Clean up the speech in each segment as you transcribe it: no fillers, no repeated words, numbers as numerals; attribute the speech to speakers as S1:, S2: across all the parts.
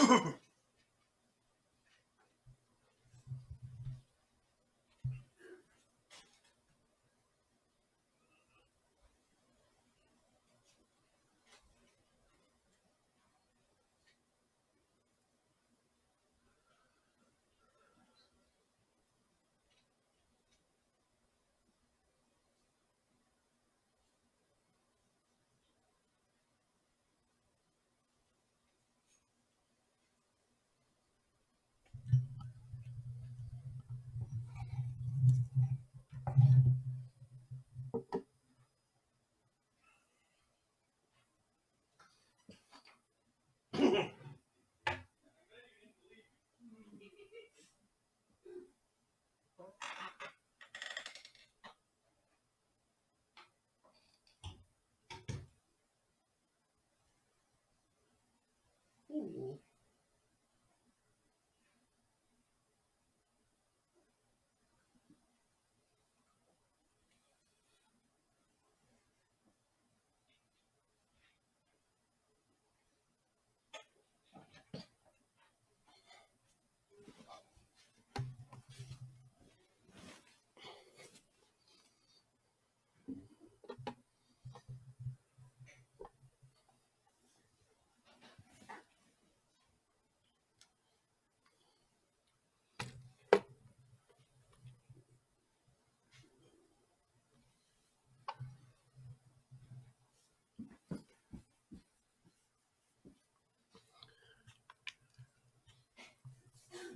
S1: Ooh.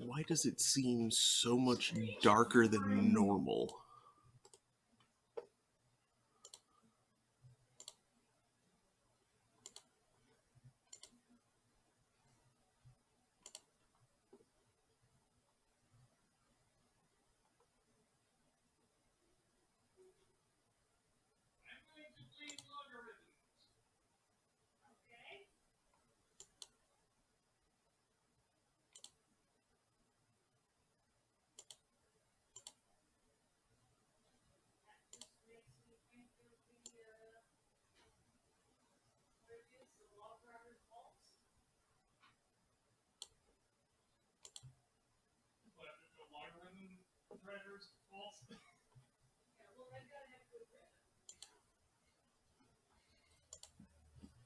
S1: Why does it seem so much darker than normal?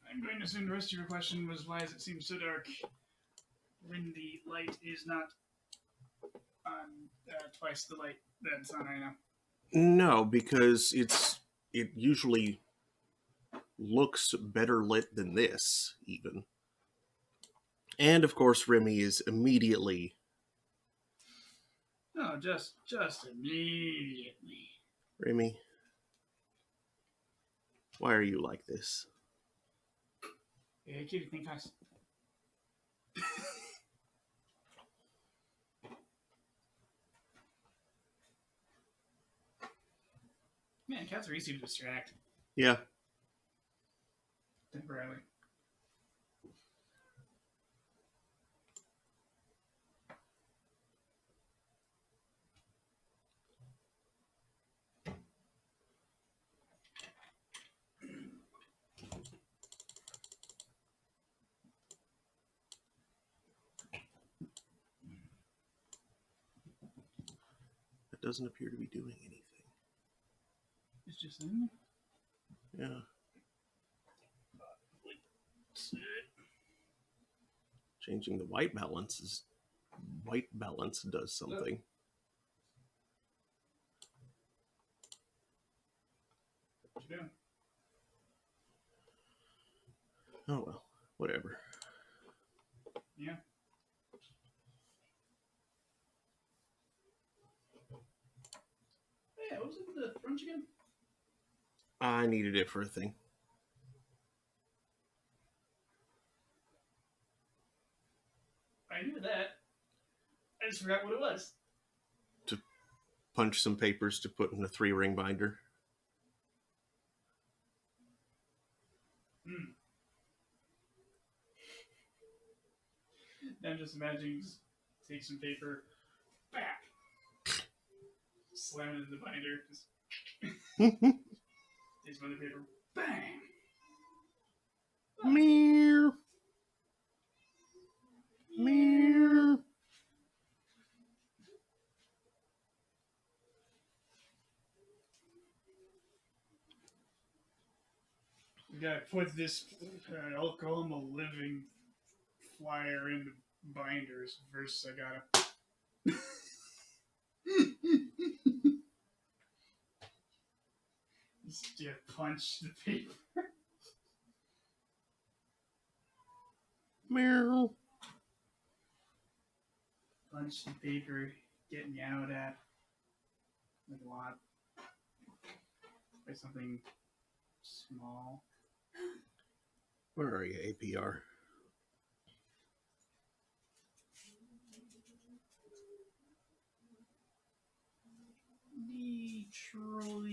S2: I'm going to assume the rest of your question was why does it seem so dark when the light is not on twice the light that's on right now?
S1: No, because it usually looks better lit than this, even. And of course, Remy is immediately.
S2: No, just immediately.
S1: Remy, why are you like this?
S2: Hey, kitty, think fast. Man, cats are easy to distract.
S1: Yeah.
S2: Temporarily.
S1: It doesn't appear to be doing anything.
S2: It's just in.
S1: Yeah. Changing the white balance does something.
S2: What you doing?
S1: Oh well, whatever.
S2: Yeah. Hey, what was it with the brunch again?
S1: I needed it for a thing.
S2: I knew that. I just forgot what it was.
S1: To punch some papers to put in a 3-ring binder.
S2: I'm just imagining just take some paper, back, slam it in the binder, just take some other paper, bang.
S1: Meow. Meow.
S2: We gotta put this Oklahoma Living flyer in the binders. First, I gotta. Just punch the paper.
S1: Meow.
S2: Punch the paper, getting you out at like a lot. By something small.
S1: Where are you, APR?
S2: Detroit.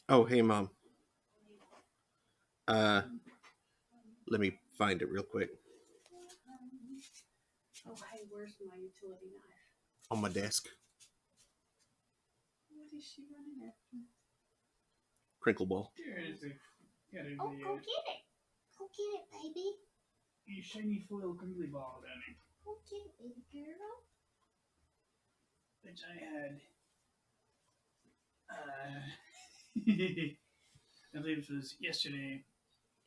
S1: Oh, hey, Mom. Let me find it real quick.
S3: Oh, hey, where's my utility knife?
S1: On my desk.
S3: What is she running after?
S1: Crinkle ball.
S2: There it is. There's
S3: Oh, go get it. Go get it, baby.
S2: a shiny foil crinkly ball down there.
S3: Go get it, baby girl.
S2: Which I had. I believe it was yesterday.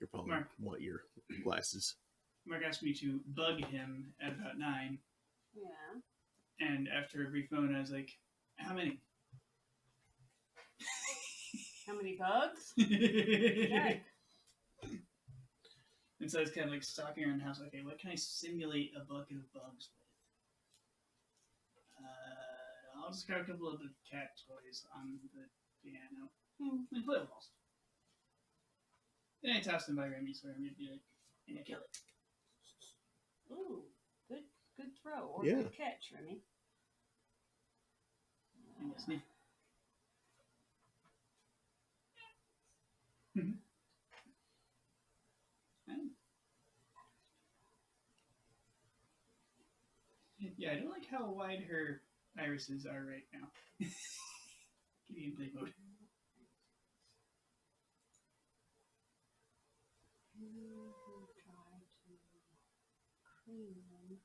S1: You're probably
S2: Mark.
S1: want your glasses.
S2: Mark asked me to bug him at about 9.
S3: Yeah.
S2: And after a brief moment, I was like, how many?
S3: How many bugs? Okay.
S2: And so I was kind of like stalking around the house, like, okay, what can I simulate a bucket of bugs with? I'll just grab a couple of the cat toys on the piano. And inflatables. Then I tossed them by Remy, so Remy would be like, and I kill it.
S3: Ooh, good throw or
S1: Yeah.
S3: good catch, Remy.
S2: And a sniff. Yeah, I don't like how wide her irises are right now. Gameplay mode.
S3: Try to cream them.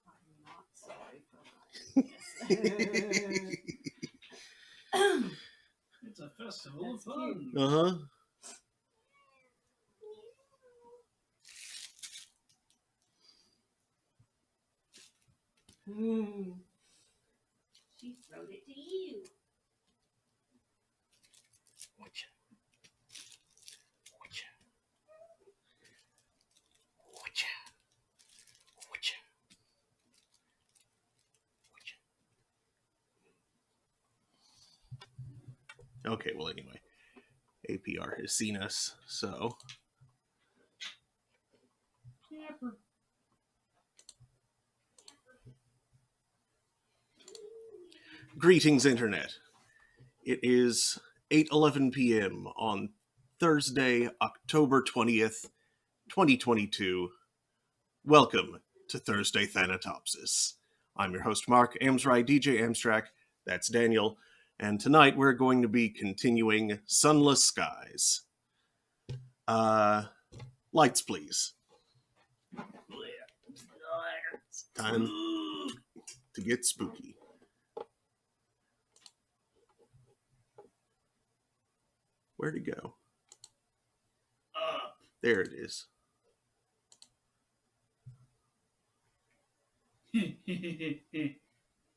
S3: I'm not sorry for my
S2: It's a festival
S3: That's
S2: of fun.
S3: cute.
S1: Uh-huh.
S3: She throwed it to you.
S1: Watch out. Watch out. Watch out. Watch out. Watch out. Okay, well, anyway. APR has seen us, so...
S2: Capper.
S1: Greetings, Internet. It is 8:11 p.m. on Thursday, October 20th, 2022. Welcome to Thursday Thanatopsis. I'm your host, Mark Amsrai, DJ Amstrak. That's Daniel. And tonight we're going to be continuing Sunless Skies. Lights, please. It's time to get spooky. Where'd it go?
S2: Up.
S1: There it is.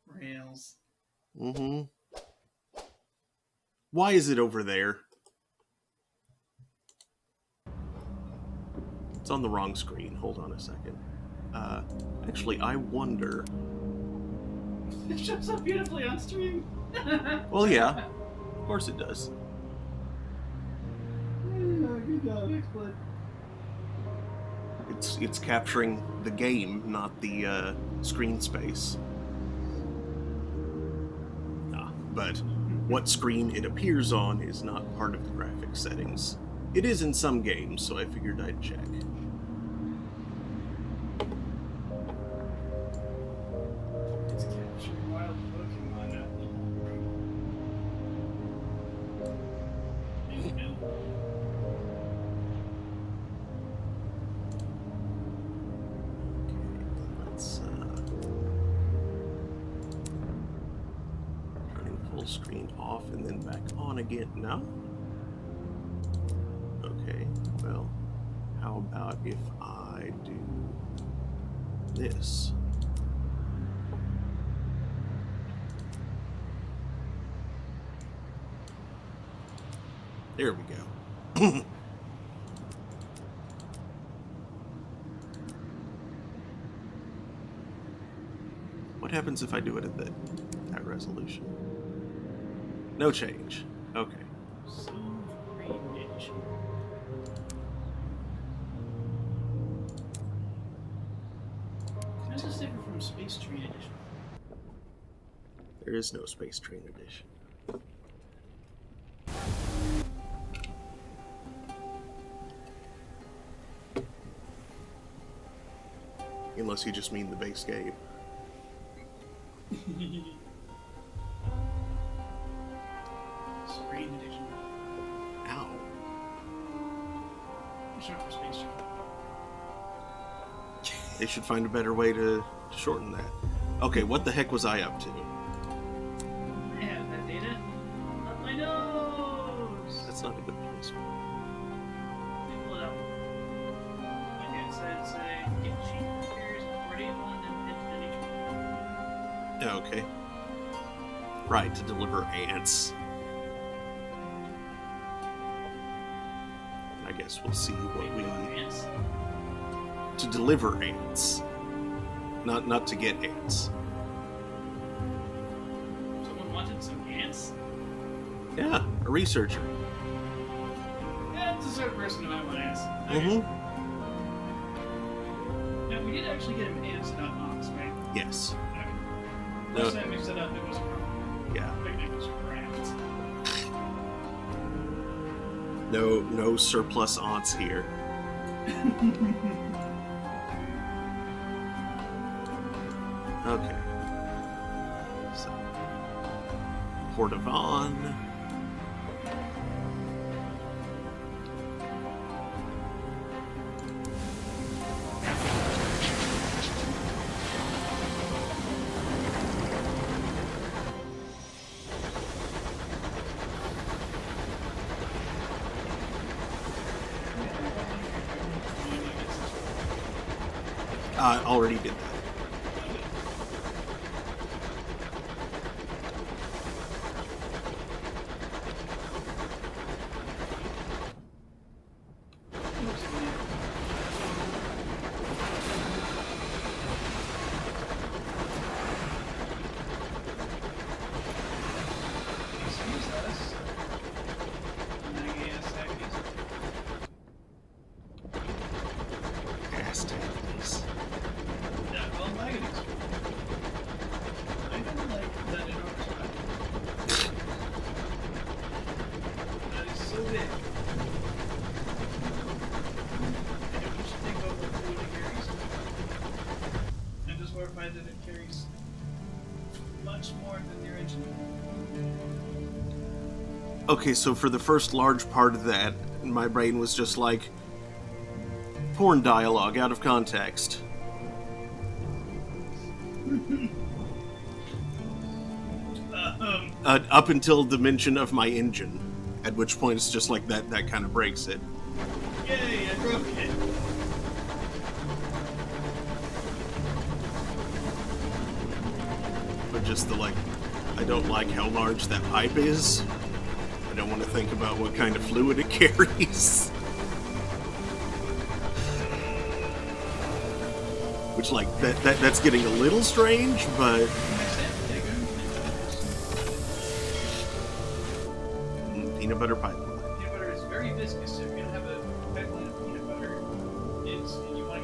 S2: Rails.
S1: Mm-hmm. Why is it over there? It's on the wrong screen. Hold on a second. Actually, I wonder...
S2: It shows up beautifully on stream.
S1: Well, yeah. Of course it does.
S2: Good job, X-Blood.
S1: It's capturing the game, not the screen space. But what screen it appears on is not part of the graphics settings. It is in some games, so I figured I'd check.
S2: It's capturing wild Pokemon out in the room.
S1: Let's turning full screen off and then back on again. No? Okay, well, how about if I do this? There we go. What happens if I do it at that resolution? No change. Okay.
S2: Silver Green Edition. How's this different from Space Train Edition?
S1: There is no Space Train Edition. Unless you just mean the base game.
S2: Screen Edition.
S1: Ow.
S2: Short for Space Train.
S1: They should find a better way to shorten that. Okay, what the heck was I up to?
S2: I have that data up my nose.
S1: That's not a good place for it.
S2: Pull it out. Okay, it says get cheap repairs before day one and hit
S1: Okay. Right, to deliver ants. I guess we'll see what we
S2: ants.
S1: to deliver ants. Not to get ants.
S2: Someone wanted some ants?
S1: Yeah, a researcher.
S2: Yeah, it's a certain person who might want ants. Okay.
S1: Mm-hmm.
S2: Now, we did actually get him ants, not ox, right?
S1: Yes.
S2: Okay.
S1: No.
S2: Last time I mixed it up, it was wrong.
S1: Yeah.
S2: Picnic was craft.
S1: No surplus aunts here. Okay. So, Portavon. Already did that.
S2: Excuse us.
S1: Gas tanks.
S2: Well, manganese. I don't like that enormous one. That is so big. I don't wish to think about what food it carries. I'm just horrified that it carries much more than your engine.
S1: Okay, so for the first large part of that, my brain was just like porn dialogue out of context. Up until the mention of my engine, at which point it's just like that kind of breaks it.
S2: Yay, I broke it.
S1: But just the like, I don't like how large that pipe is. I don't want to think about what kind of fluid it carries. Which, like, that's getting a little strange, but peanut butter pipeline.
S2: Peanut butter is very viscous, so if you're gonna have a pipeline of peanut butter, you want to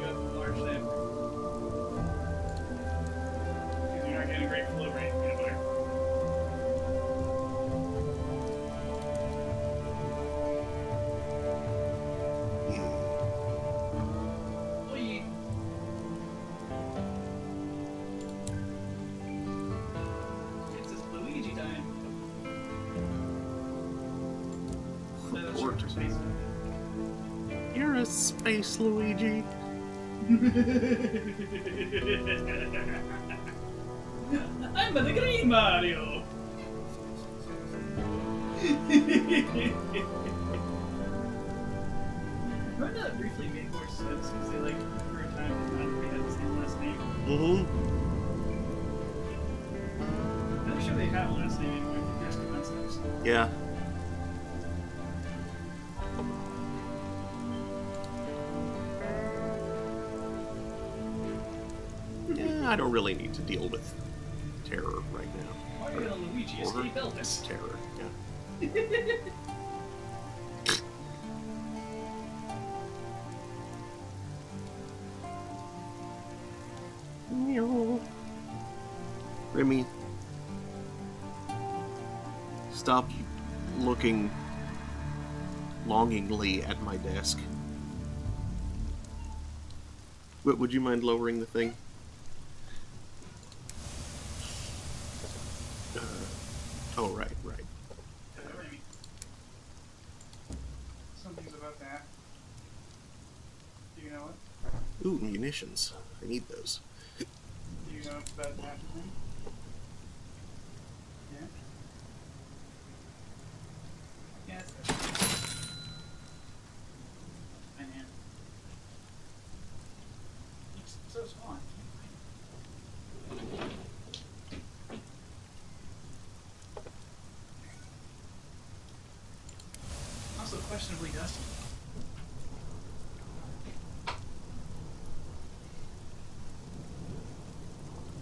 S2: much of space.
S1: You're a space Luigi.
S2: I'm the green Mario. Remember that briefly made more sense because they like for a time did not have the same last name.
S1: Mm-hmm.
S2: I'm not sure they have a last name anymore. There's concepts.
S1: Yeah. Yeah, I don't really need to deal with terror right now.
S2: Mario and Luigi escape Elvis.
S1: Terror, yeah. Remy, stop looking longingly at my desk. Would you mind lowering the thing? Oh, right.
S2: Something's about that. Do you know it?
S1: Ooh, munitions. I need those.
S2: Do you know about that thing? Yeah? Yeah, it's good. I am. It's so small. Also questionably dusty.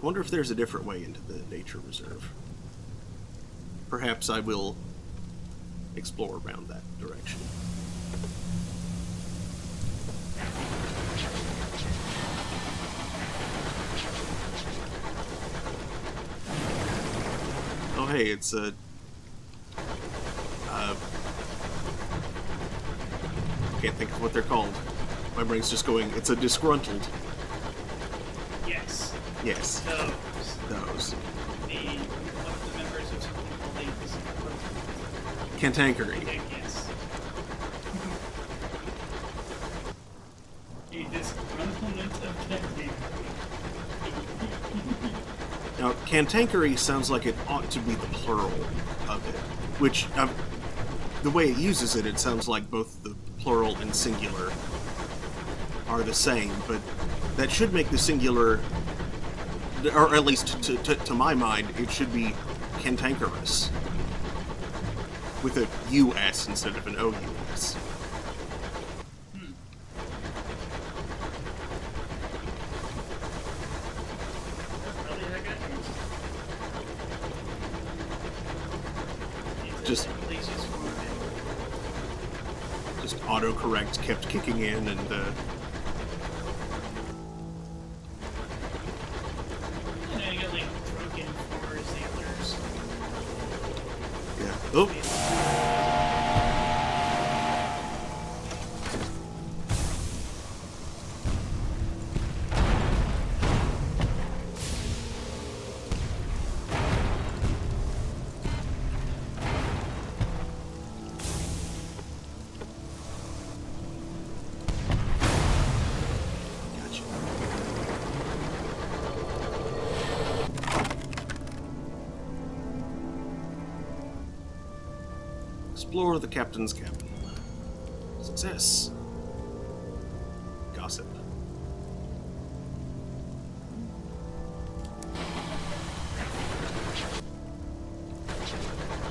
S1: I wonder if there's a different way into the nature reserve. Perhaps I will explore around that direction. Oh hey, it's a... can't think of what they're called. My brain's just going, it's a disgruntled.
S2: Yes.
S1: Yes,
S2: Those.
S1: those.
S2: One of the members of something called a
S1: Cantankerous.
S2: yes. A disgruntlement of campaign.
S1: Now, cantankerous sounds like it ought to be the plural of it, which, the way it uses it, it sounds like both the plural and singular are the same, but that should make the singular, or at least to my mind, it should be cantankerous, with a US instead of an OUS. Just autocorrect kept kicking in, and
S2: You know, you got like broken fours, antlers.
S1: yeah. Oh, gotcha. Explore the captain's cabin. Success. Gossip.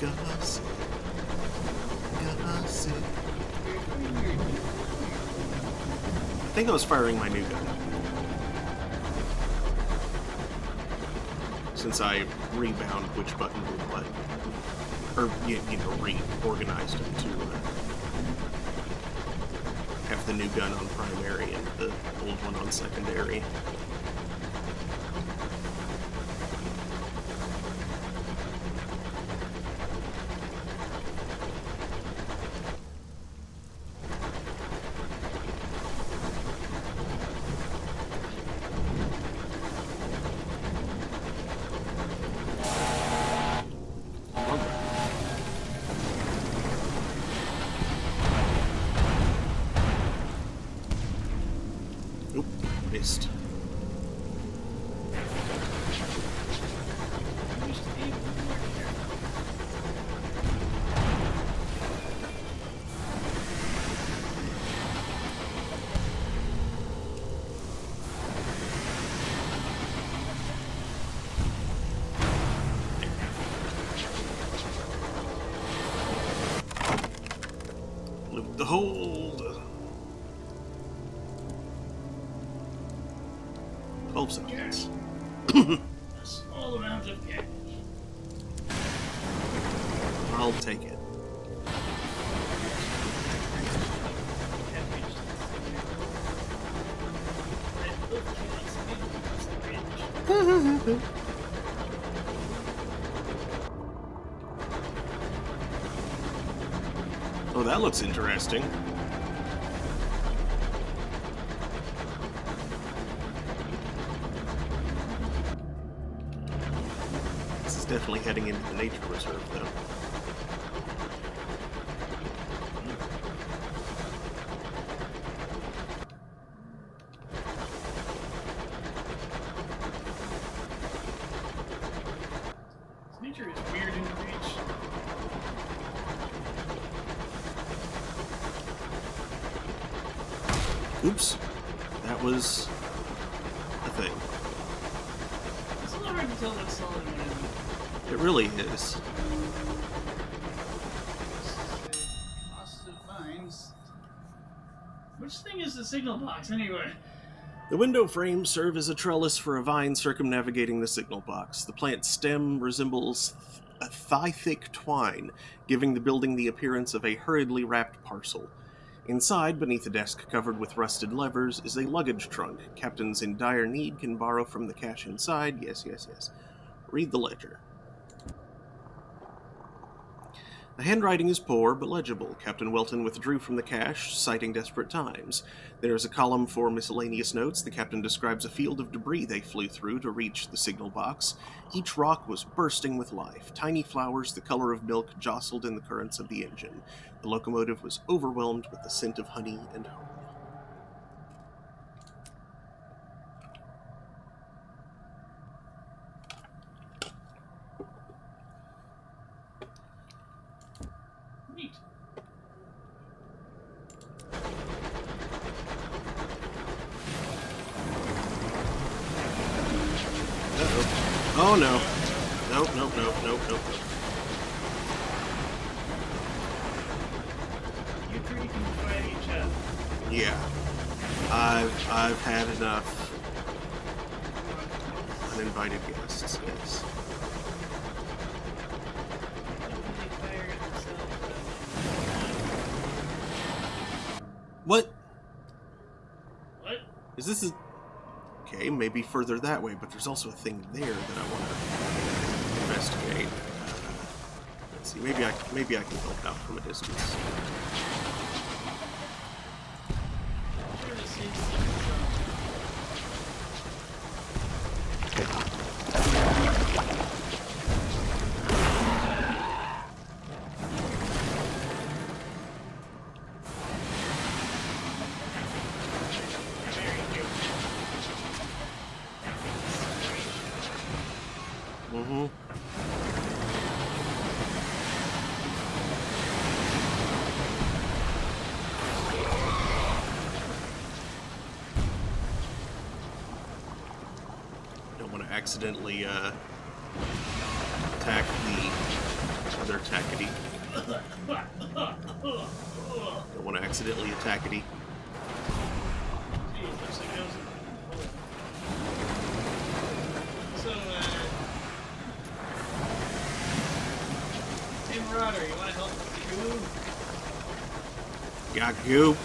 S1: Gossip. Gossip. I think I was firing my new gun. Since I rebound which button did what. Or, reorganized them to have the new gun on primary and the old one on secondary. missed.
S2: I used to be able to do more careful.
S1: Loot the hold. 12 seconds.
S2: A small amount of cash.
S1: I'll take it. Oh, that looks interesting. This is definitely heading into the nature reserve, though.
S2: Nature is weird in the beach.
S1: Oops. That was a thing.
S2: It's a little hard to tell what's solid and what isn't.
S1: It really is.
S2: Cost of vines. Which thing is the signal box anyway?
S1: The window frames serve as a trellis for a vine circumnavigating the signal box. The plant's stem resembles a thigh-thick twine, giving the building the appearance of a hurriedly wrapped parcel. Inside, beneath a desk covered with rusted levers, is a luggage trunk. Captains in dire need can borrow from the cash inside. Yes, yes, yes. Read the ledger. The handwriting is poor, but legible. Captain Welton withdrew from the cache, citing desperate times. There is a column for miscellaneous notes. The captain describes a field of debris they flew through to reach the signal box. Each rock was bursting with life. Tiny flowers the color of milk jostled in the currents of the engine. The locomotive was overwhelmed with the scent of honey and home.
S2: Neat.
S1: Uh-oh. Oh, no. Nope, nope, nope, nope, nope, nope.
S2: You three can fight each other.
S1: Yeah. I've had enough uninvited guests, yes.
S2: They fire themselves.
S1: What?
S2: What?
S1: Is this a... Okay, maybe further that way, but there's also a thing there that I want to investigate. Let's see, maybe I can help out from a distance.
S2: Sure to see something.
S1: Mm-hmm. Don't want to accidentally attack the other tackety. Don't want to accidentally attack it.
S2: Geez, looks like I was in the hole. So, hey Marauder, you want to help with the goo?
S1: Got goop.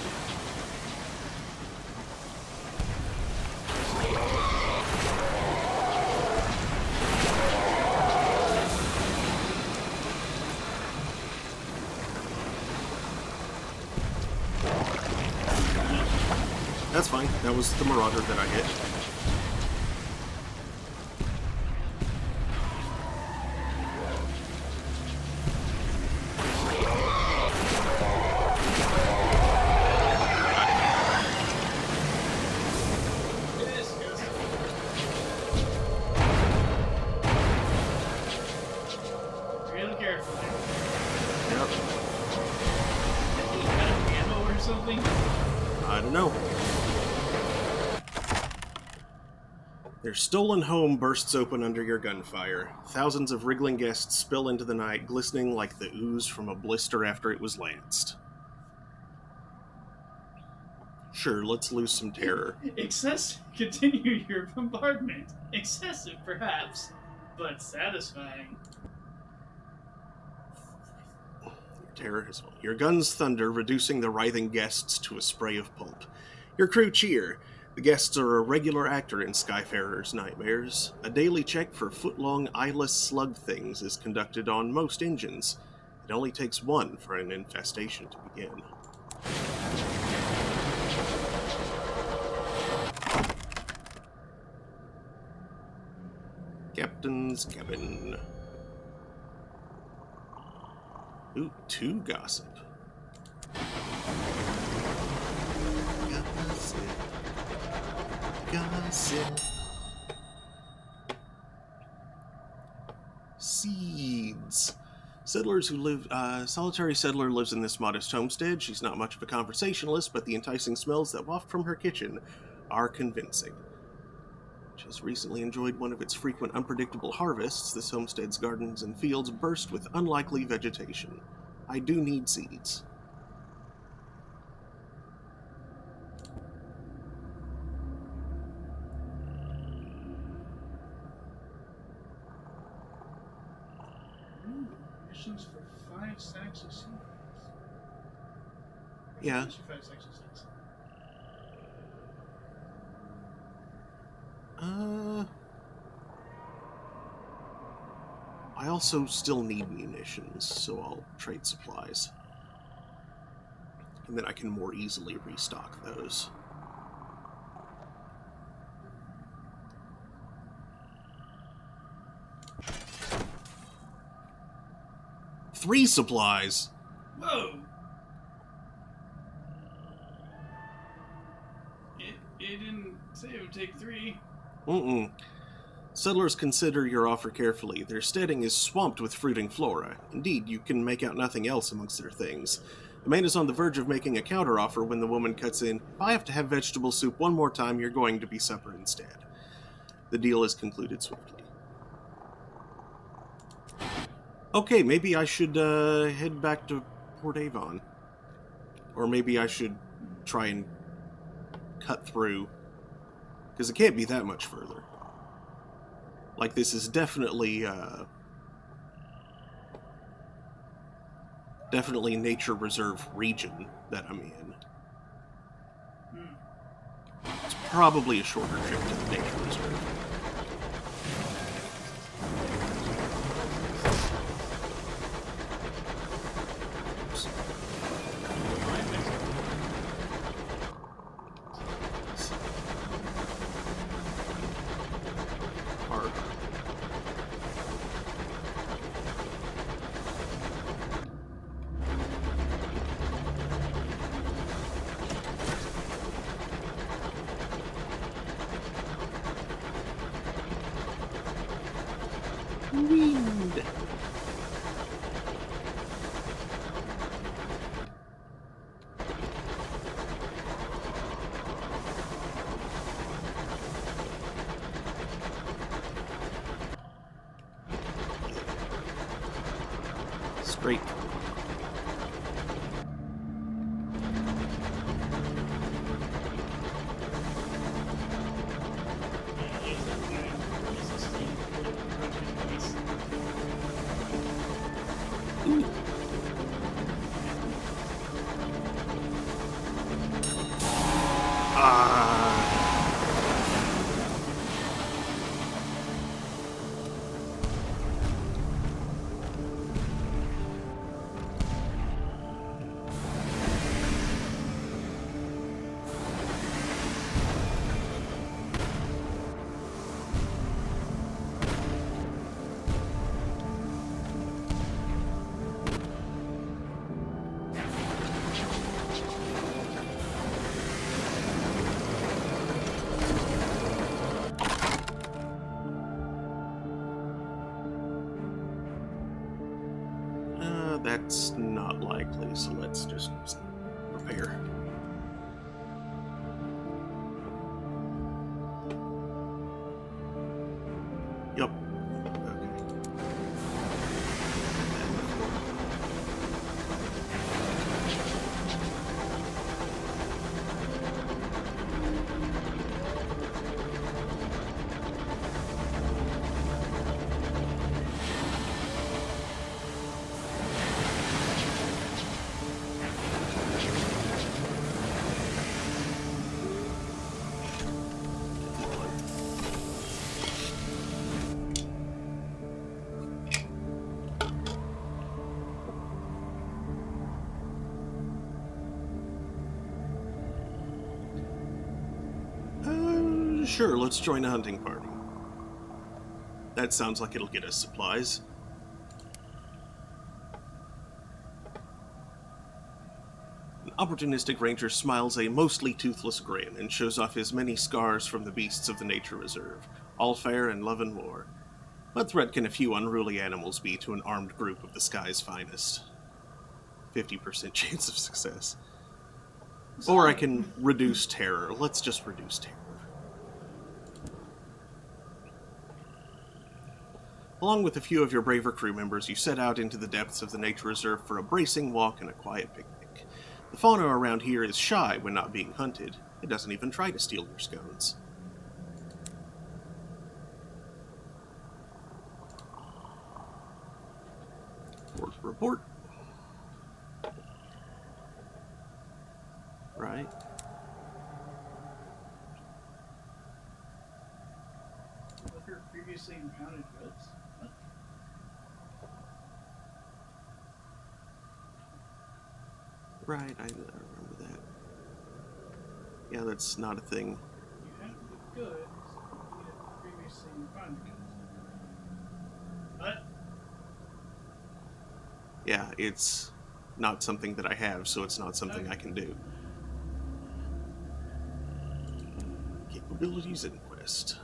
S1: That's fine. That was the Marauder that I hit.
S2: terrifying.
S1: Yep.
S2: Any kind of ammo or something?
S1: I don't know. Their stolen home bursts open under your gunfire. Thousands of wriggling guests spill into the night, glistening like the ooze from a blister after it was lanced. Sure, let's lose some terror.
S2: Continue your bombardment. Excessive, perhaps, but satisfying.
S1: Your guns thunder, reducing the writhing guests to a spray of pulp. Your crew cheer. The guests are a regular actor in Skyfarer's nightmares. A daily check for foot-long eyeless slug things is conducted on most engines. It only takes one for an infestation to begin. Captain's cabin. Ooh, 2 gossip. Gossip. Seeds. Solitary settler lives in this modest homestead. She's not much of a conversationalist, but the enticing smells that waft from her kitchen are convincing. She has recently enjoyed one of its frequent unpredictable harvests. This homestead's gardens and fields burst with unlikely vegetation. I do need seeds.
S2: Missions for 5 sacks of seeds.
S1: Yeah.
S2: 5 sacks of seeds.
S1: I also still need munitions, so I'll trade supplies. And then I can more easily restock those. Three supplies!
S2: Whoa! It didn't say it would take 3.
S1: Mm-mm. Settlers consider your offer carefully. Their steading is swamped with fruiting flora. Indeed, you can make out nothing else amongst their things. The man is on the verge of making a counteroffer when the woman cuts in. If I have to have vegetable soup one more time, you're going to be supper instead. The deal is concluded swiftly. Okay, maybe I should head back to Port Avon. Or maybe I should try and cut through. Because it can't be that much further. Like, this is definitely nature reserve region that I'm in. It's probably a shorter trip to the nature reserve. Wind. Straight. That's not likely, so let's just repair. Yup. Okay. Sure, let's join a hunting party. That sounds like it'll get us supplies. An opportunistic ranger smiles a mostly toothless grin and shows off his many scars from the beasts of the nature reserve, all fair in love and war. What threat can a few unruly animals be to an armed group of the sky's finest? 50% chance of success. Or I can reduce terror. Let's just reduce terror. Along with a few of your braver crew members, you set out into the depths of the nature reserve for a bracing walk and a quiet picnic. The fauna around here is shy when not being hunted. It doesn't even try to steal your scones. Report. Right.
S2: Liquor previously impounded goods. What?
S1: Right, I remember that. Yeah, that's not a thing.
S2: You have the goods. You have previously impounded goods. What?
S1: Yeah, it's not something that I have, so it's not something I can do. Capabilities and quest.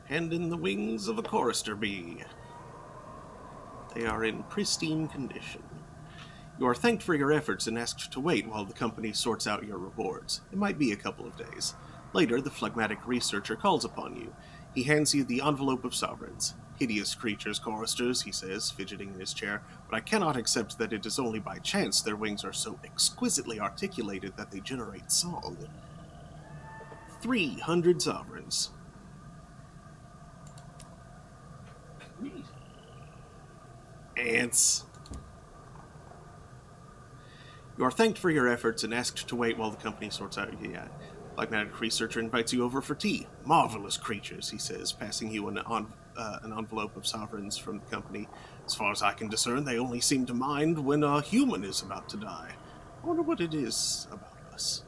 S1: Hand in the wings of a chorister bee. They are in pristine condition. You are thanked for your efforts and asked to wait while the company sorts out your rewards. It might be a couple of days. Later, the phlegmatic researcher calls upon you. He hands you the envelope of sovereigns. Hideous creatures, choristers, he says, fidgeting in his chair, but I cannot accept that it is only by chance their wings are so exquisitely articulated that they generate song. 300 sovereigns.
S2: Neat.
S1: Ants. You are thanked for your efforts and asked to wait while the company sorts out. Yeah. Phlegmatic researcher invites you over for tea. Marvelous creatures, he says, passing you an envelope of sovereigns from the company. As far as I can discern, they only seem to mind when a human is about to die. I wonder what it is about us.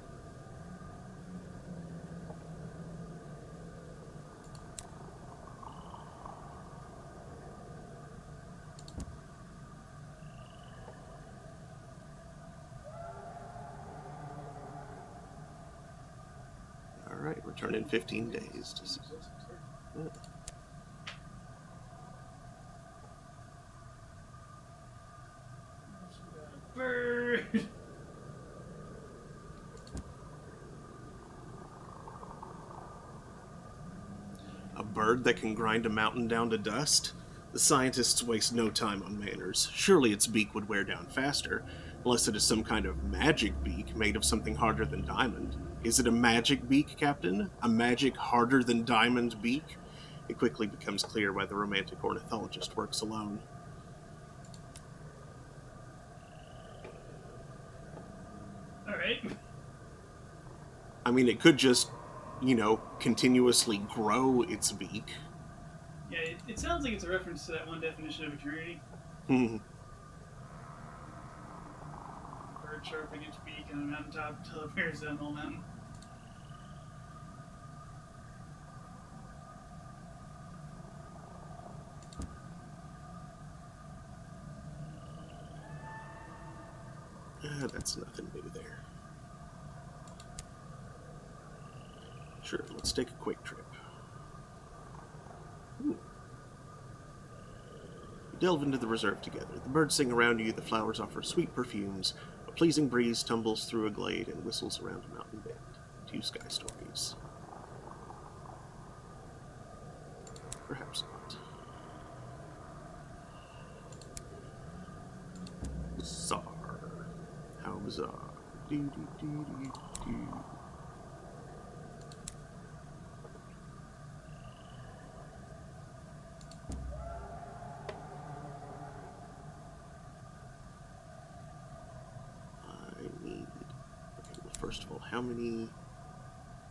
S1: Alright, return in 15 days. Yeah.
S2: Bird.
S1: A bird that can grind a mountain down to dust? The scientists waste no time on manners. Surely its beak would wear down faster, unless it is some kind of magic beak made of something harder than diamond. Is it a magic beak, Captain? A magic harder than diamond beak? It quickly becomes clear why the romantic ornithologist works alone.
S2: Alright.
S1: I mean, it could just, continuously grow its beak.
S2: Yeah, it sounds like it's a reference to that one definition of eternity.
S1: Hmm.
S2: Bird sharpening its beak on a mountaintop till it wears down the whole mountain.
S1: That's nothing new there. Sure, let's take a quick trip. Ooh. You delve into the reserve together. The birds sing around you, the flowers offer sweet perfumes, a pleasing breeze tumbles through a glade and whistles around a mountain bend. 2 sky stories. Perhaps not. Bizarre. How bizarre. Do, do, do, do, do. First of all, how many...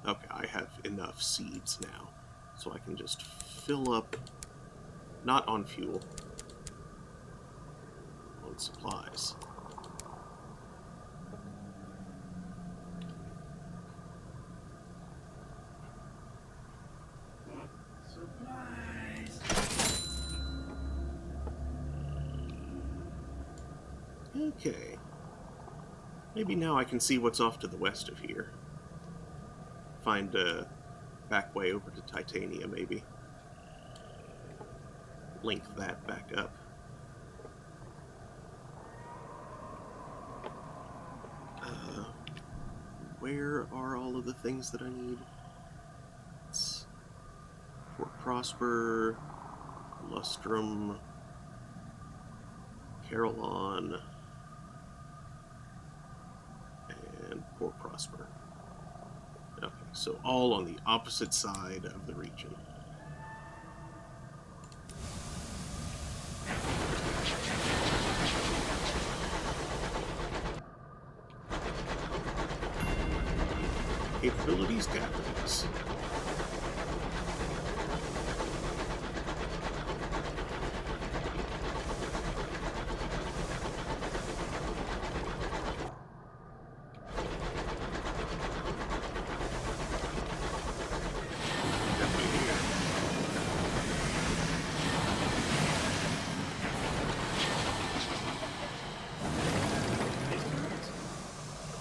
S1: Okay, I have enough seeds now, so I can just fill up, not on fuel, on supplies.
S2: Supplies.
S1: Okay. Maybe now I can see what's off to the west of here. Find a back way over to Titania, maybe. Link that back up. Where are all of the things that I need? It's Fort Prosper, Lustrum, Carillon, and Port Prosper. Okay, so all on the opposite side of the region. Capabilities captains.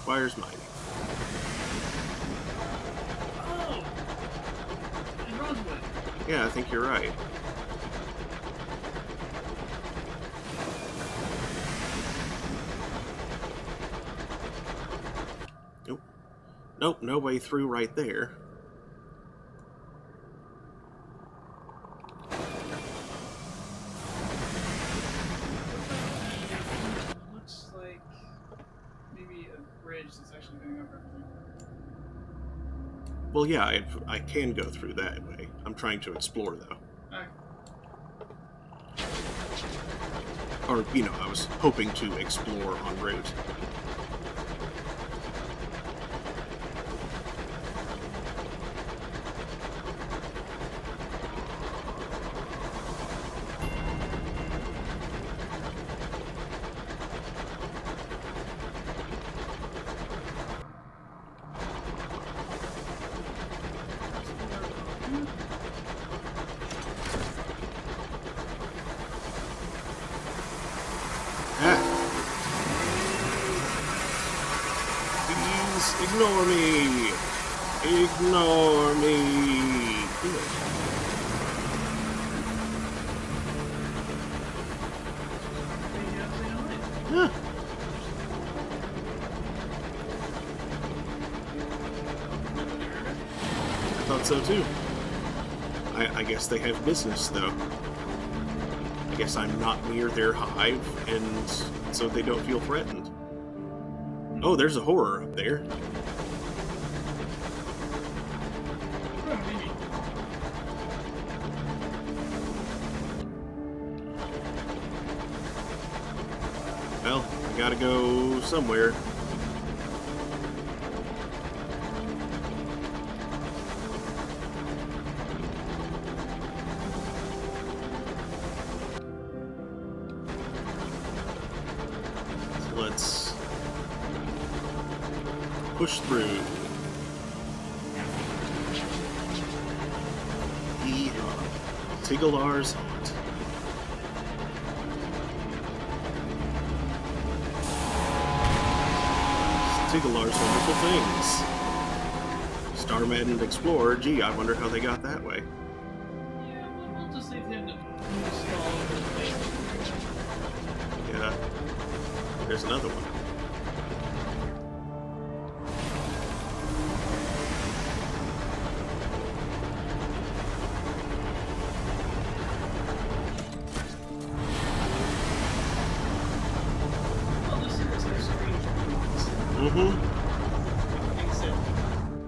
S1: Requires mining.
S2: Oh! In Rosewood.
S1: Yeah, I think you're right. Nope. Nope, no way through right there.
S2: Looks like maybe a bridge that's actually going over everything.
S1: Well, yeah, I can go through that way. I'm trying to explore, though.
S2: Okay.
S1: Or, you know, I was hoping to explore en route. Please ignore me! Ignore me! Good. Huh. I thought so too. I guess they have business, though. I guess I'm not near their hive, and so they don't feel threatened. Oh, there's a horror up there.
S2: Oh, maybe.
S1: Well, I gotta go somewhere. So let's push through. Yeehaw. Tigalar's haunt. Tigalar's wonderful things. Starman and Explorer, gee, I wonder how they got that way.
S2: Yeah, we'll just leave him to install over the place.
S1: Yeah. There's another one.
S2: Well, this is their strange ones.
S1: Mm-hmm.
S2: Things that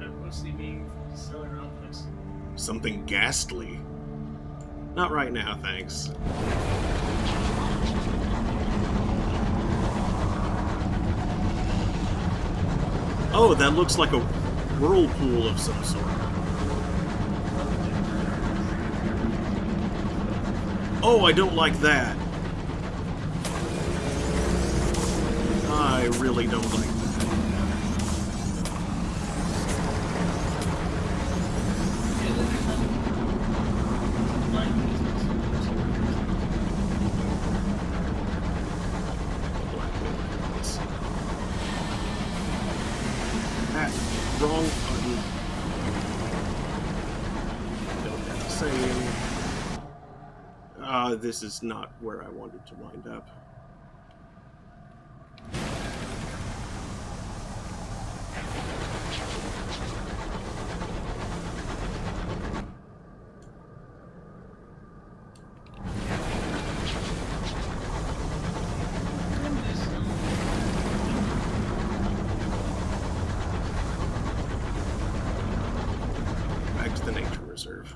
S2: are mostly being stellar objects.
S1: Something ghastly. Not right now, thanks. Oh, that looks like a whirlpool of some sort. Oh, I don't like that. I really don't like that. Black Widows. That wrong button. Don't have to say anything. This is not where I wanted to wind up. Back to the nature reserve.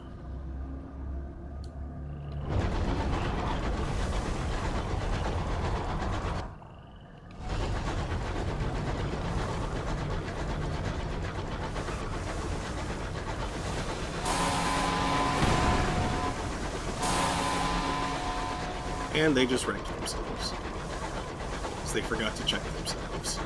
S1: And they just wrecked themselves. Because they forgot to check themselves.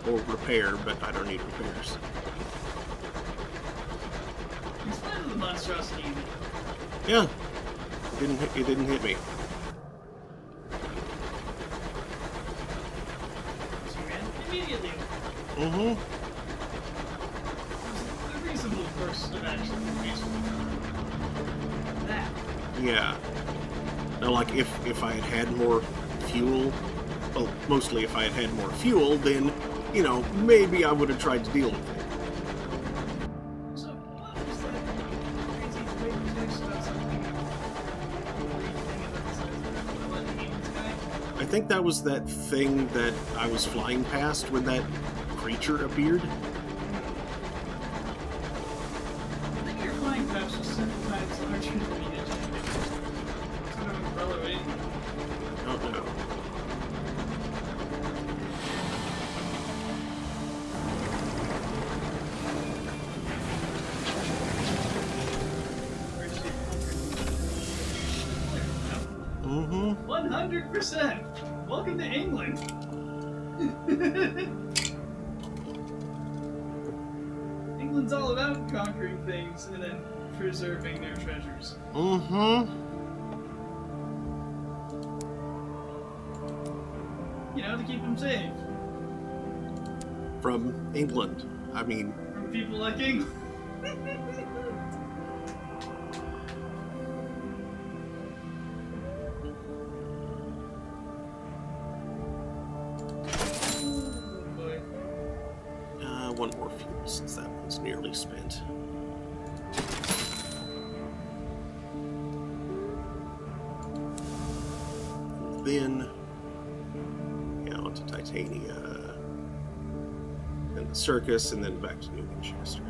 S1: Or repair, but I don't need repairs.
S2: In spite of the monstrosity,
S1: Yeah. It didn't hit me.
S2: she ran immediately.
S1: Mm-hmm.
S2: A reasonable course of action based on that.
S1: Yeah. Now, like, if I had had more fuel, well, mostly if I had had more fuel, then, you know, maybe I would have tried to deal with it.
S2: So, what was that crazy fake text about something?
S1: I think that was that thing that I was flying past when that creature appeared.
S2: I think your flying pass was 7 times larger than the engine. Sort of umbrella wing.
S1: Oh, no. Mm-hmm.
S2: 100%! Welcome to England! England's all about conquering things and then preserving their treasures.
S1: Mm-hmm.
S2: You know, to keep them safe.
S1: From England. I mean,
S2: From people like England. Boy.
S1: one more fuel since that one's nearly spent. Then, yeah, onto Titania, then the Circus, and then back to New Winchester.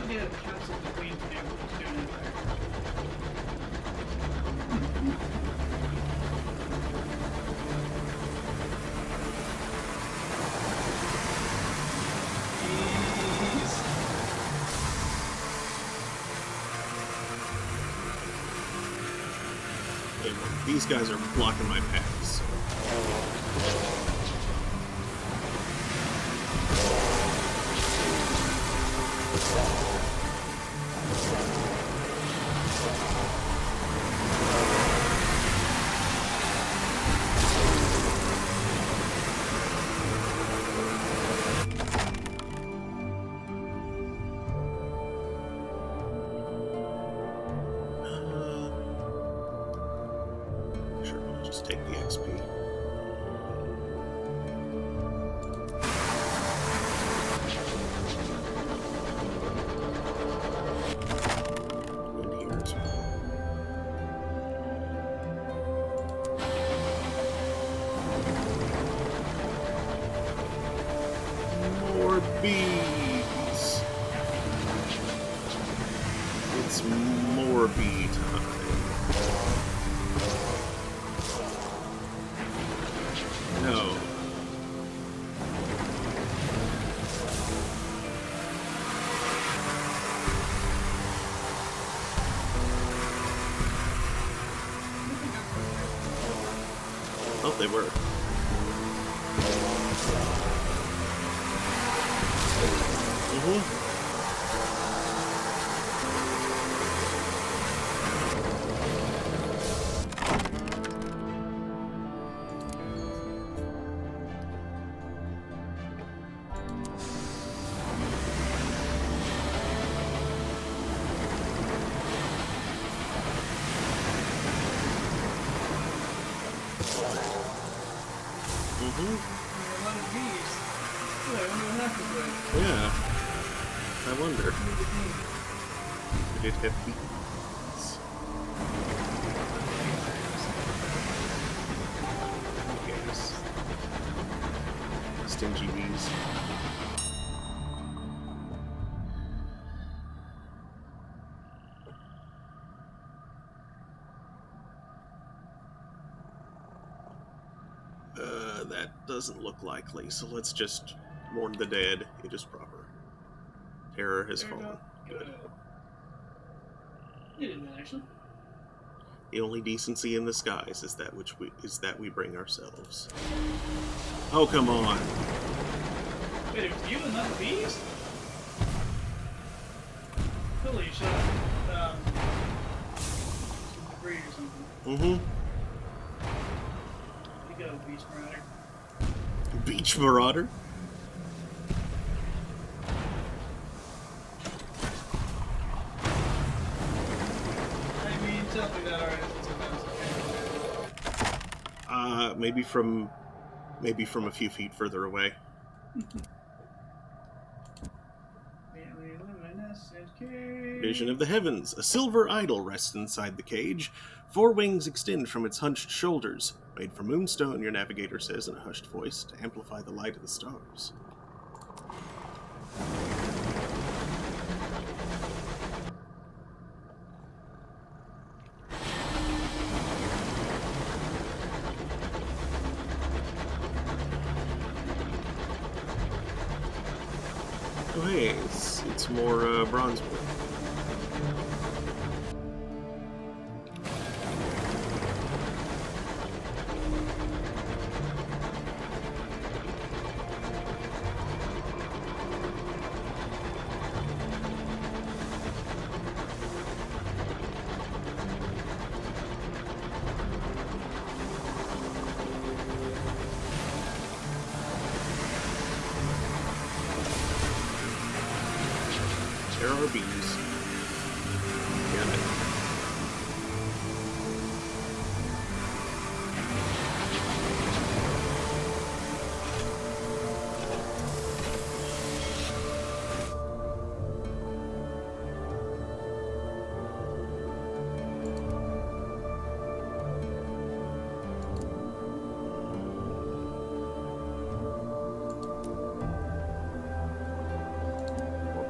S2: Maybe a capsule between two doing it there.
S1: And these guys are blocking my path, so. Sure, I'll just take the XP. And here as well. More bees. It's more bee time. No. Oh, they were.
S2: There are a lot of bees. Boy, I wonder what happened to it.
S1: Yeah. I wonder. Did it have bees? Yes. Stingy bees. That doesn't look likely, so let's just mourn the dead. It is proper. Terror has
S2: There we
S1: fallen.
S2: go.
S1: Good.
S2: You did that, actually.
S1: The only decency in the skies is that we bring ourselves. Oh, come on.
S2: Wait, it was you and not the bees? Holy shit. Some debris or something. You go, Beach Marauder.
S1: Beach Marauder?
S2: I mean, tell me that already. It's okay.
S1: Maybe from a few feet further away. Vision of the heavens. A silver idol rests inside the cage. 4 wings extend from its hunched shoulders. Made from moonstone, your navigator says in a hushed voice, to amplify the light of the stars. Oh hey, it's more bronze wood. There are bees. Damn it.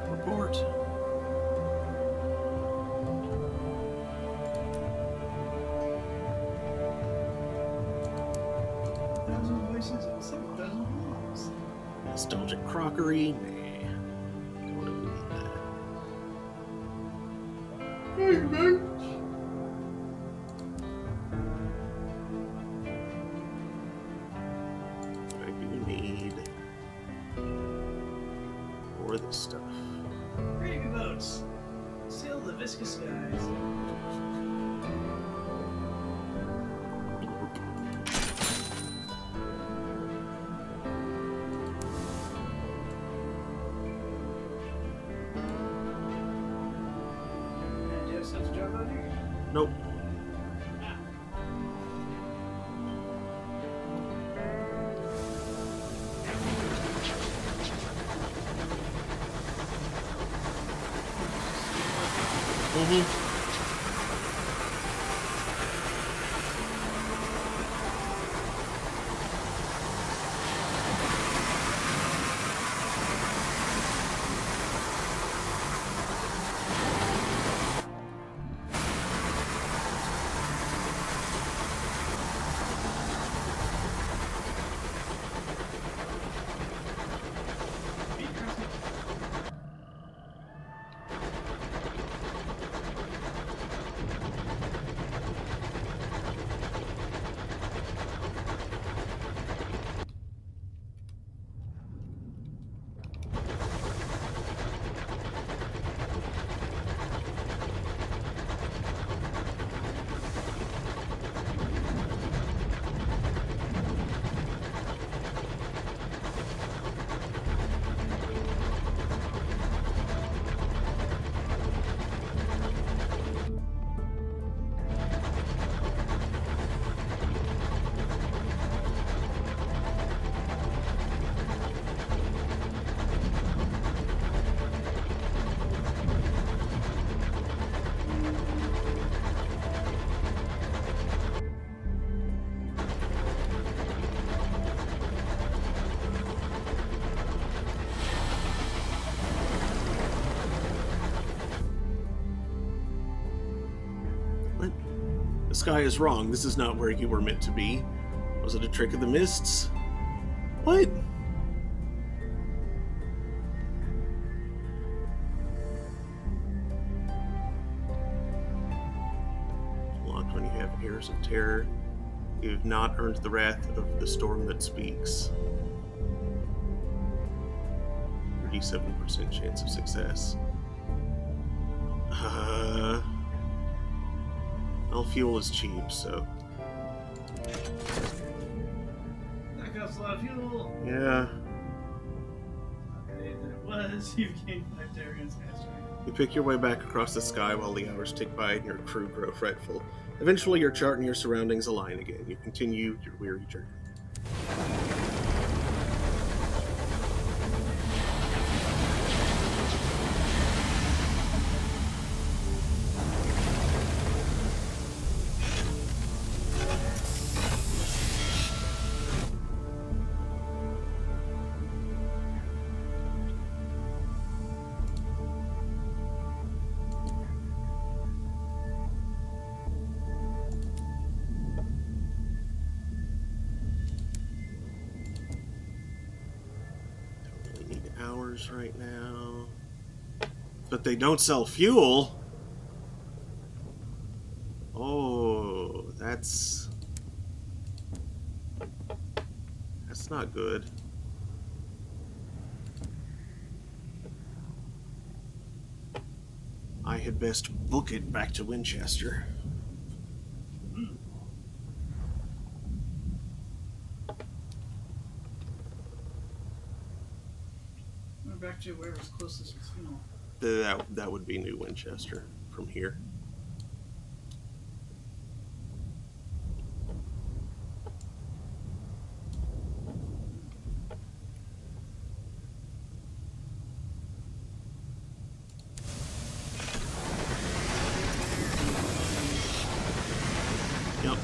S1: Report. Nostalgic crockery? Nah. Don't really need that.
S2: Hey, mate.
S1: I do need more of this stuff.
S2: Gravy boats. Sail the viscous skies. And do you have stuff to drop out here?
S1: Nope.
S2: Ah.
S1: Mm-hmm. What? The sky is wrong. This is not where you were meant to be. Was it a trick of the mists? What? Locked when you have ears of terror. You have not earned the wrath of the storm that speaks. 37% chance of success. Well, fuel is cheap, so
S2: That costs a lot of fuel.
S1: yeah.
S2: Okay, then it was. You've gained 5 terror against mastery.
S1: You pick your way back across the sky while the hours tick by and your crew grow fretful. Eventually, your chart and your surroundings align again. You continue your weary journey. Hours right now. But they don't sell fuel. Oh, that's not good. I had best book it back to Winchester.
S2: Went back to wherever's closest with fuel.
S1: That would be New Winchester from here. Yep.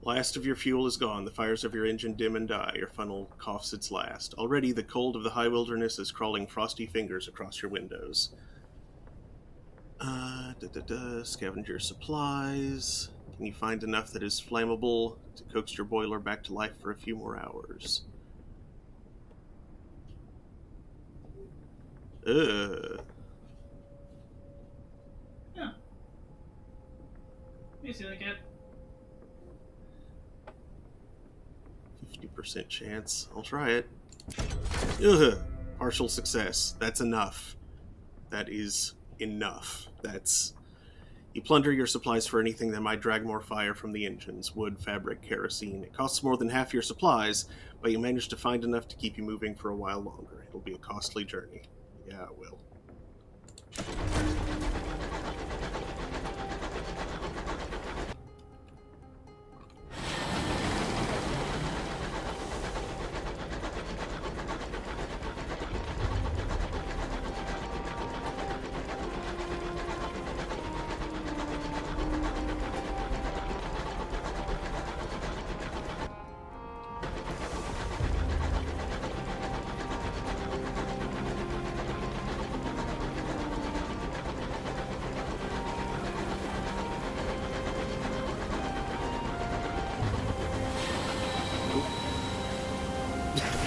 S1: Last of your fuel is gone. The fires of your engine dim and die. Your funnel coughs its last. Already the cold of the high wilderness is crawling frosty fingers across your windows. Scavenger supplies. Can you find enough that is flammable to coax your boiler back to life for a few more hours?
S2: Yeah. You see like it?
S1: 50% chance. I'll try it. Ugh. Partial success. That's enough. That is enough. That's... You plunder your supplies for anything that might drag more fire from the engines. Wood, fabric, kerosene. It costs more than half your supplies, but you manage to find enough to keep you moving for a while longer. It'll be a costly journey. Yeah, it will.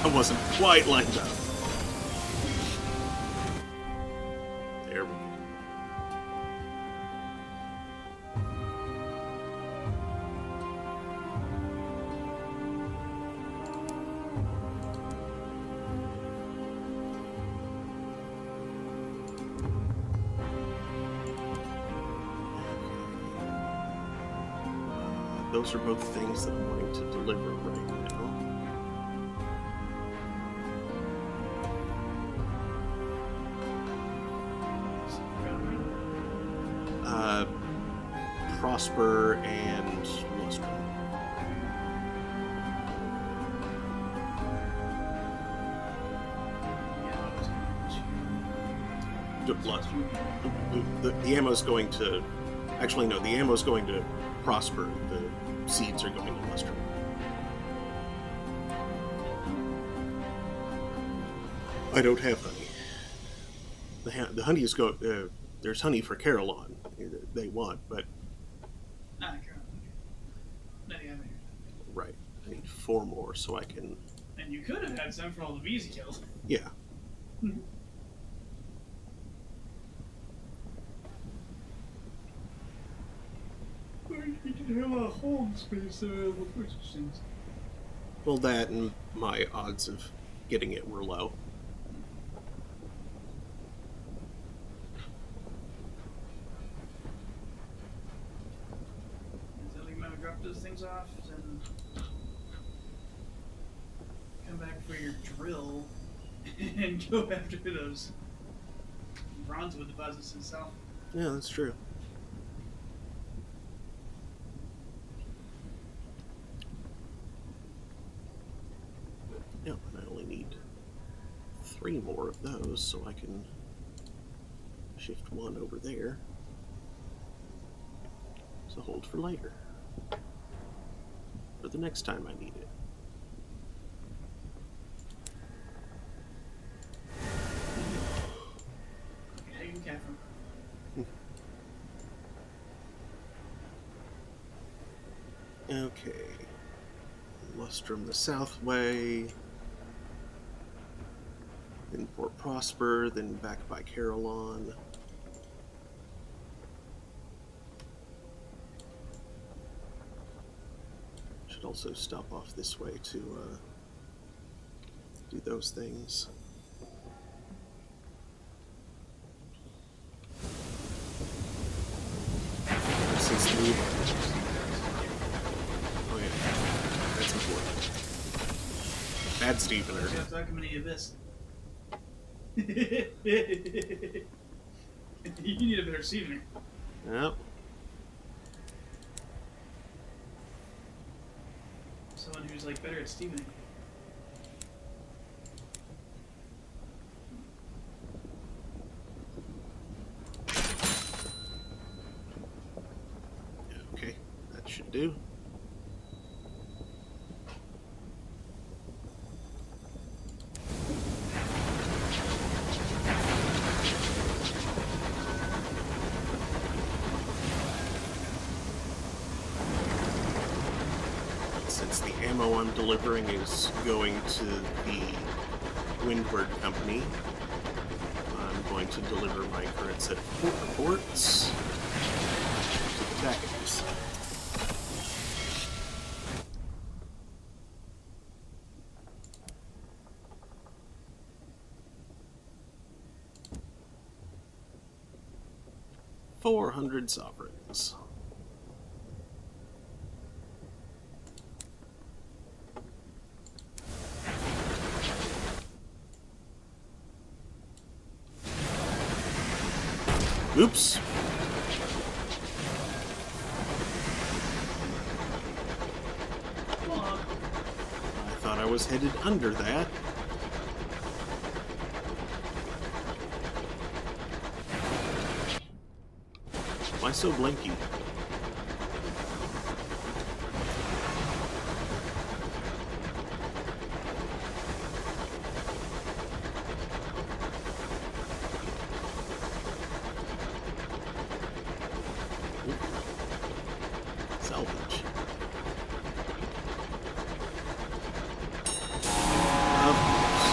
S1: I wasn't quite lined up. There we go. Those are both things that I'm wanting to deliver right now. Prosper and Lustrum. The ammo's going to... Actually, no, the ammo's going to Prosper. The seeds are going to Lustrum. I don't have honey. The honey is there's honey for Carolon. They want, but...
S2: Not Carolyn. No, yeah,
S1: Right. I need 4 more so I can...
S2: And you could have had some for all the bees you killed.
S1: Yeah.
S2: You can have a lot of home space available for such things.
S1: Well, that and my odds of getting it were low.
S2: So you might drop those things off, then come back for your drill and go after those bronzewood deposits itself.
S1: Yeah, that's true. Yep, and I only need 3 more of those, so I can shift 1 over there. So hold for later. For the next time I need it.
S2: Okay, you can Catherine.
S1: Okay. Lustrum the south way. Then Port Prosper, then back by Carolon. Should also stop off this way to do those things. Since the... Oh yeah, that's important. Bad Stevener.
S2: You have to talk about any of this. You need a better Stevener.
S1: Yep.
S2: Someone who's like better at Stevening.
S1: Okay, that should do. since the ammo I'm delivering is going to the Windward Company, I'm going to deliver my current set of port reports to the Tackers. $400 sovereigns. Oops. I thought I was headed under that. Why so blinky? Salvage. Of course.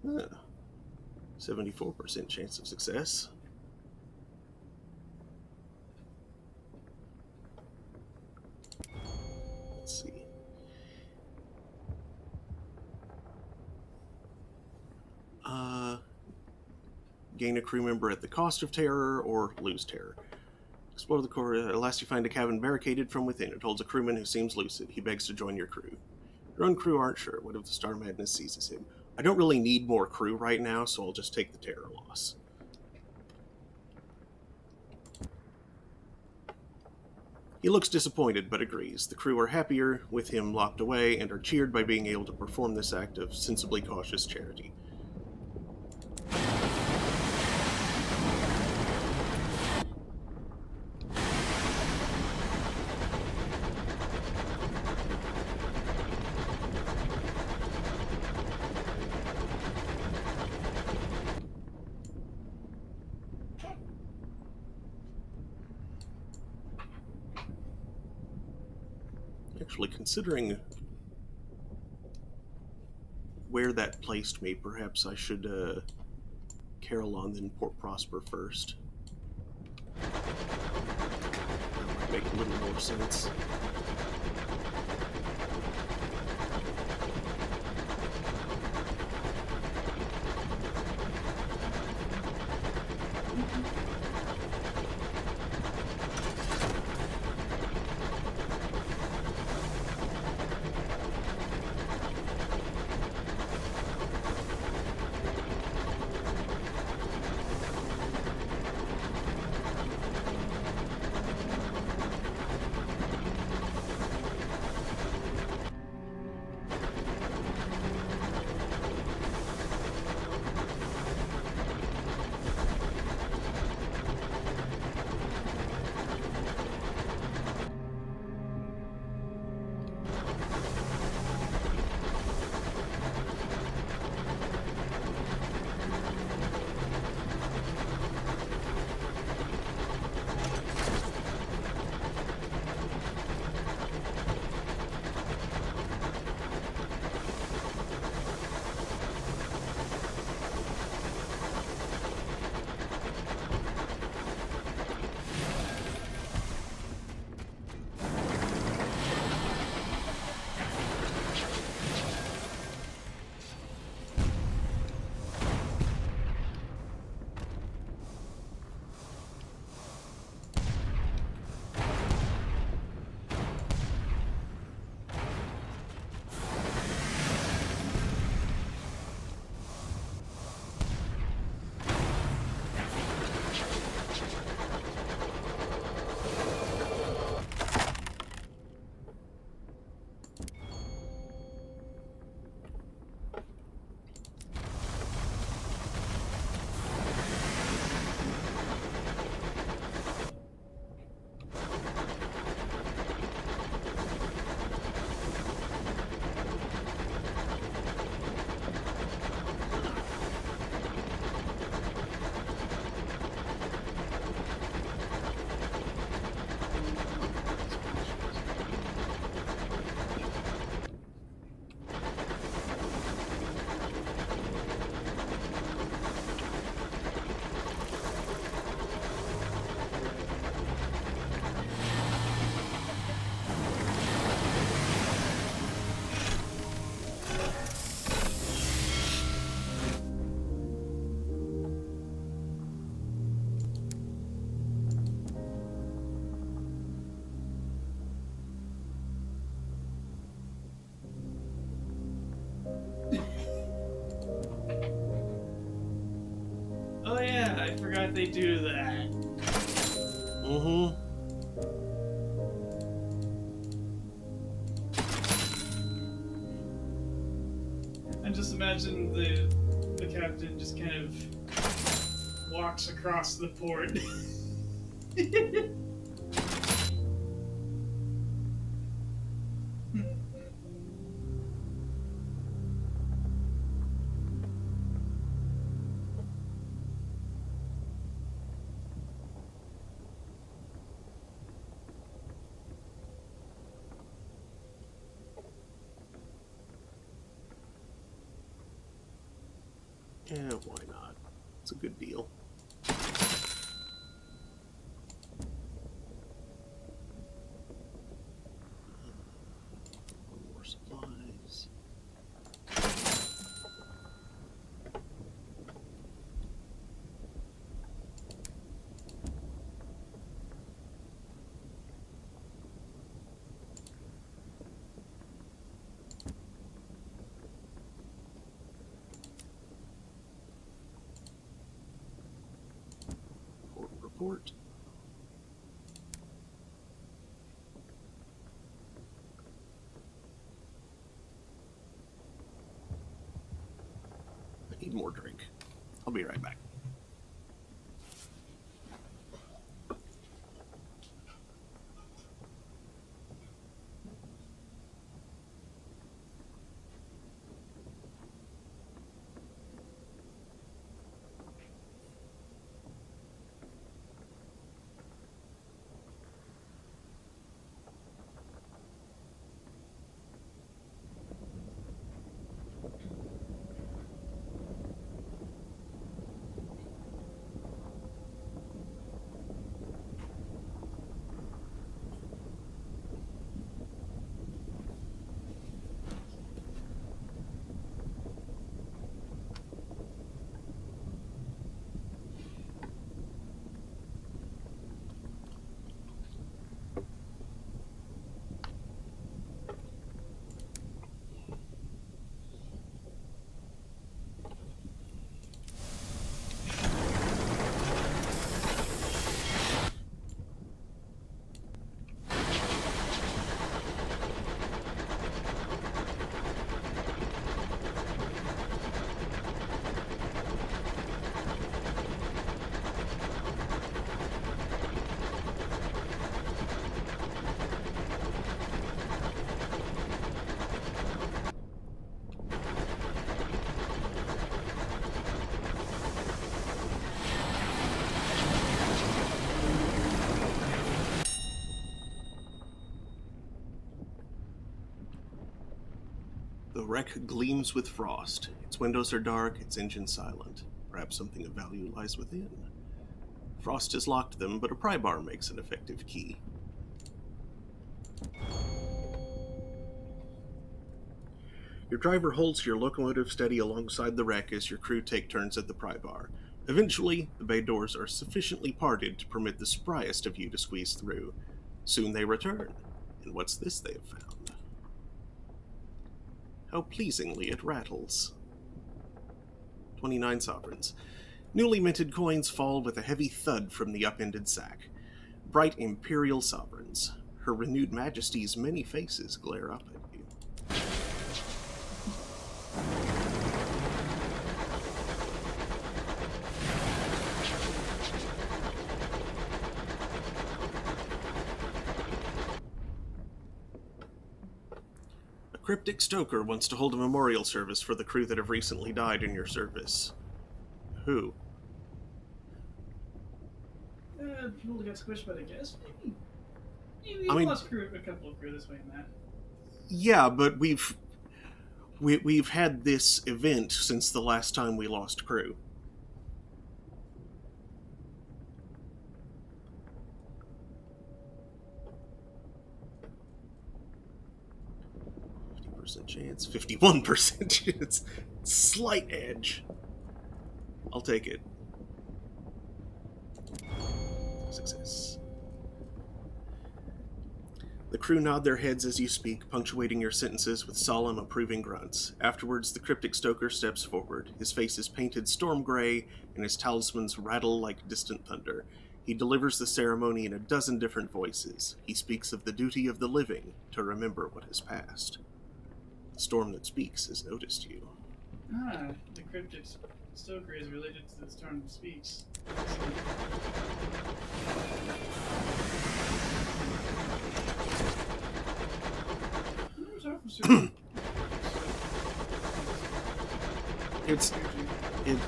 S2: Really?
S1: 74% chance of success. Let's see. Gain a crew member at the cost of terror or lose terror. Explore the core. At last you find a cabin barricaded from within. It holds a crewman who seems lucid. He begs to join your crew. Your own crew aren't sure. What if the Star Madness seizes him? I don't really need more crew right now, so I'll just take the terror loss. He looks disappointed, but agrees. The crew are happier with him locked away and are cheered by being able to perform this act of sensibly cautious charity. Actually, considering where that placed me, perhaps I should Carillon then Port Prosper first. That might make a little more sense.
S2: if they do that.
S1: Mm-hmm.
S2: And just imagine the captain just kind of walks across the port.
S1: Yeah, why not? It's a good deal. More supplies. Report. I need more drink. I'll be right back. The wreck gleams with frost. Its windows are dark, its engine silent. Perhaps something of value lies within. Frost has locked them, but a pry bar makes an effective key. Your driver holds your locomotive steady alongside the wreck as your crew take turns at the pry bar. Eventually, the bay doors are sufficiently parted to permit the spryest of you to squeeze through. Soon they return. And what's this they have found? How pleasingly it rattles. 29 sovereigns. Newly minted coins fall with a heavy thud from the upended sack. Bright imperial sovereigns. Her renewed majesty's many faces glare up at you. A cryptic stoker wants to hold a memorial service for the crew that have recently died in your service. Who?
S2: People got squished, but I guess maybe.
S1: I mean,
S2: lost a couple of crew this way, Matt.
S1: Yeah, but we've had this event since the last time we lost crew. Chance, 51% chance. Slight edge. I'll take it. Success. The crew nod their heads as you speak, punctuating your sentences with solemn, approving grunts. Afterwards, the cryptic stoker steps forward. His face is painted storm gray, and his talismans rattle like distant thunder. He delivers the ceremony in a dozen different voices. He speaks of the duty of the living to remember what has passed. The storm that speaks has noticed you.
S2: Ah, the cryptic stoker is related to the storm that speaks.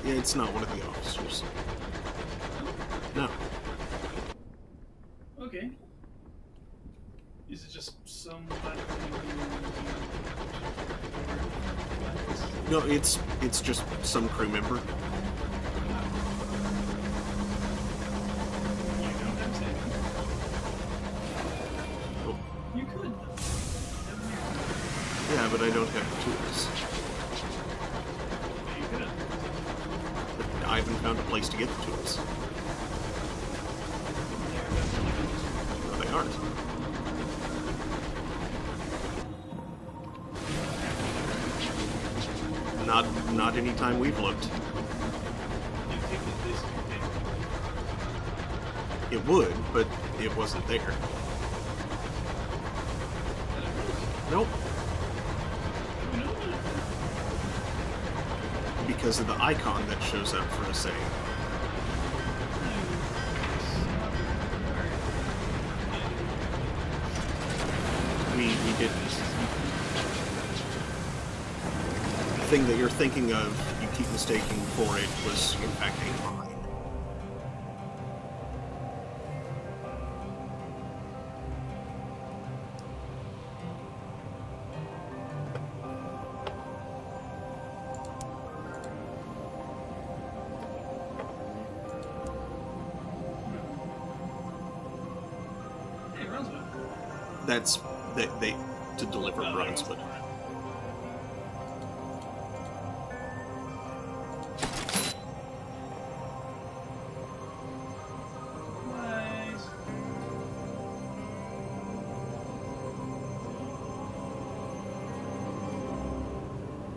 S1: It's not one of the officers. No.
S2: Okay. Is it just somebody?
S1: No, it's just some crew member.
S2: You don't have to say that.
S1: Oh,
S2: You could.
S1: yeah, but I don't have the tools.
S2: You could have.
S1: But I haven't found a place to get the tools. No, they aren't. Not any time we've looked. It would, but it wasn't there. Nope. Because of the icon that shows up for a save. We didn't. The thing that you're thinking of, you keep mistaking for it, was in fact a mine.
S2: Hey, Rosewood.
S1: That's they to deliver Brunswood.
S2: Nice.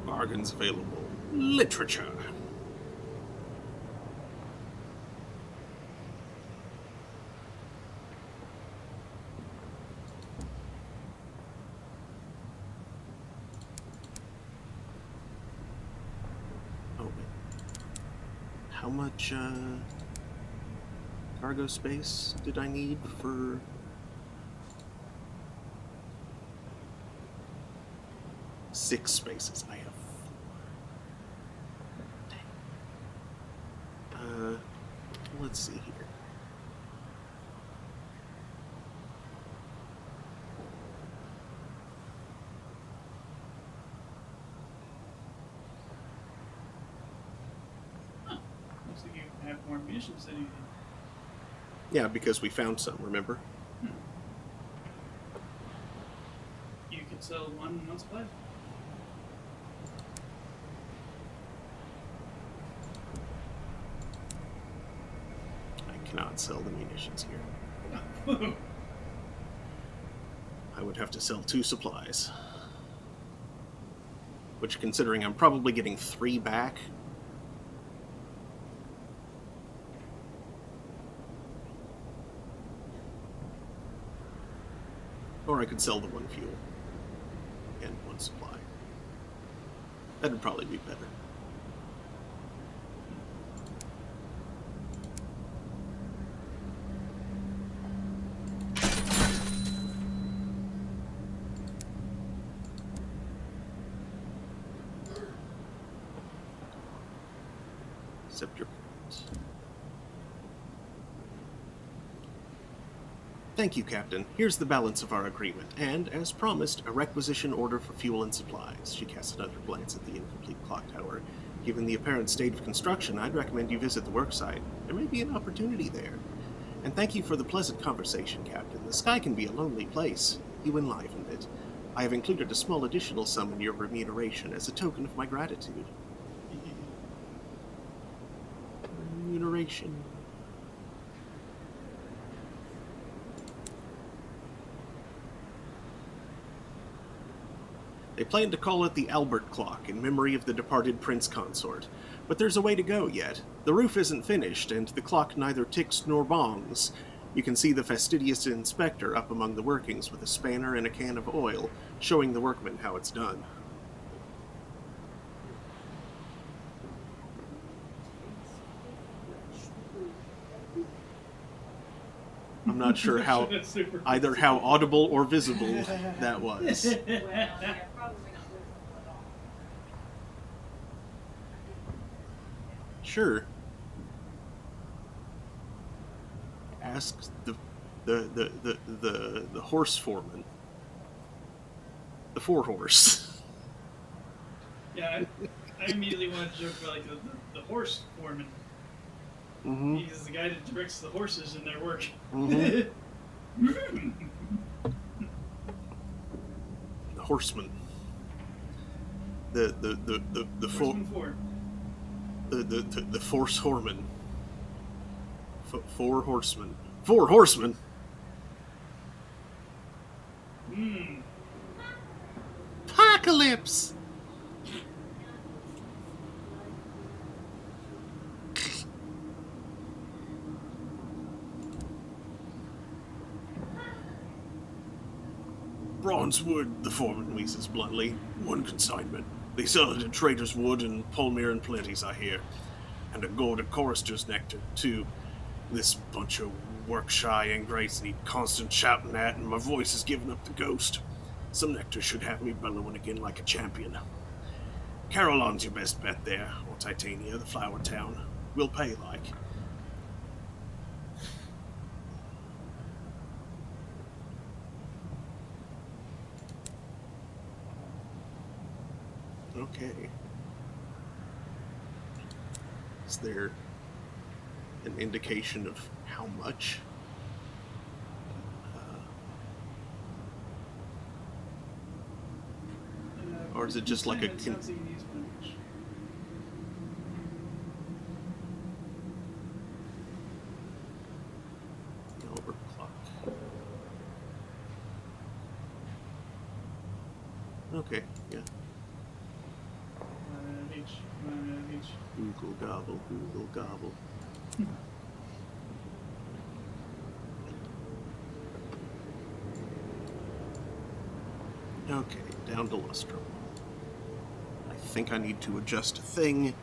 S1: Bargains available. Literature. Oh, wait. How much cargo space did I need for... Six spaces. I have... let's see here.
S2: Looks like you have more munitions than you did.
S1: Yeah, because we found some, remember?
S2: You could sell one supply.
S1: I cannot sell the munitions here. I would have to sell 2 supplies. Which, considering I'm probably getting 3 back... Or I could sell the 1 fuel. And 1 supply. That'd probably be better. Accept your points. Thank you, Captain. Here's the balance of our agreement, and, as promised, a requisition order for fuel and supplies. She casts another glance at the incomplete clock tower. Given the apparent state of construction, I'd recommend you visit the worksite. There may be an opportunity there. And thank you for the pleasant conversation, Captain. The sky can be a lonely place. You enlivened it. I have included a small additional sum in your remuneration as a token of my gratitude. Remuneration. They plan to call it the Albert Clock in memory of the departed prince consort, but there's a way to go yet. The roof isn't finished, and the clock neither ticks nor bongs. You can see the fastidious inspector up among the workings with a spanner and a can of oil, showing the workmen how it's done. I'm not sure how
S2: That's super
S1: either how audible or visible that was.
S3: Well, yeah, probably not visible at all.
S1: Sure. Ask the horse foreman. The four horse.
S2: Yeah, I immediately wanted to joke about like the horse foreman.
S1: Mm-hmm.
S2: He's the guy that directs the horses in their work.
S1: Mm-hmm. The horseman. The
S2: Horseman four.
S1: the force horseman. Four horsemen. Four horsemen.
S2: Hmm.
S1: Apocalypse. Bronze wood, the foreman wheezes bluntly. One consignment. They sell it at Trader's Wood and Polmere and Plenty's, I hear. And a gourd of chorister's nectar, too. This bunch of work-shy ingrates need constant shouting at, and my voice is giving up the ghost. Some nectar should have me bellowing again like a champion. Carolon's your best bet there, or Titania, the flower town. We'll pay like. Okay. Is there an indication of how much? Or is it just like a
S2: It sounds like he needs one each.
S1: Overclock? Okay, yeah.
S2: Each. Each.
S1: Google gobble, Google gobble. Okay, down to lustrum. I think I need to adjust a thing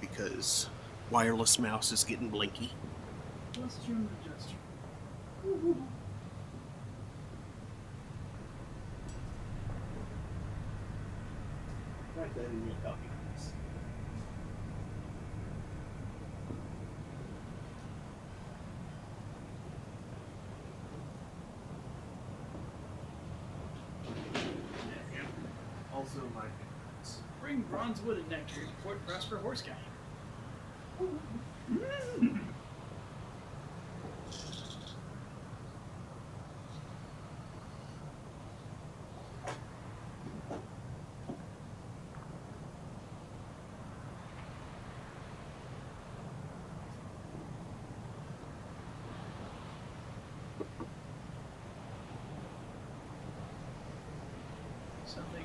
S1: because wireless mouse is getting blinky.
S2: Lustrum adjuster.
S1: Right then, you copy this. Also, my favorites.
S2: Bring bronze wood and nectar to Port Prosper Horse Guy.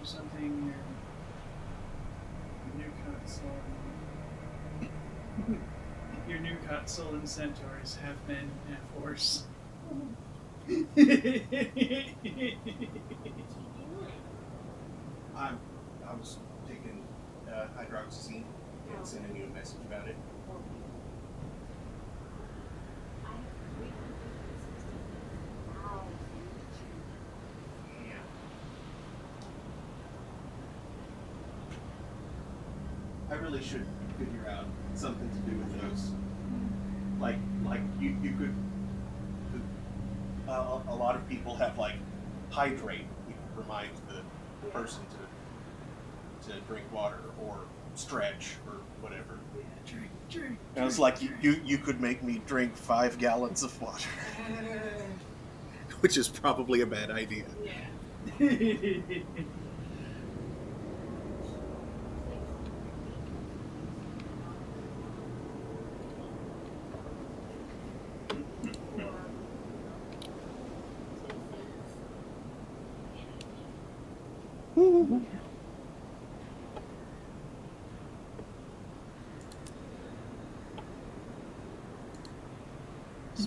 S2: Something your new cut soul. Your new cut soul and centaurs, half men, half horse.
S1: I was taking hydroxyzine and sending you a message about it. Yeah. I really should figure out something to do with those. Like you could. A lot of people have like hydrate. You could remind the person to drink water or stretch or whatever.
S2: Drink.
S1: And I was like, you could make me drink 5 gallons of water, which is probably a bad idea.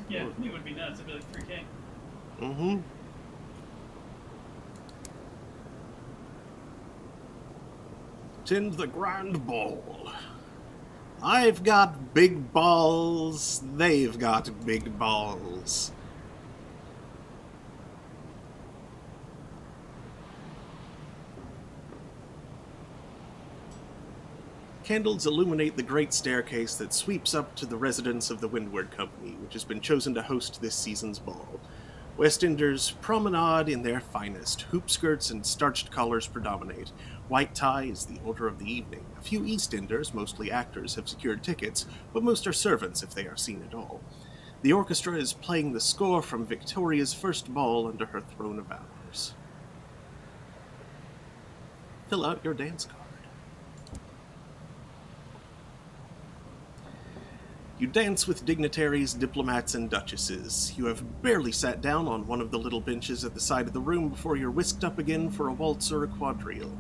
S2: Yeah, it would be nuts. It'd be like 3K.
S1: Mm-hmm. Attend the grand ball. I've got big balls. They've got big balls. Candles illuminate the great staircase that sweeps up to the residence of the Windward Company, which has been chosen to host this season's ball. West Enders promenade in their finest. Hoop skirts and starched collars predominate. White tie is the order of the evening. A few East Enders, mostly actors, have secured tickets, but most are servants if they are seen at all. The orchestra is playing the score from Victoria's first ball under her throne of hours. Fill out your dance card. You dance with dignitaries, diplomats, and duchesses. You have barely sat down on one of the little benches at the side of the room before you're whisked up again for a waltz or a quadrille.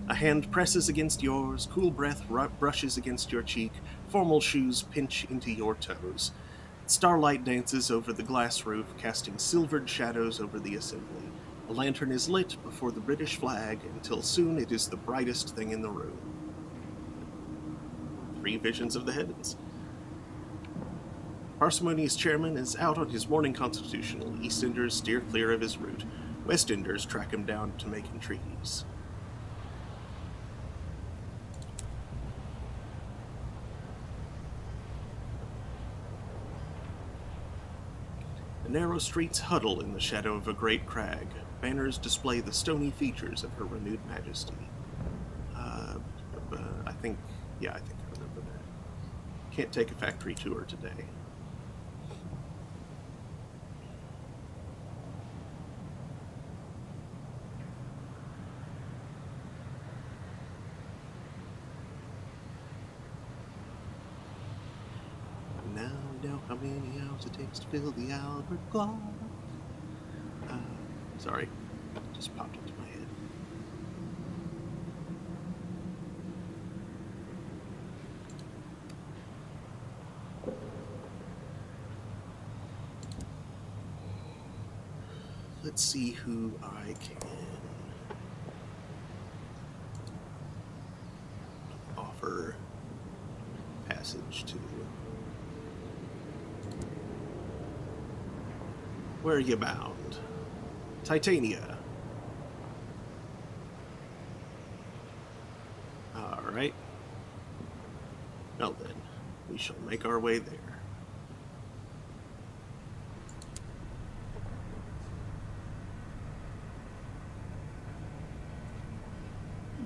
S1: A hand presses against yours, cool breath brushes against your cheek, formal shoes pinch into your toes. Starlight dances over the glass roof, casting silvered shadows over the assembly. A lantern is lit before the British flag until soon it is the brightest thing in the room. 3 visions of the heavens. Parsimonious chairman is out on his morning constitutional. Eastenders steer clear of his route. Westenders track him down to make entreaties. The narrow streets huddle in the shadow of a great crag. Banners display the stony features of her renewed majesty. I think I remember that. Can't take a factory tour today. Now how many hours it takes to fill the Albert clock. Sorry, just popped into my head. Let's see who I can offer passage to. Where are you bound? Titania. All right. Well then, we shall make our way there.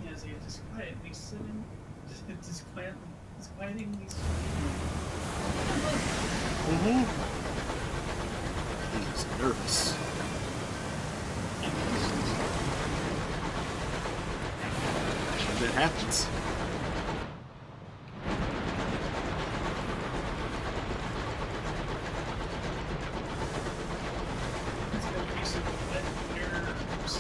S2: Yeah, so you just quietly sitting, just quietingly
S1: He's nervous. That happens.
S2: It's gonna be some wet nerves.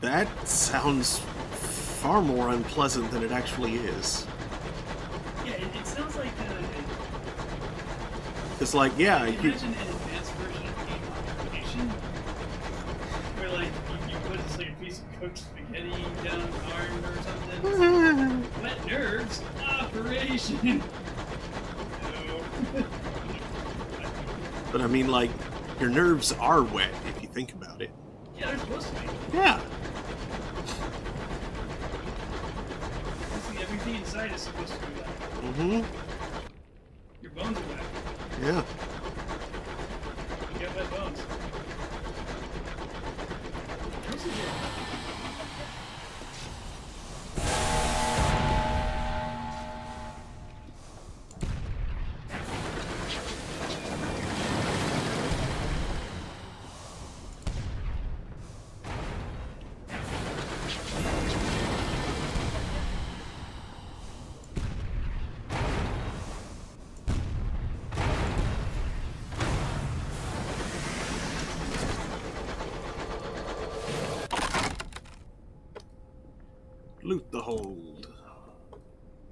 S1: That sounds far more unpleasant than it actually is.
S2: Yeah, it sounds like
S1: It's like, yeah,
S2: imagine an advanced version of game modification where like you put this like a piece of cooked spaghetti down an arm or something. Wet nerves operation. No.
S1: But I mean, like, your nerves are wet if you think about it.
S2: Yeah, they're supposed to be.
S1: Yeah.
S2: See, everything inside is supposed to be wet.
S1: Mm-hmm.
S2: Your bones are wet.
S1: Yeah.
S2: You got wet bones. What's it doing?
S1: Loot the hold.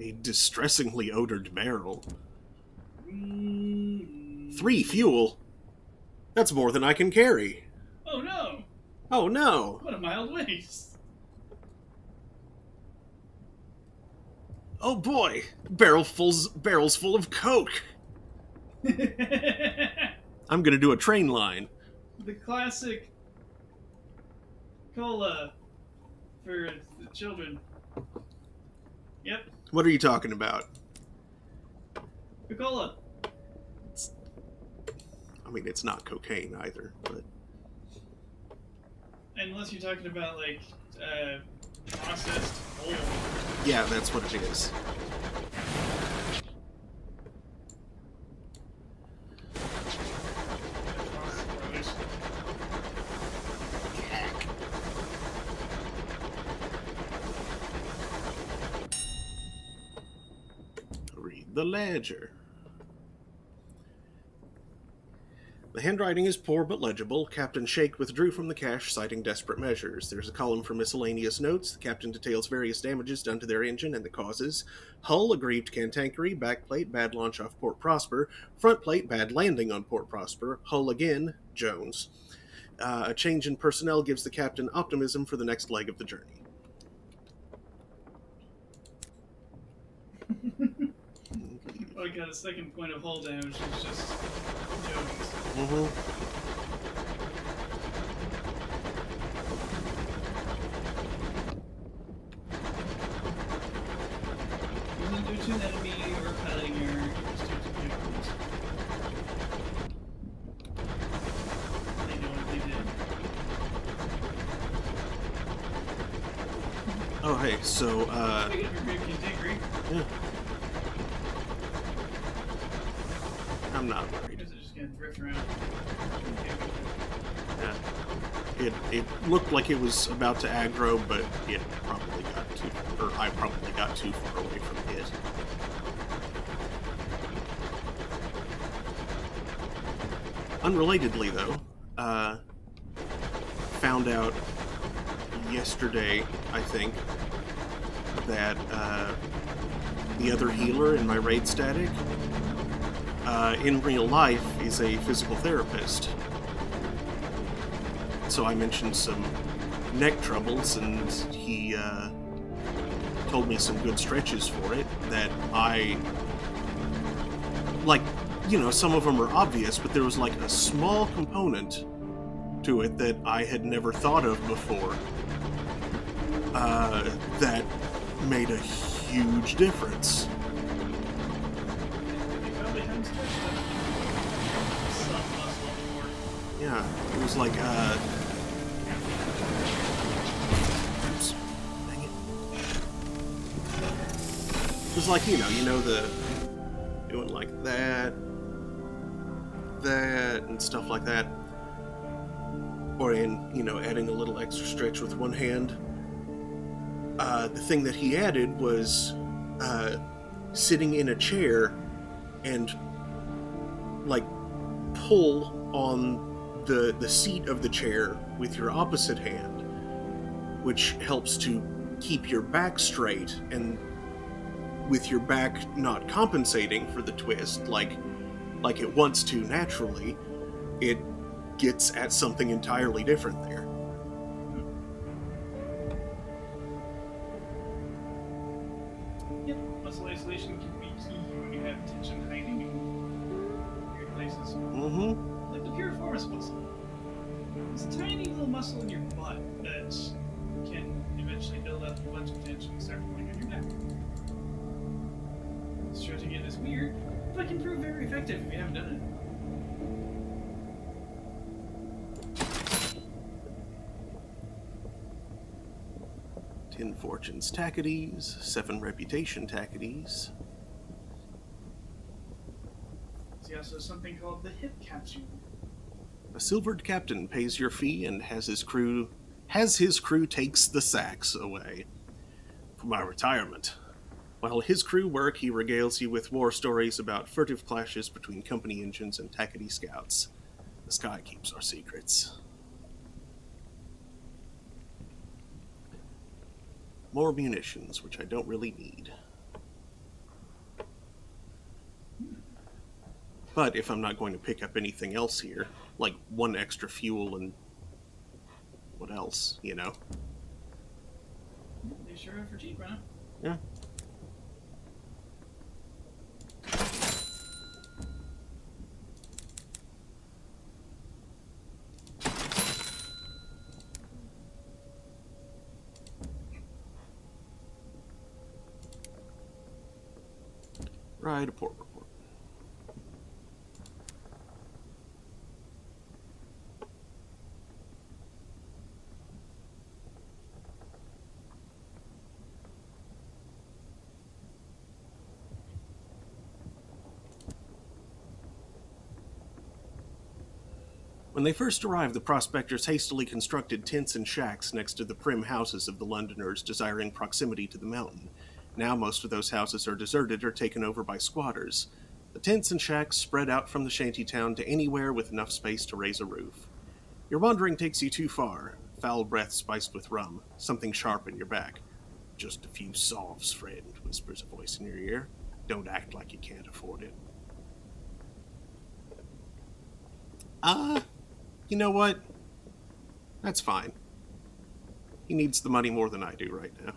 S1: A distressingly odored barrel. 3 fuel? That's more than I can carry.
S2: Oh no!
S1: Oh no!
S2: What a mild waste.
S1: Oh boy! Barrels full of coke! I'm gonna do a train line.
S2: The classic cola for the children. Yep,
S1: What are you talking about?
S2: cola.
S1: I mean, it's not cocaine either, but...
S2: Unless you're talking about, like, processed oil.
S1: Yeah, that's what it is. Read the ledger. The handwriting is poor but legible. Captain Shake withdrew from the cache, citing desperate measures. There's a column for miscellaneous notes. The captain details various damages done to their engine and the causes. Hull, aggrieved cantankery. Backplate, bad launch off Port Prosper. Front plate, bad landing on Port Prosper. Hull again, Jones. A change in personnel gives the captain optimism for the next leg of the journey.
S2: I got a second point of hull damage. It's just Jones. Due to an enemy or piloting error, you just do two vehicles. They know what they did.
S1: Oh, hey, so,
S2: Speaking of your grave cantankery,
S1: yeah. I'm not worried.
S2: is it just gonna drift around?
S1: Yeah. It looked like it was about to aggro, but it probably got too, or I probably got too far away from it. Unrelatedly, though, found out yesterday, I think, that the other healer in my raid static, in real life, is a physical therapist. So I mentioned some neck troubles, and he told me some good stretches for it that I... Like, you know, some of them are obvious, but there was like a small component to it that I had never thought of before that made a huge difference.
S2: They probably haven't stretched some muscle anymore.
S1: Yeah, it was like, oops, dang it. It was like, you know the, doing like that, and stuff like that. Or in, you know, adding a little extra stretch with one hand. The thing that he added was sitting in a chair and like pull on the seat of the chair with your opposite hand, which helps to keep your back straight, and with your back not compensating for the twist like it wants to naturally, it gets at something entirely different there.
S2: Yep, muscle isolation can be key when you have tension hiding in weird places.
S1: Mm-hmm.
S2: Like the piriformis muscle. It's a tiny little muscle in your butt that can eventually build up a bunch of tension and start pulling on your neck. Stretching it is weird, but can prove very effective if you haven't done it.
S1: Ten fortunes tackities, 7 reputation tackities.
S2: There's also something called the hip capsule.
S1: A silvered captain pays your fee and has his crew takes the sacks away. For my retirement. While his crew work, he regales you with war stories about furtive clashes between company engines and tackety scouts. The sky keeps our secrets. More munitions, which I don't really need. But if I'm not going to pick up anything else here, like one extra fuel and what else, you know?
S2: They sure are for cheap, right?
S1: Yeah. Right, a port report. When they first arrived, the prospectors hastily constructed tents and shacks next to the prim houses of the Londoners desiring proximity to the mountain. Now most of those houses are deserted or taken over by squatters. The tents and shacks spread out from the shantytown to anywhere with enough space to raise a roof. Your wandering takes you too far. Foul breath spiced with rum. Something sharp in your back. Just a few sovs, friend, whispers a voice in your ear. Don't act like you can't afford it. You know what? That's fine. He needs the money more than I do right now.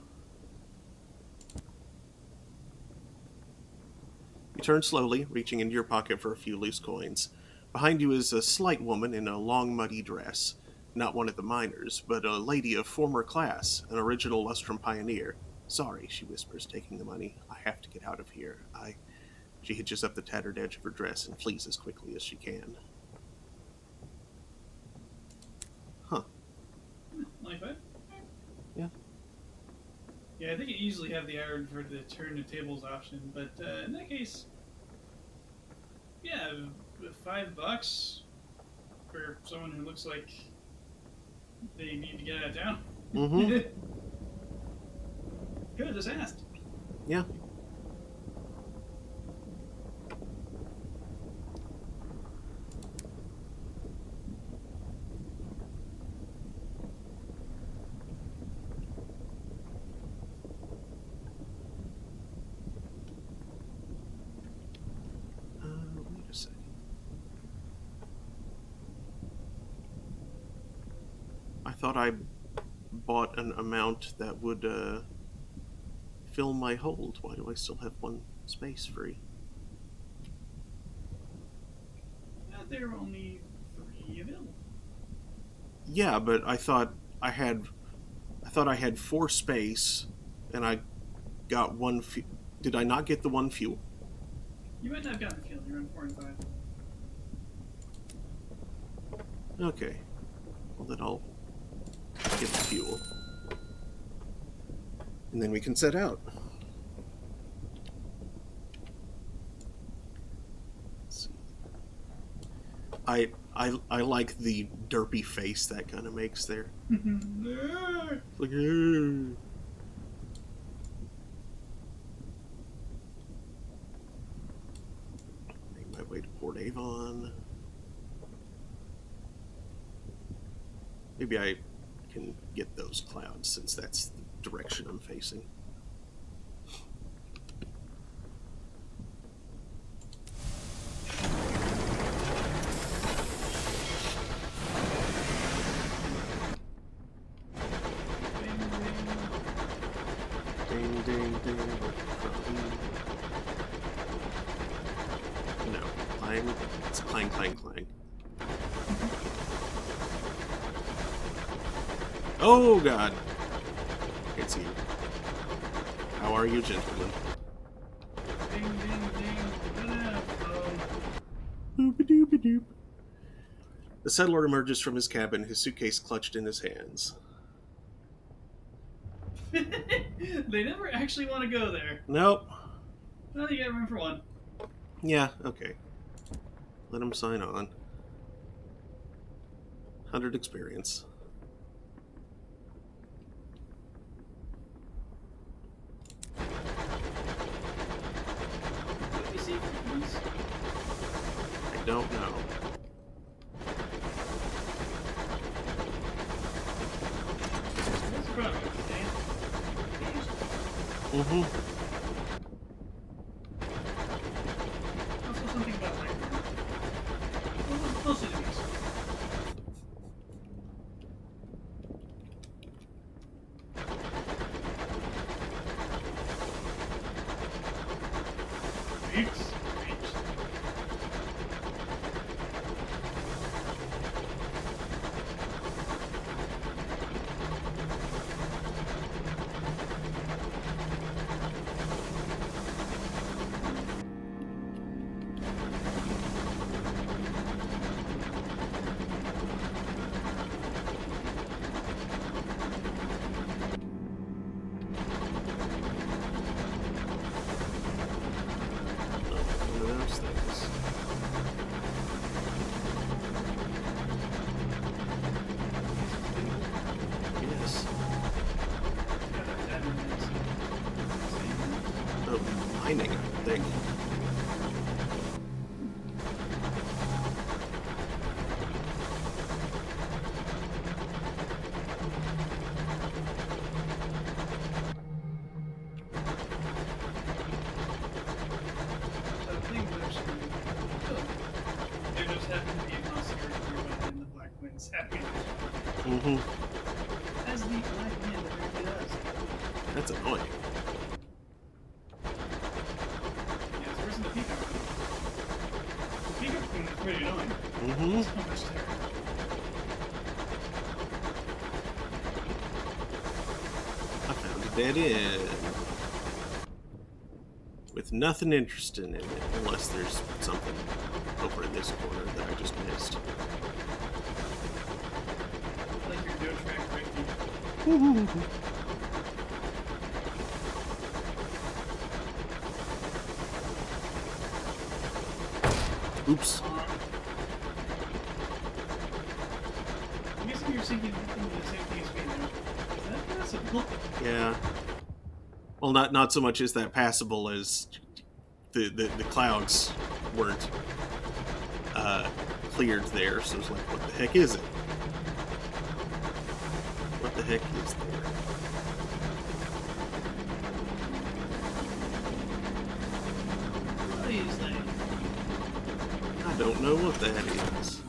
S1: You turn slowly, reaching into your pocket for a few loose coins. Behind you is a slight woman in a long, muddy dress. Not one of the miners, but a lady of former class, an original Lustrum pioneer. Sorry, she whispers, taking the money. I have to get out of here. She hitches up the tattered edge of her dress and flees as quickly as she can. Huh.
S2: Like that?
S1: Yeah.
S2: Yeah, I think you usually have the iron for the turn the tables option, but in that case, yeah, $5 for someone who looks like they need to get out of town.
S1: Mm-hmm.
S2: Good, just asked.
S1: Yeah. Wait a second. I thought I bought an amount that would fill my hold. Why do I still have one space free?
S2: There are only 3 available.
S1: Yeah, but I thought I had 4 space, and I got 1. Did I not get the 1 fuel?
S2: You might not have gotten the field. You're on 4 and 5.
S1: Okay. Well, then I'll get the fuel, and then we can set out. Let's see. I like the derpy face that kind of makes there. Like, make my way to Port Avon. Maybe I can get those clouds since that's the direction I'm facing. Ding, ding, ding. No, clang. It's clang, clang, clang. Oh, God. It's you. How are you, gentlemen?
S2: Ding, ding, ding.
S1: Boop-a-doop-a-doop. The settler emerges from his cabin, his suitcase clutched in his hands.
S2: They never actually want to go there.
S1: Nope.
S2: Well, you get room for one.
S1: Yeah, okay. Let him sign on. 100 experience.
S2: What do you see for once?
S1: I don't know.
S2: What's the problem with you, Dan?
S1: Mm-hmm.
S2: Also something about like closer to me. Beeps.
S1: One of those things. Yes. Mining, I think.
S2: So I think there just happened to be a concierge nearby and the Black Wind's happening.
S1: Mm-hmm.
S2: As the Black Wind apparently does.
S1: That's annoying.
S2: Yeah, it's worse than the Peacock. The Peacock Queen is pretty annoying.
S1: Mm-hmm.
S2: So much terror.
S1: I found a dead end. With nothing interesting in it, unless there's something over in this corner that I just missed.
S2: Like your Joe track right here.
S1: Oops.
S2: I'm guessing you're thinking the same thing as me now. Is that possible?
S1: Yeah. Well, not so much as that passable as the clouds weren't cleared there, so it's like, what the heck is it? What the heck is there?
S2: What is that?
S1: I don't know what that is.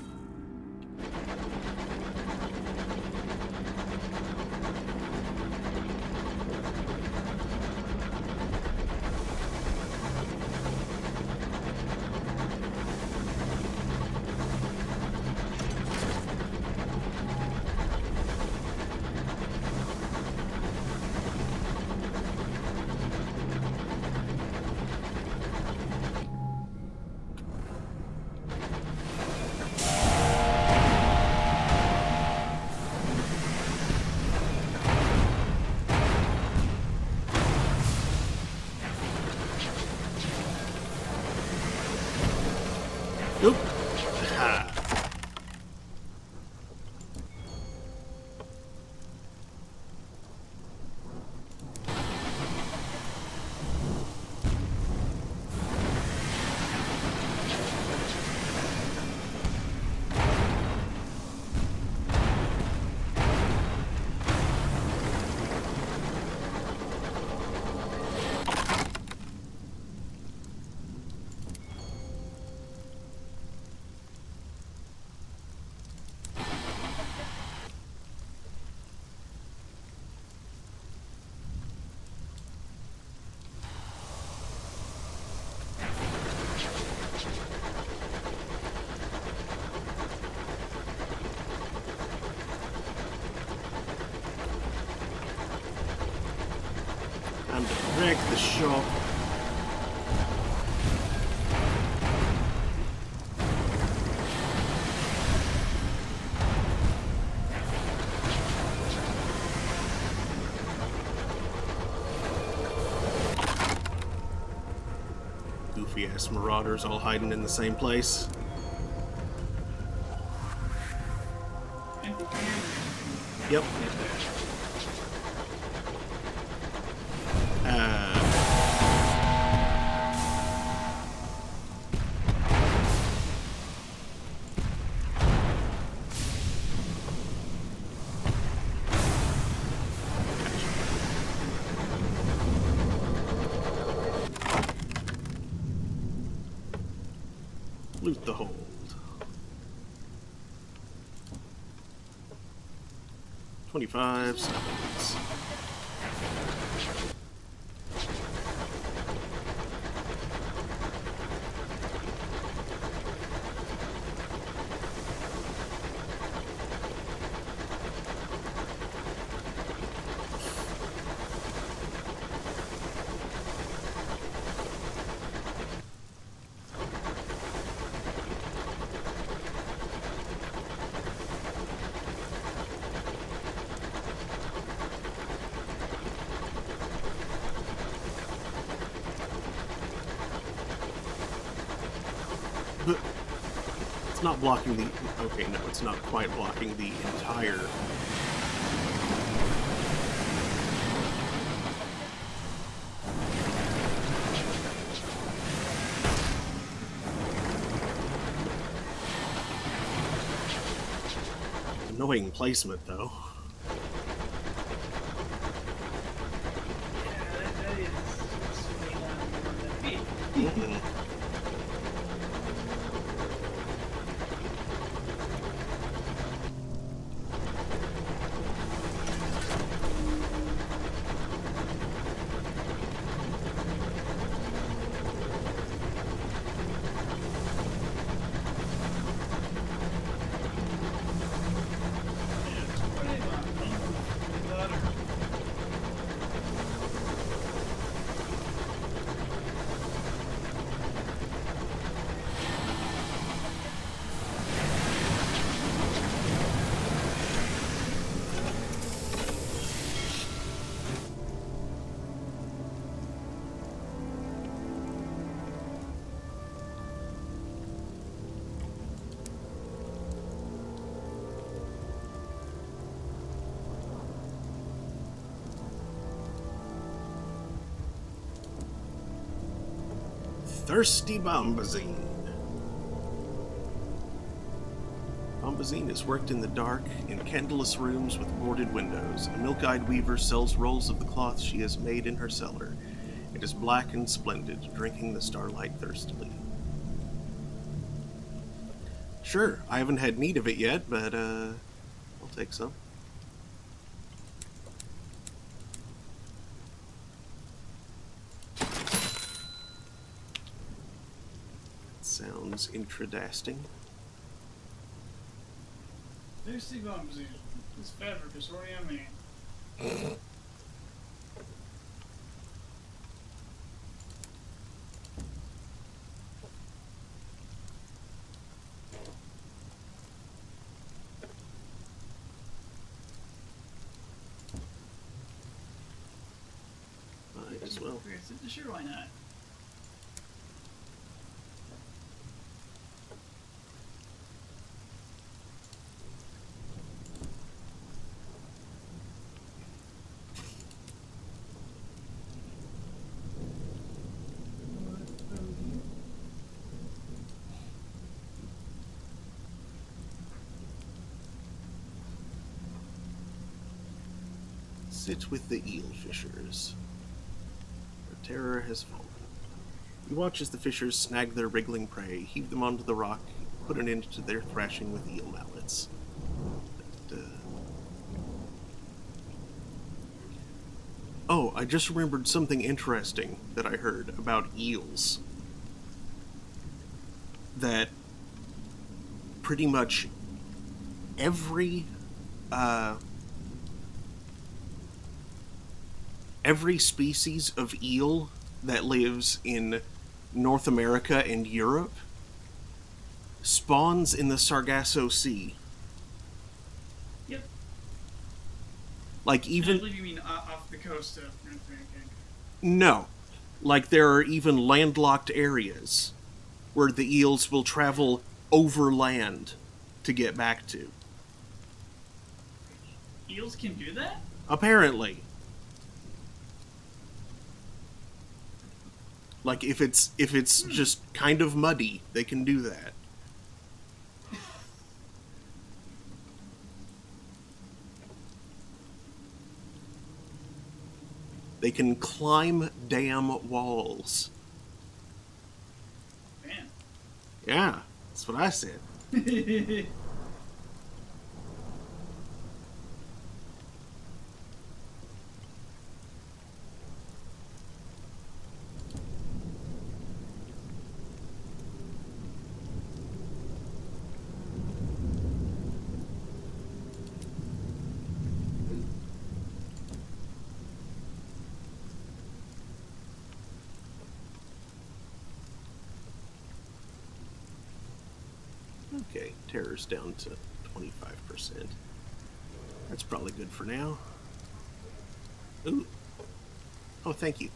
S1: Nope. Ha. Time to wreck the shop. Goofy ass marauders all hiding in the same place.
S2: I think
S1: Yep. Loot the hold. 25 seconds. But it's not blocking the... Okay, no, it's not quite blocking the entire... Annoying placement, though.
S2: Yeah, that is way down more than me.
S1: Mm-mm. Thirsty Bombazine. Bombazine has worked in the dark, in candleless rooms with boarded windows. A milk-eyed weaver sells rolls of the cloth she has made in her cellar. It is black and splendid, drinking the starlight thirstily. Sure, I haven't had need of it yet, but, I'll take some. Sounds intradasting.
S2: Thirsty Bombazine. This fabric is already on me.
S1: Might as well.
S2: Sure, why not?
S1: Sit with the eel fishers. Their terror has fallen. You watch as the fishers snag their wriggling prey, heave them onto the rock, put an end to their thrashing with eel mallets. Oh, I just remembered something interesting that I heard about eels. That pretty much every species of eel that lives in North America and Europe spawns in the Sargasso Sea.
S2: Yep.
S1: Like
S2: I
S1: even...
S2: believe you mean off the coast of North America.
S1: No. Like there are even landlocked areas where the eels will travel overland to get back to.
S2: Eels can do that?
S1: Apparently. Like if it's just kind of muddy, they can do that. They can climb dam walls.
S2: Man.
S1: Yeah. That's what I said. Okay, terror's down to 25%. That's probably good for now. Ooh. Oh, thank you.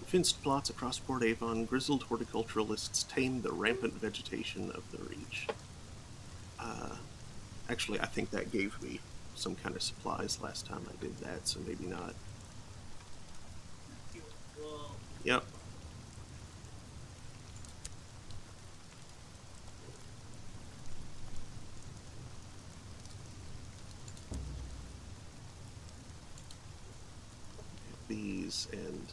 S1: Fenced plots across Port Avon, grizzled horticulturalists tame the rampant vegetation of the reach. Actually, I think that gave me some kind of supplies last time I did that, so maybe not.
S2: Well,
S1: Yep. These, and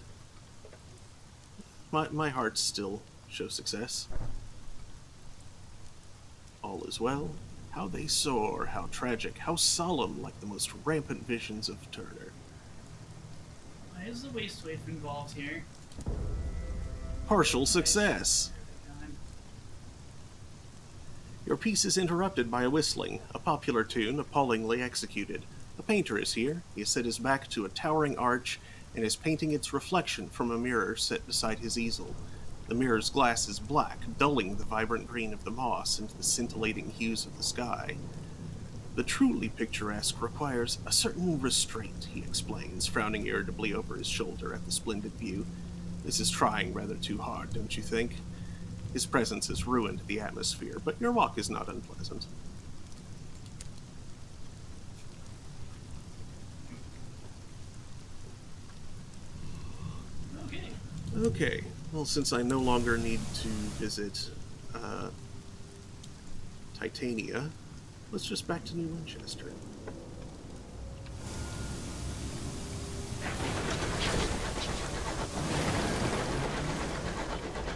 S1: my hearts still show success. All is well. How they soar, how tragic, how solemn, like the most rampant visions of Turner.
S2: why is the waste wave involved here?
S1: Partial success! Your piece is interrupted by a whistling, a popular tune appallingly executed. A painter is here. He has set his back to a towering arch and is painting its reflection from a mirror set beside his easel. The mirror's glass is black, dulling the vibrant green of the moss into the scintillating hues of the sky. The truly picturesque requires a certain restraint, he explains, frowning irritably over his shoulder at the splendid view. This is trying rather too hard, don't you think? His presence has ruined the atmosphere, but your walk is not unpleasant.
S2: Okay.
S1: Okay, well, since I no longer need to visit Titania, let's just back to New Winchester.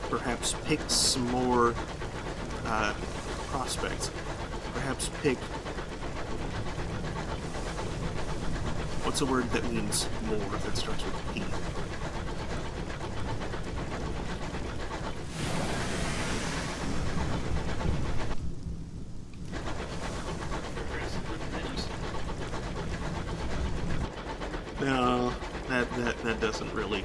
S1: Perhaps pick some more prospects. Perhaps pick... What's a word that means more that starts with P? No, that doesn't really...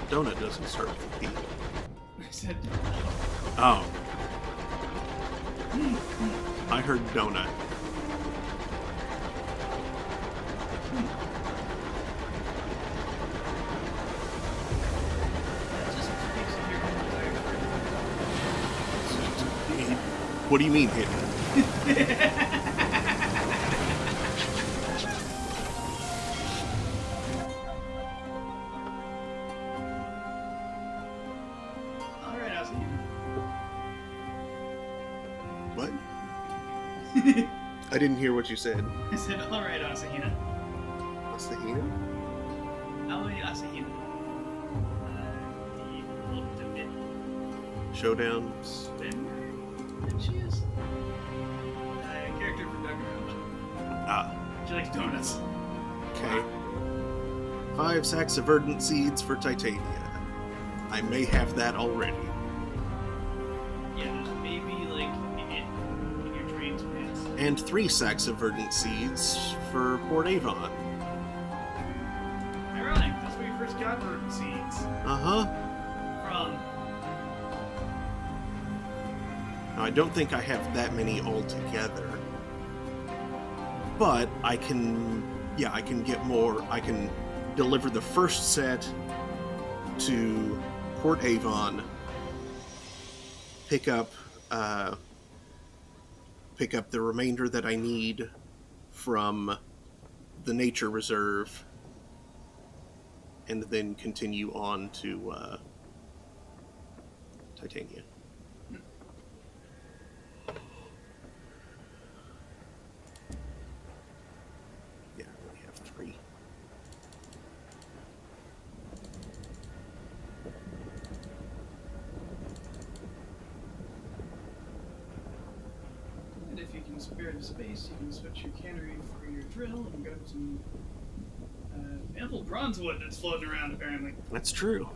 S1: Donut doesn't start with a P.
S2: I said
S1: Oh. I heard donut.
S2: that just makes it hear my entire
S1: What do you mean hidden?
S2: Alright, Ozzy.
S1: What? I didn't hear what you said.
S2: I said, alright, Asahina.
S1: What's the hina?
S2: Alright, Asahina. The ultimate
S1: Showdown.
S2: spinner that she is. Character from Dr. Roach.
S1: Ah,
S2: She likes donuts.
S1: okay. 5 sacks of verdant seeds for Titania. I may have that already.
S2: Yeah, there's maybe like in your train's pants.
S1: And 3 sacks of verdant seeds for Port Avon.
S2: Ironic, that's where you first got verdant seeds.
S1: Uh-huh.
S2: From.
S1: Now, I don't think I have that many altogether. But I can get more. I can deliver the first set to Port Avon, pick up the remainder that I need from the nature reserve, and then continue on to Titania. Yeah, I only have 3.
S2: And if you can spare the space, you can switch your cannery for your drill and grab some ample bronze wood that's floating around, apparently.
S1: That's true.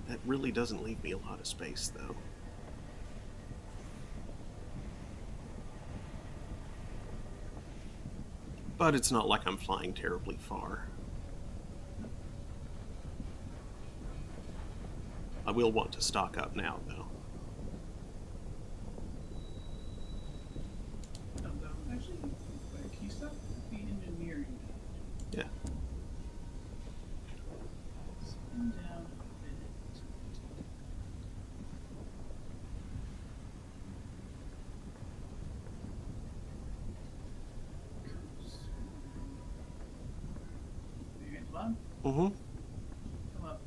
S1: That really doesn't leave me a lot of space, though. But it's not like I'm flying terribly far. I will want to stock up now, though.
S2: Actually, can you stop the engineering?
S1: Yeah.
S2: Spin down a bit. You're at the bottom?
S1: Mm-hmm.
S2: Come up.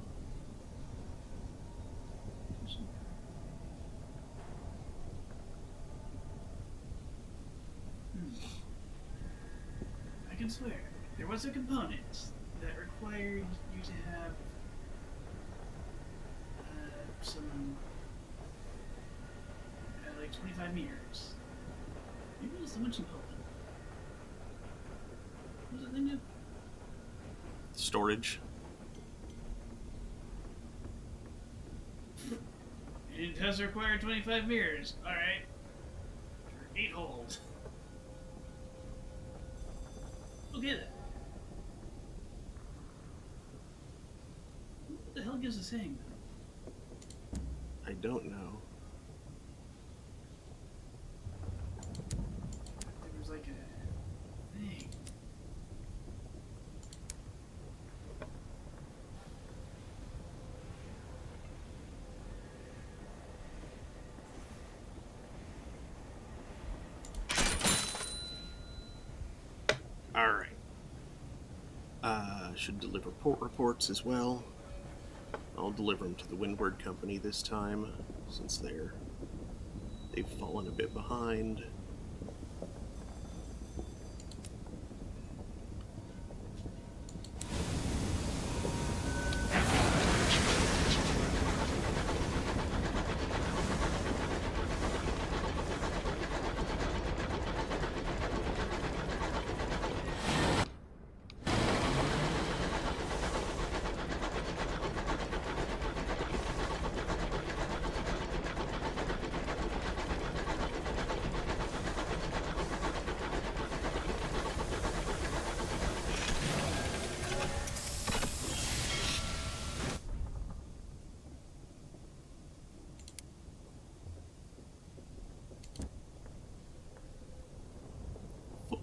S2: I can swear, there was a component that required you to have some like 25 meters. Maybe it was the winching pole. What was that thing do?
S1: Storage.
S2: It does require 25 meters. Alright. For 8 holes. Okay then. What the hell gives us saying though?
S1: I don't know.
S2: There was like a thing.
S1: Alright. Should deliver port reports as well. I'll deliver them to the Windward Company this time, since they've fallen a bit behind.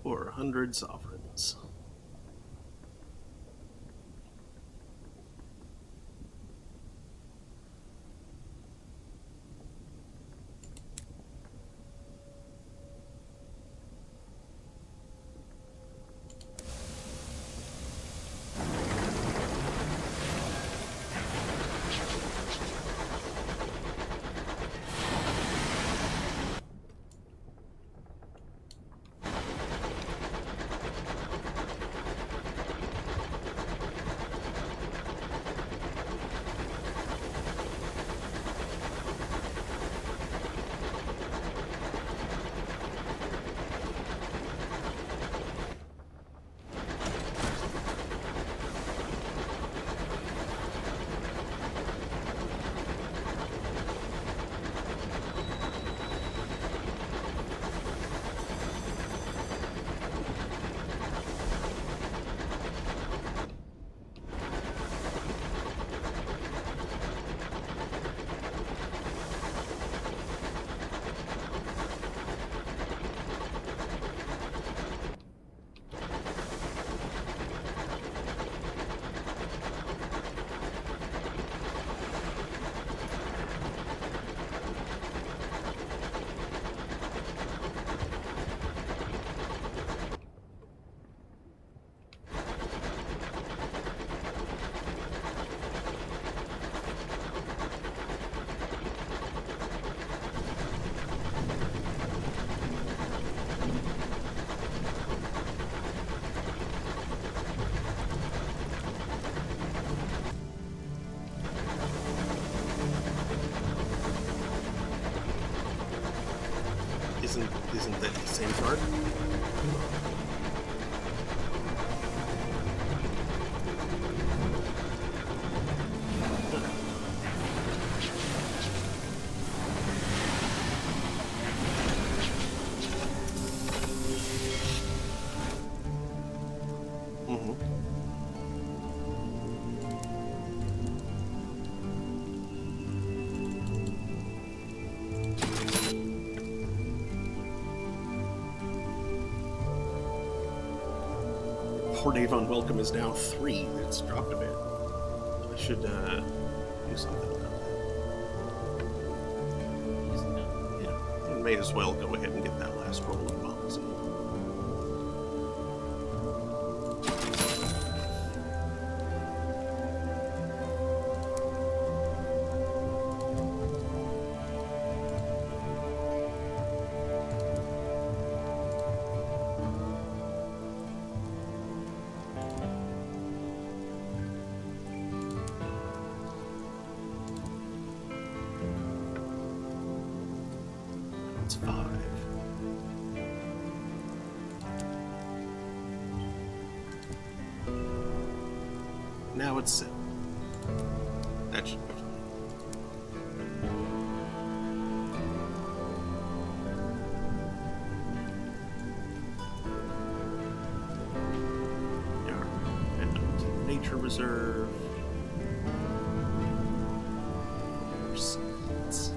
S1: For 100 sovereigns. Isn't that the same card? Port Avon Welcome is now 3. It's dropped a bit. I should do something about that. Yeah, we may as well go ahead and get that last roll of bombs in. It's 5. Now it's 7. That should be fine. Yeah, and to the nature reserve. More seeds.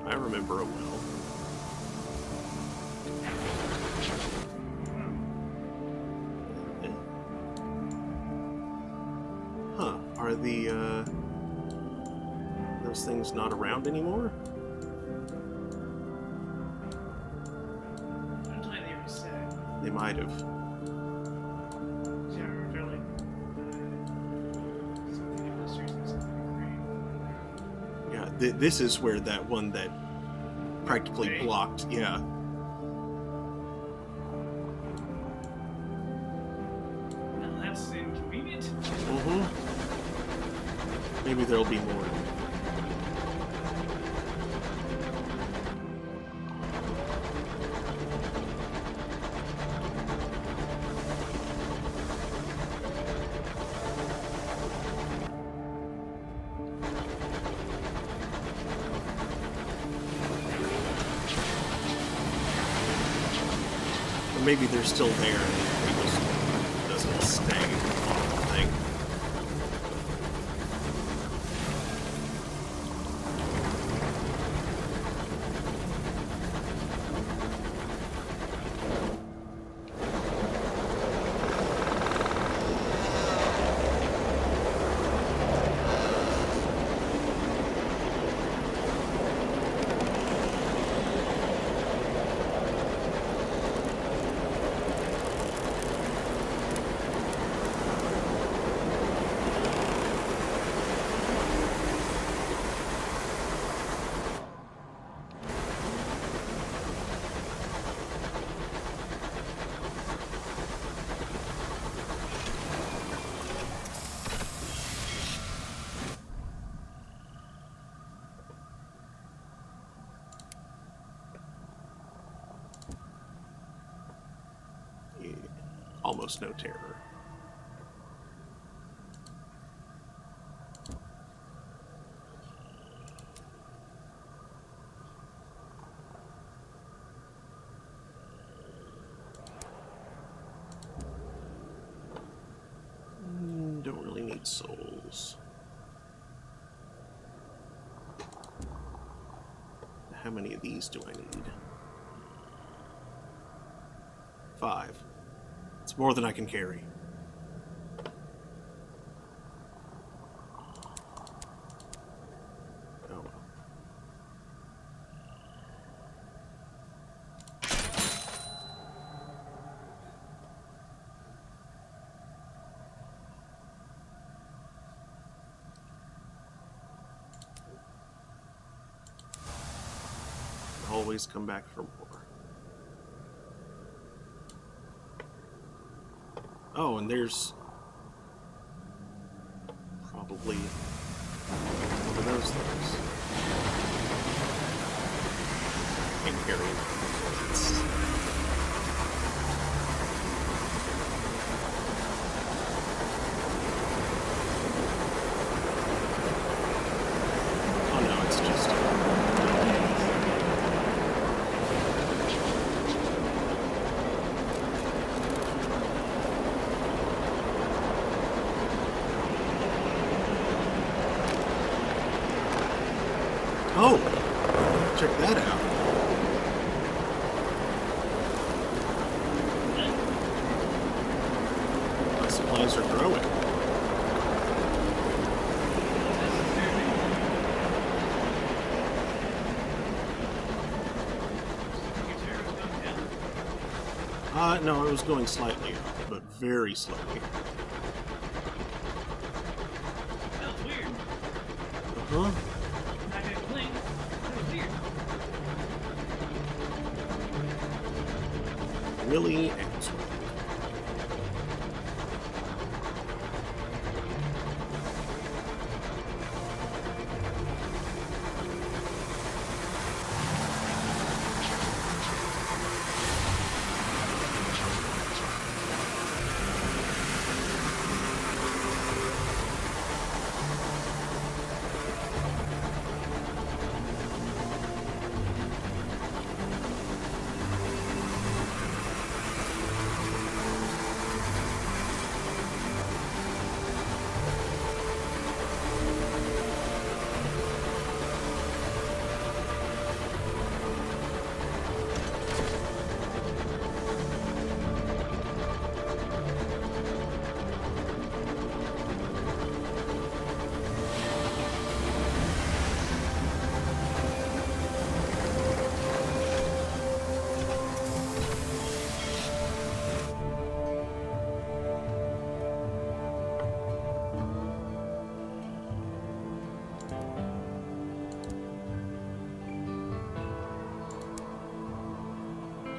S1: I remember it well. Huh, are those things not around anymore?
S2: I don't think they ever said.
S1: They might have.
S2: Yeah, I remember like something illustrates something great.
S1: Yeah, this is where that one that practically
S2: Okay.
S1: blocked, yeah.
S2: Well, that's inconvenient.
S1: Mm-hmm. Maybe there'll be more. Or maybe they're still there and it just doesn't stay on the thing. almost no terror. Don't really need souls. How many of these do I need? 5. It's more than I can carry. Oh well. Always come back for more. Oh, and there's probably one of those things. Can't carry it. Oh no, it's just... Oh! Check that out. My supplies are growing. No, I was going slightly up, but very slowly.
S2: That was weird.
S1: Uh-huh.
S2: I didn't blink. That was weird.
S1: Willie Answer.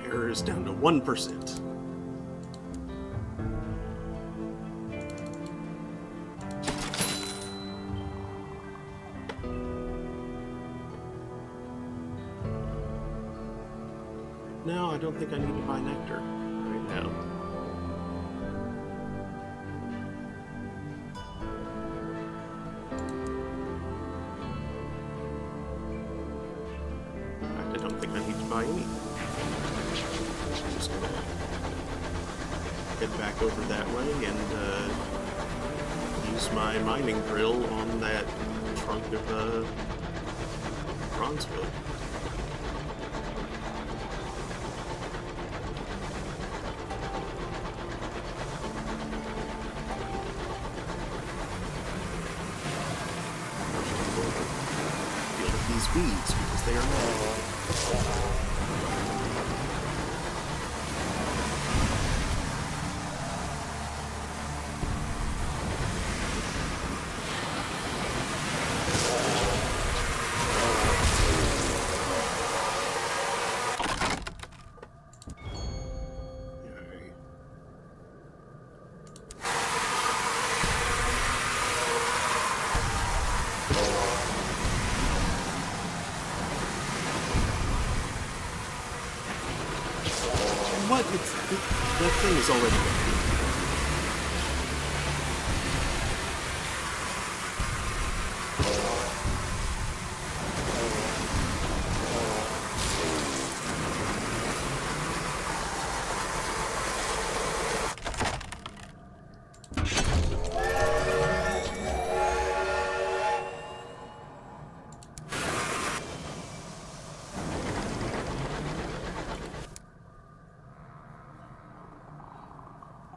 S1: Error is down to 1%. No, I don't think I need to buy nectar right now. In fact, I don't think I need to buy anything. I'm just gonna head back over that way and use my mining drill on that trunk of bronzewood. Deal with these beads because they are magical. Yay. What? That thing is already gone.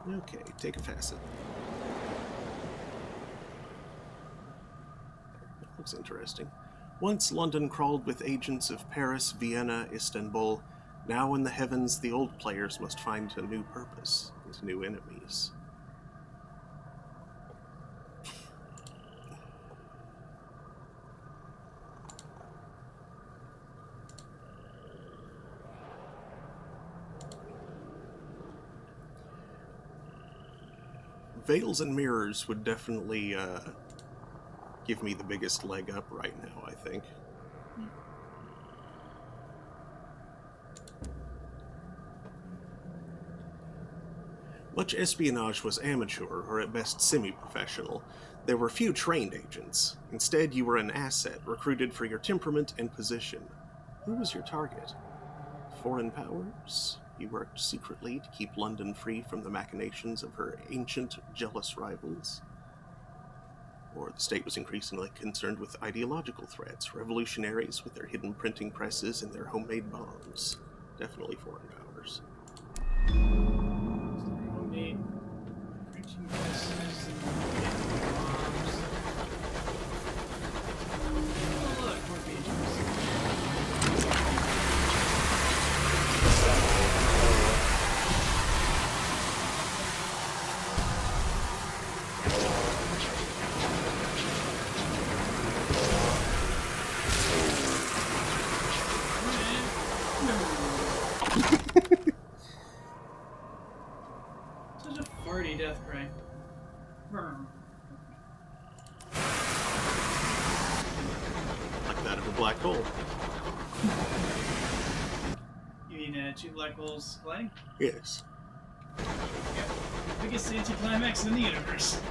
S1: Okay, take a facet. That looks interesting. Once London crawled with agents of Paris, Vienna, Istanbul. Now in the heavens, the old players must find a new purpose and new enemies. Veils and mirrors would definitely give me the biggest leg up right now, I think. Much espionage was amateur, or at best semi-professional. There were few trained agents. Instead, you were an asset, recruited for your temperament and position. Who was your target? Foreign powers? You worked secretly to keep London free from the machinations of her ancient, jealous rivals? Or the state was increasingly concerned with ideological threats, revolutionaries with their hidden printing presses and their homemade bombs. Definitely foreign powers.
S2: Homemade printing presses and bombs. Oh, look, more pages. Such a farty death cry.
S1: Like that of a black hole.
S2: You mean two black holes colliding?
S1: Yes.
S2: Yep. Biggest anticlimax in the universe.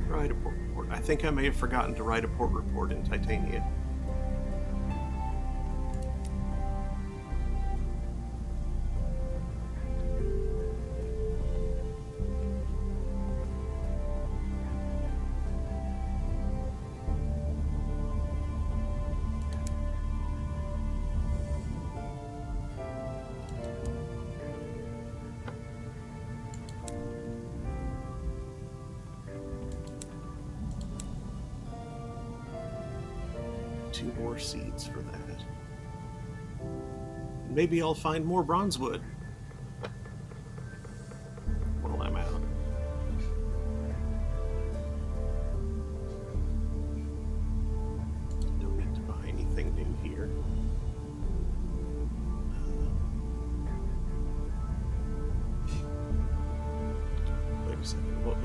S1: Write a port report. I think I may have forgotten to write a port report in Titania. Two more seeds for that. Maybe I'll find more bronzewood while I'm out. Don't need to buy anything new here. Wait a second. What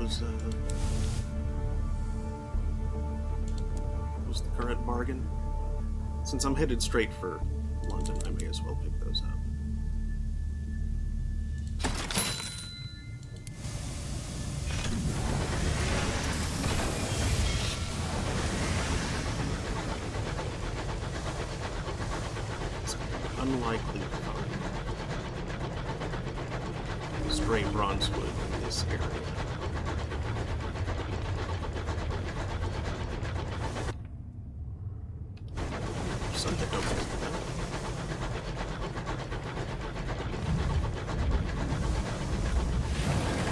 S1: was the current bargain? Since I'm headed straight for London, I may as well pick those up. It's unlikely to find stray bronzewood in this area. Something okay.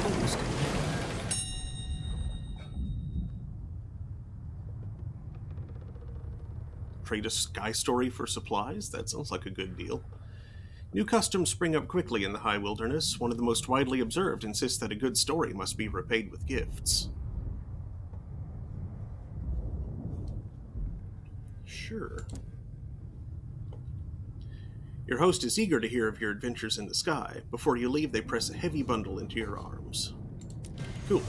S1: Almost. Trade a sky story for supplies? That sounds like a good deal. New customs spring up quickly in the high wilderness. One of the most widely observed insists that a good story must be repaid with gifts. Sure. Your host is eager to hear of your adventures in the sky. Before you leave, they press a heavy bundle into your arms. Cool.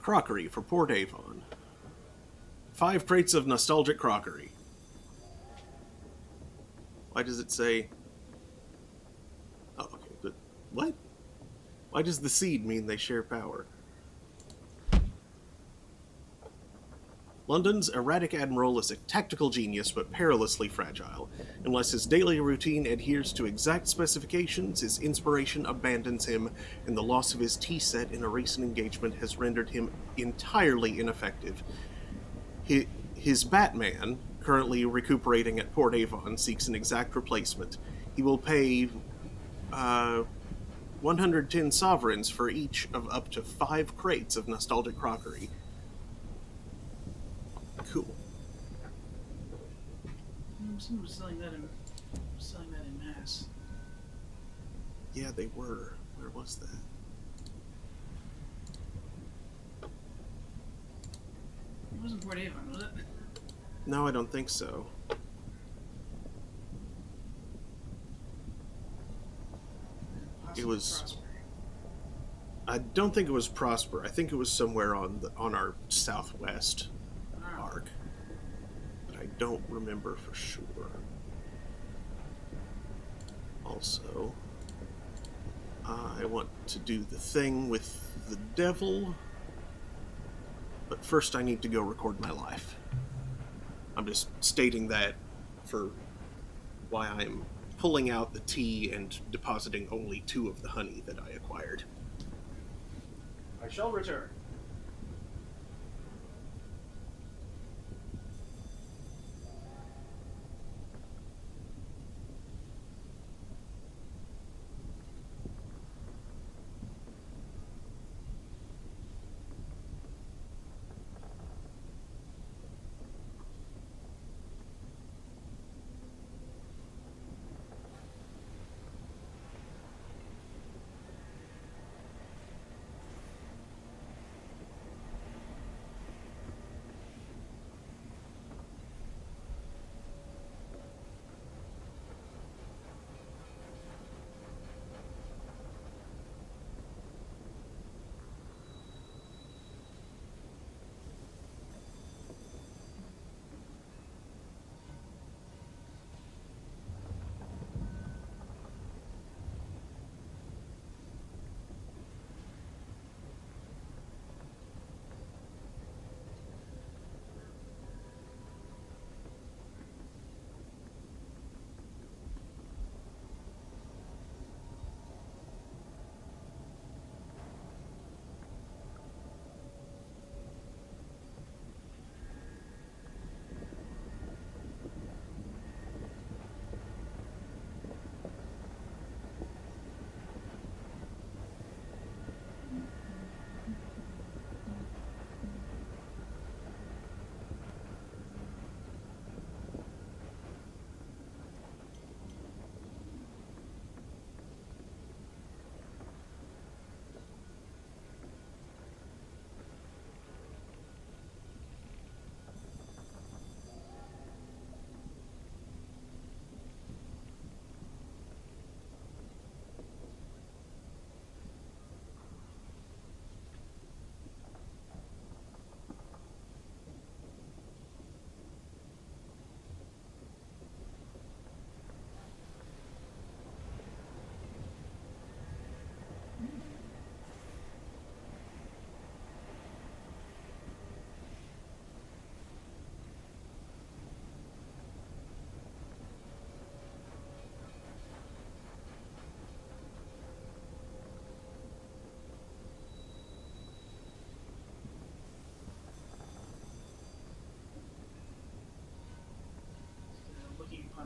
S1: Crockery for Port Avon. 5 crates of nostalgic crockery. Why does it say... Oh, okay, but... What? Why does the seed mean they share power? London's erratic admiral is a tactical genius but perilously fragile. Unless his daily routine adheres to exact specifications, his inspiration abandons him, and the loss of his tea set in a recent engagement has rendered him entirely ineffective. His Batman, currently recuperating at Port Avon, seeks an exact replacement. He will pay 110 sovereigns for each of up to 5 crates of nostalgic crockery. Cool.
S2: Someone was selling that in mass.
S1: Yeah, they were. Where was that?
S2: It wasn't Port Avon, was it?
S1: No, I don't think so.
S2: Possibly
S1: It was...
S2: Prosper.
S1: I don't think it was Prosper. I think it was somewhere on our southwest arc. But I don't remember for sure. Also, I want to do the thing with the devil. But first I need to go record my life. I'm just stating that for why I'm pulling out the tea and depositing only 2 of the honey that I acquired.
S4: I shall return.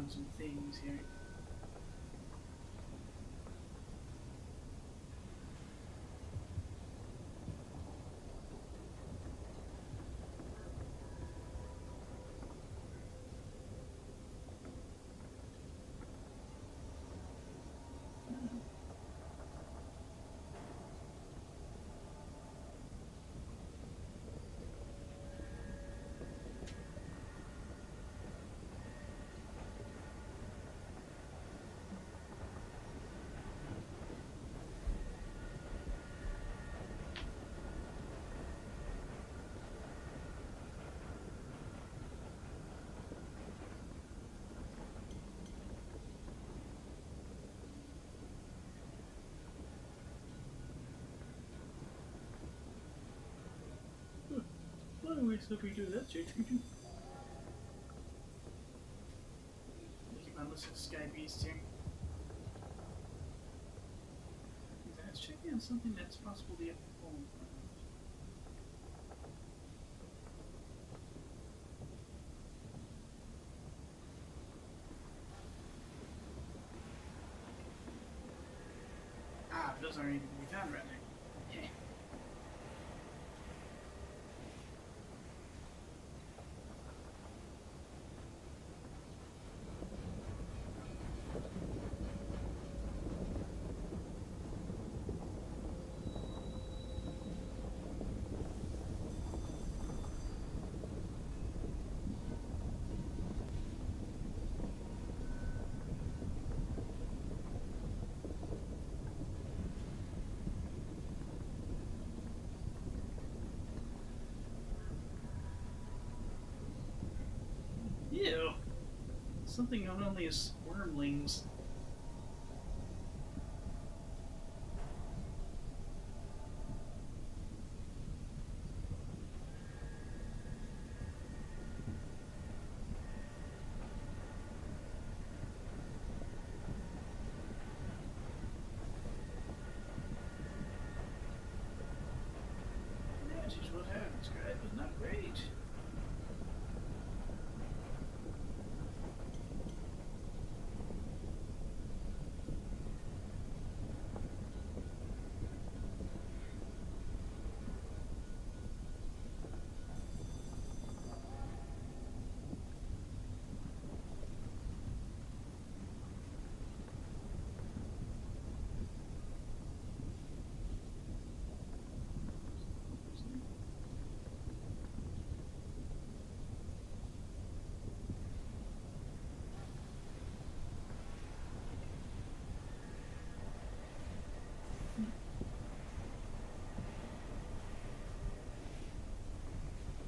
S2: on some things here. Why don't we simply do that, JTG? Keep on listening to Sky Beast here. Let's check in something that's possible to get home. Ah, those aren't even to be found right now. Heh. Ew. Something known only as wormlings. That is what happens, guys, but not great.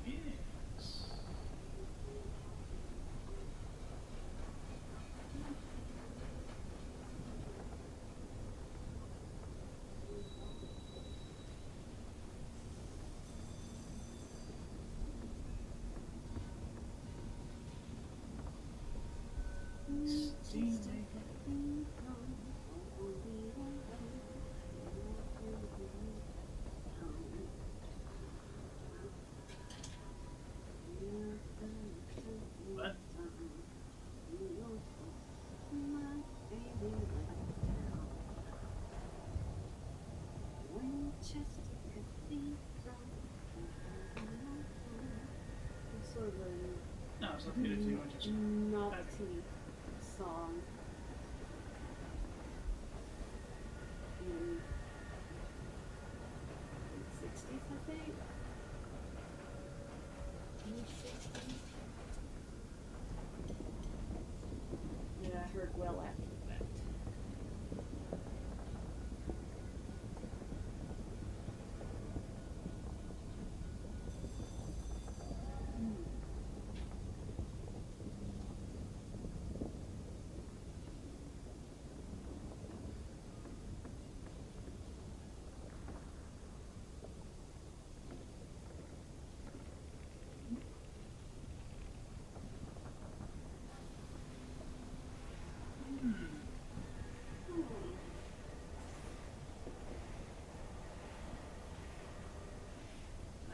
S2: Yes. What?
S3: Sort of
S2: No, it's not good if you want
S3: a
S2: to.
S3: novelty song in the 60s, I think. Mid-60s. Yeah, I heard well after the fact.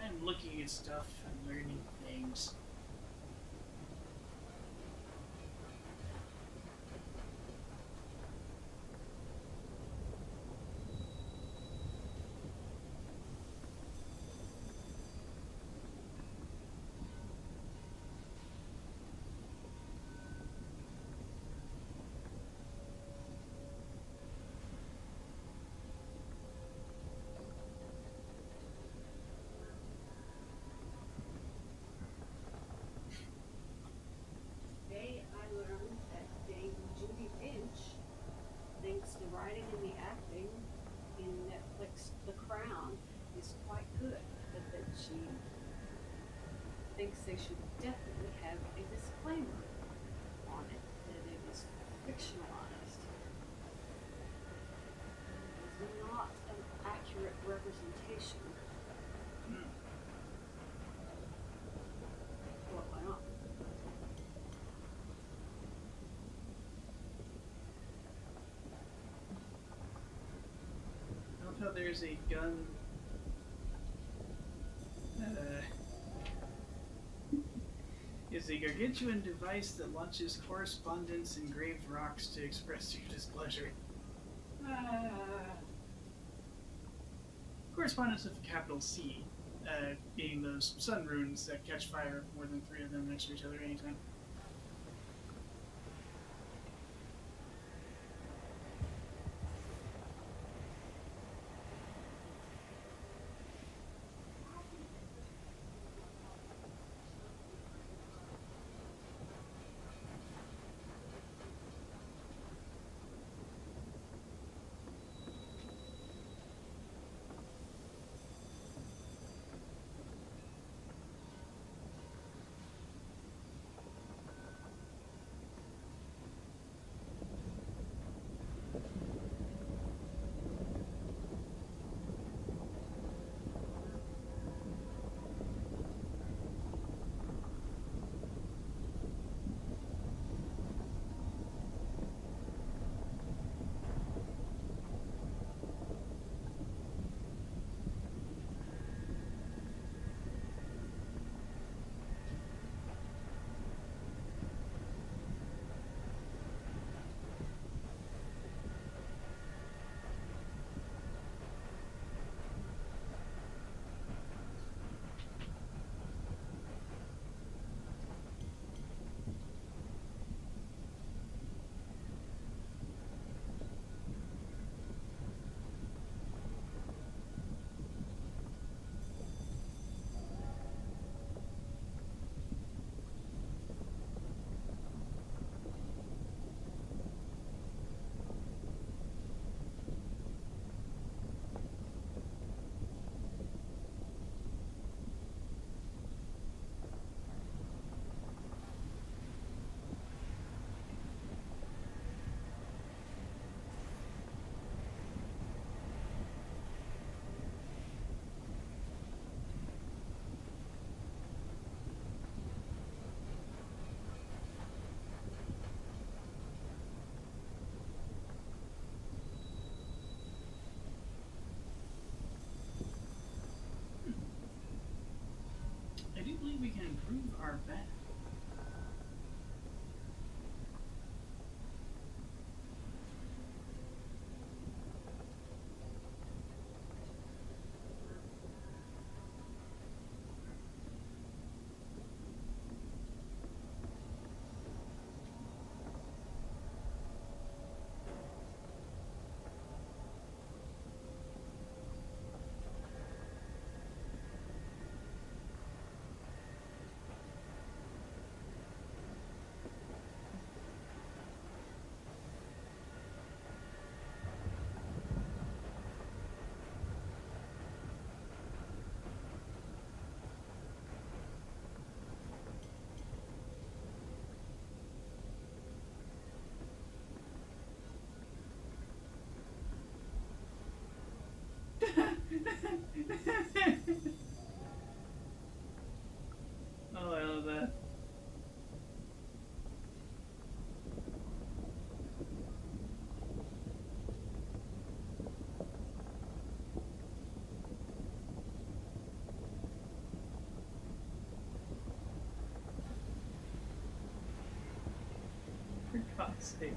S2: I'm looking at stuff and learning things.
S3: definitely have a disclaimer on it that it is fictionalized. It is not an accurate representation. Well, why not?
S2: I love how there's a gun. Is a gargantuan device that launches correspondence engraved rocks to express your displeasure. Correspondence with a capital C, being those sun runes that catch fire if more than 3 of them next to each other at any time. I do believe we can improve our bet. Oh, I love that. For God's sake.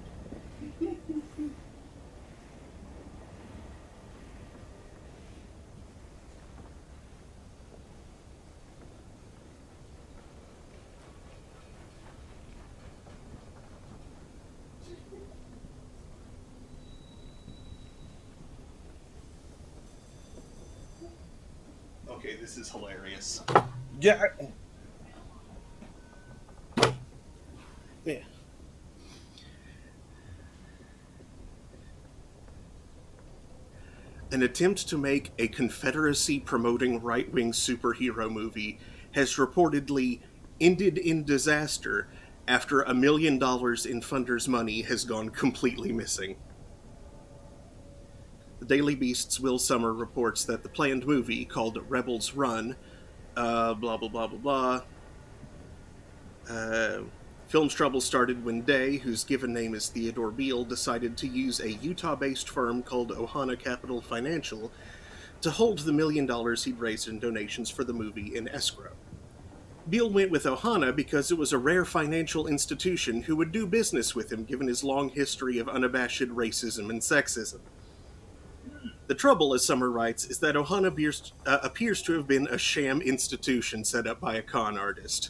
S1: Okay, this is hilarious.
S5: Yeah. Yeah.
S1: An attempt to make a Confederacy promoting right wing superhero movie has reportedly ended in disaster after $1 million in funders' money has gone completely missing. The Daily Beast's Will Summer reports that the planned movie, called Rebels Run, blah blah blah blah blah. Film's trouble started when Day, whose given name is Theodore Beale, decided to use a Utah-based firm called Ohana Capital Financial to hold the $1 million he'd raised in donations for the movie in escrow. Beale went with Ohana because it was a rare financial institution who would do business with him given his long history of unabashed racism and sexism. The trouble, as Summer writes, is that Ohana appears to have been a sham institution set up by a con artist.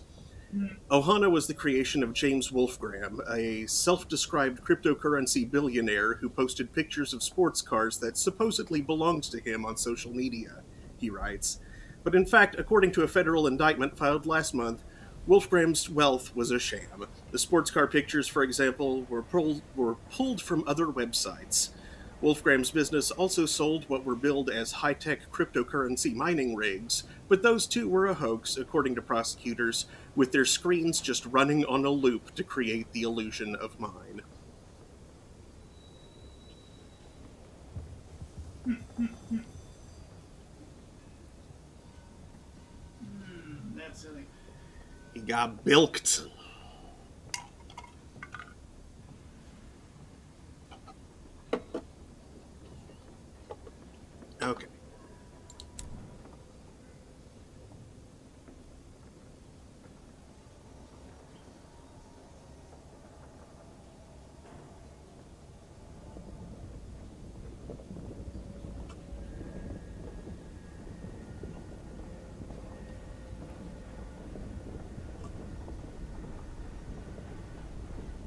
S1: Ohana was the creation of James Wolfgram, a self-described cryptocurrency billionaire who posted pictures of sports cars that supposedly belonged to him on social media, he writes. But in fact, according to a federal indictment filed last month, Wolfgram's wealth was a sham. The sports car pictures, for example, were pulled from other websites. Wolfgram's business also sold what were billed as high-tech cryptocurrency mining rigs, but those too were a hoax, according to prosecutors, with their screens just running on a loop to create the illusion of mine.
S2: That's silly.
S1: He got bilked. Okay.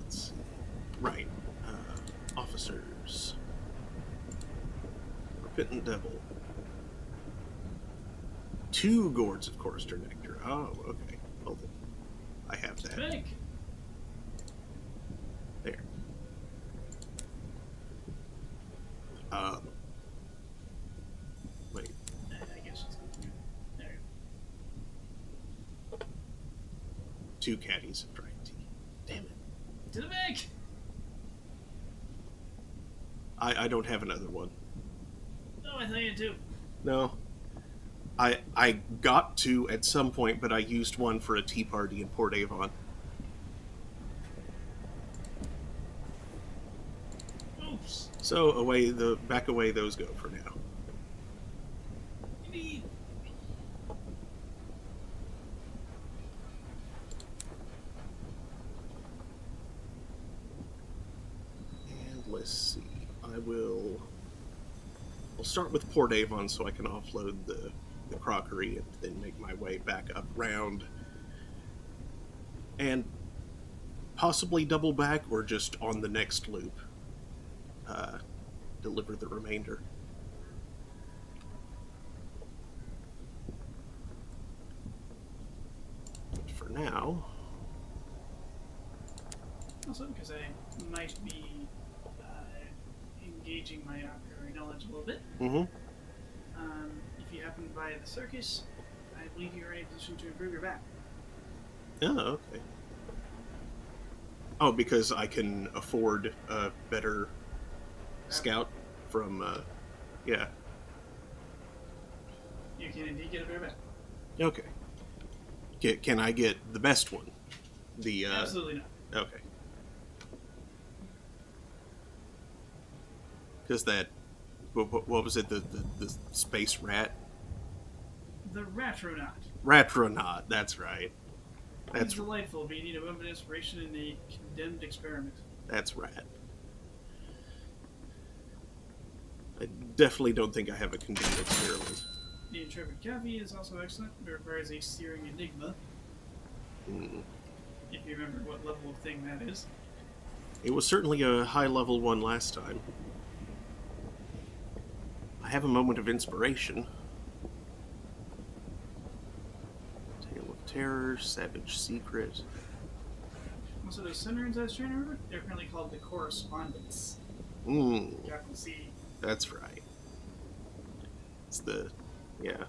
S1: Let's see. Right. Officers. Repentant Devil. 2 gourds of Chorister Nectar. Oh, okay. Well, then I have that.
S2: Big.
S1: There. Wait.
S2: I guess it's there.
S1: 2 caddies of dry tea. Damn it.
S2: To the bank.
S1: I don't have another one.
S2: Oh, I thought you too.
S1: No. I got to at some point, but I used one for a tea party in Port Avon.
S2: Oops.
S1: So back away those go for now.
S2: Maybe.
S1: And let's see. I'll start with Port Avon so I can offload the crockery and then make my way back up round. And possibly double back or just on the next loop. Deliver the remainder. But for now...
S2: Also, because I might be engaging my opera knowledge a little bit.
S1: Mm-hmm.
S2: If you happen by the circus, I believe you're in a position to improve your back.
S1: Oh, okay. Oh, because I can afford a better scout from, yeah.
S2: You can indeed get a better back.
S1: Okay. Can I get the best one? The,
S2: Absolutely not.
S1: Okay. Because that, what was it, the space rat?
S2: The Ratronaut.
S1: Ratronaut, that's right.
S2: It's
S1: That's
S2: delightful, but you need a moment of inspiration in a condemned experiment.
S1: That's rat. I definitely don't think I have a condemned experiment.
S2: The Intrepid Cavi is also excellent. It requires a steering enigma.
S1: Mm.
S2: If you remember what level of thing that is.
S1: It was certainly a high-level one last time. I have a moment of inspiration. Tale of Terror, Savage Secret.
S2: Also, those Sunrings I was trying to remember, they're currently called the Correspondence. Capital C.
S1: That's right. It's the... yeah.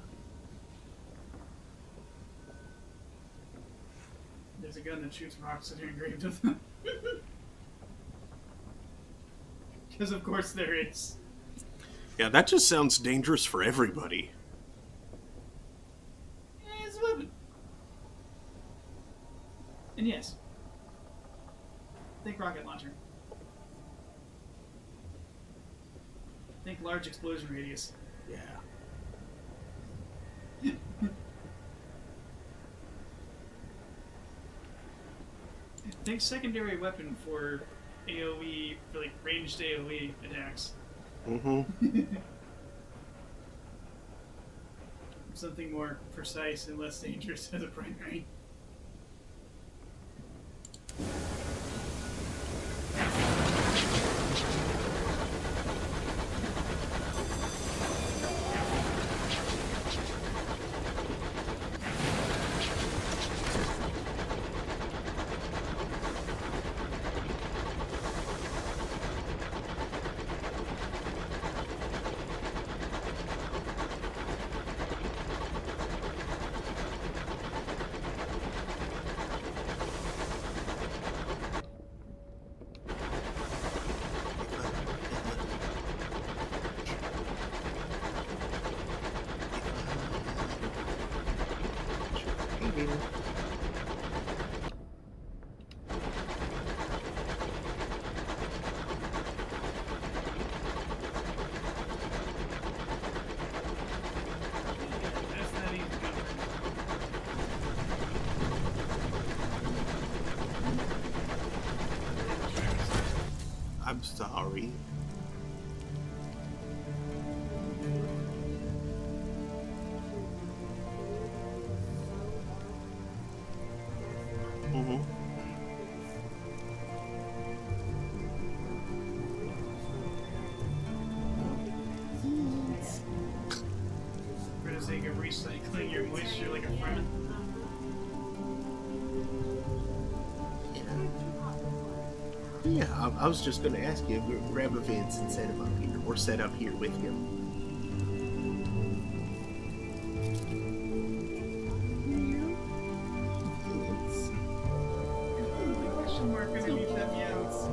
S2: There's a gun that shoots rocks that are engraved with them. Because of course there is.
S1: Yeah, that just sounds dangerous for everybody.
S2: It's a weapon. And yes. Think rocket launcher. Think large explosion radius.
S1: Yeah.
S2: Think secondary weapon for AoE, for like ranged AoE attacks.
S1: Mm-hmm.
S2: Something more precise and less dangerous as a primary. That's not easy to cover.
S1: I'm sorry. Mm-hmm.
S2: For the sake of recycling your moisture like a friend.
S1: Yeah, I was just going to ask you, grab a Vince and set him up here, or set up here with him. Vince.
S2: Question mark underneath that meows.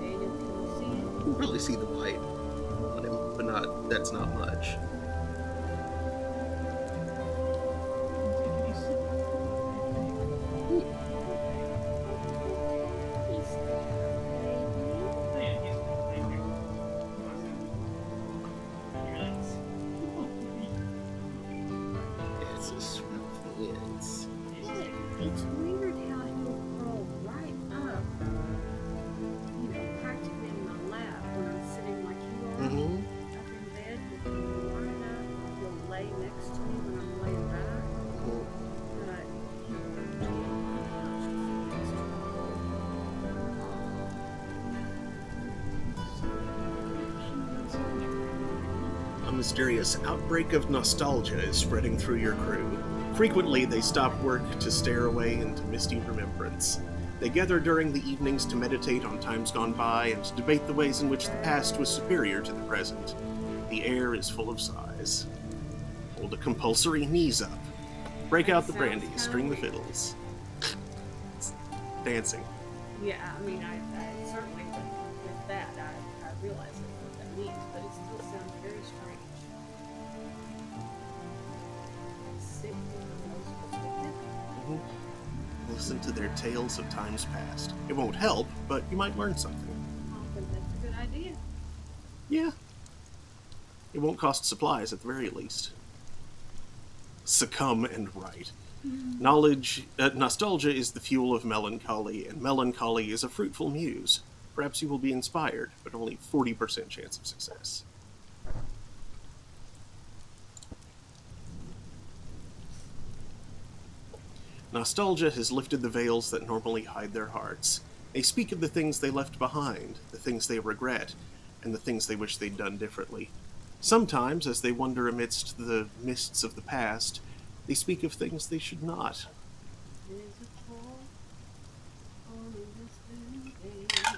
S1: You can really see the light on him, but that's not much. It's a sweet Vince.
S3: It's weird how he'll curl right up, practically in my lap when I'm sitting like you are,
S1: Mm-hmm.
S3: up in bed with him warming up. He'll lay next to me when I'm laying back, but he won't do
S1: A mysterious outbreak of nostalgia is spreading through your crew. Frequently, they stop work to stare away into misty remembrance. They gather during the evenings to meditate on times gone by and debate the ways in which the past was superior to the present. The air is full of sighs. Hold a compulsory knees up. Break out the
S3: Sounds
S1: brandy,
S3: kinda
S1: string the
S3: weird.
S1: fiddles. Dancing.
S3: Yeah, I mean, I certainly with that, I realize what that means, but it still sounds very strange. Sick
S1: Listen to their tales of times past. It won't help, but you might learn something.
S3: I think that's a good idea.
S1: Yeah. It won't cost supplies at the very least. Succumb and write. Nostalgia is the fuel of melancholy, and melancholy is a fruitful muse. Perhaps you will be inspired, but only 40% chance of success. Nostalgia has lifted the veils that normally hide their hearts. They speak of the things they left behind, the things they regret, and the things they wish they'd done differently. Sometimes, as they wander amidst the mists of the past, they speak of things they should not.
S3: There's a call on this new day itself.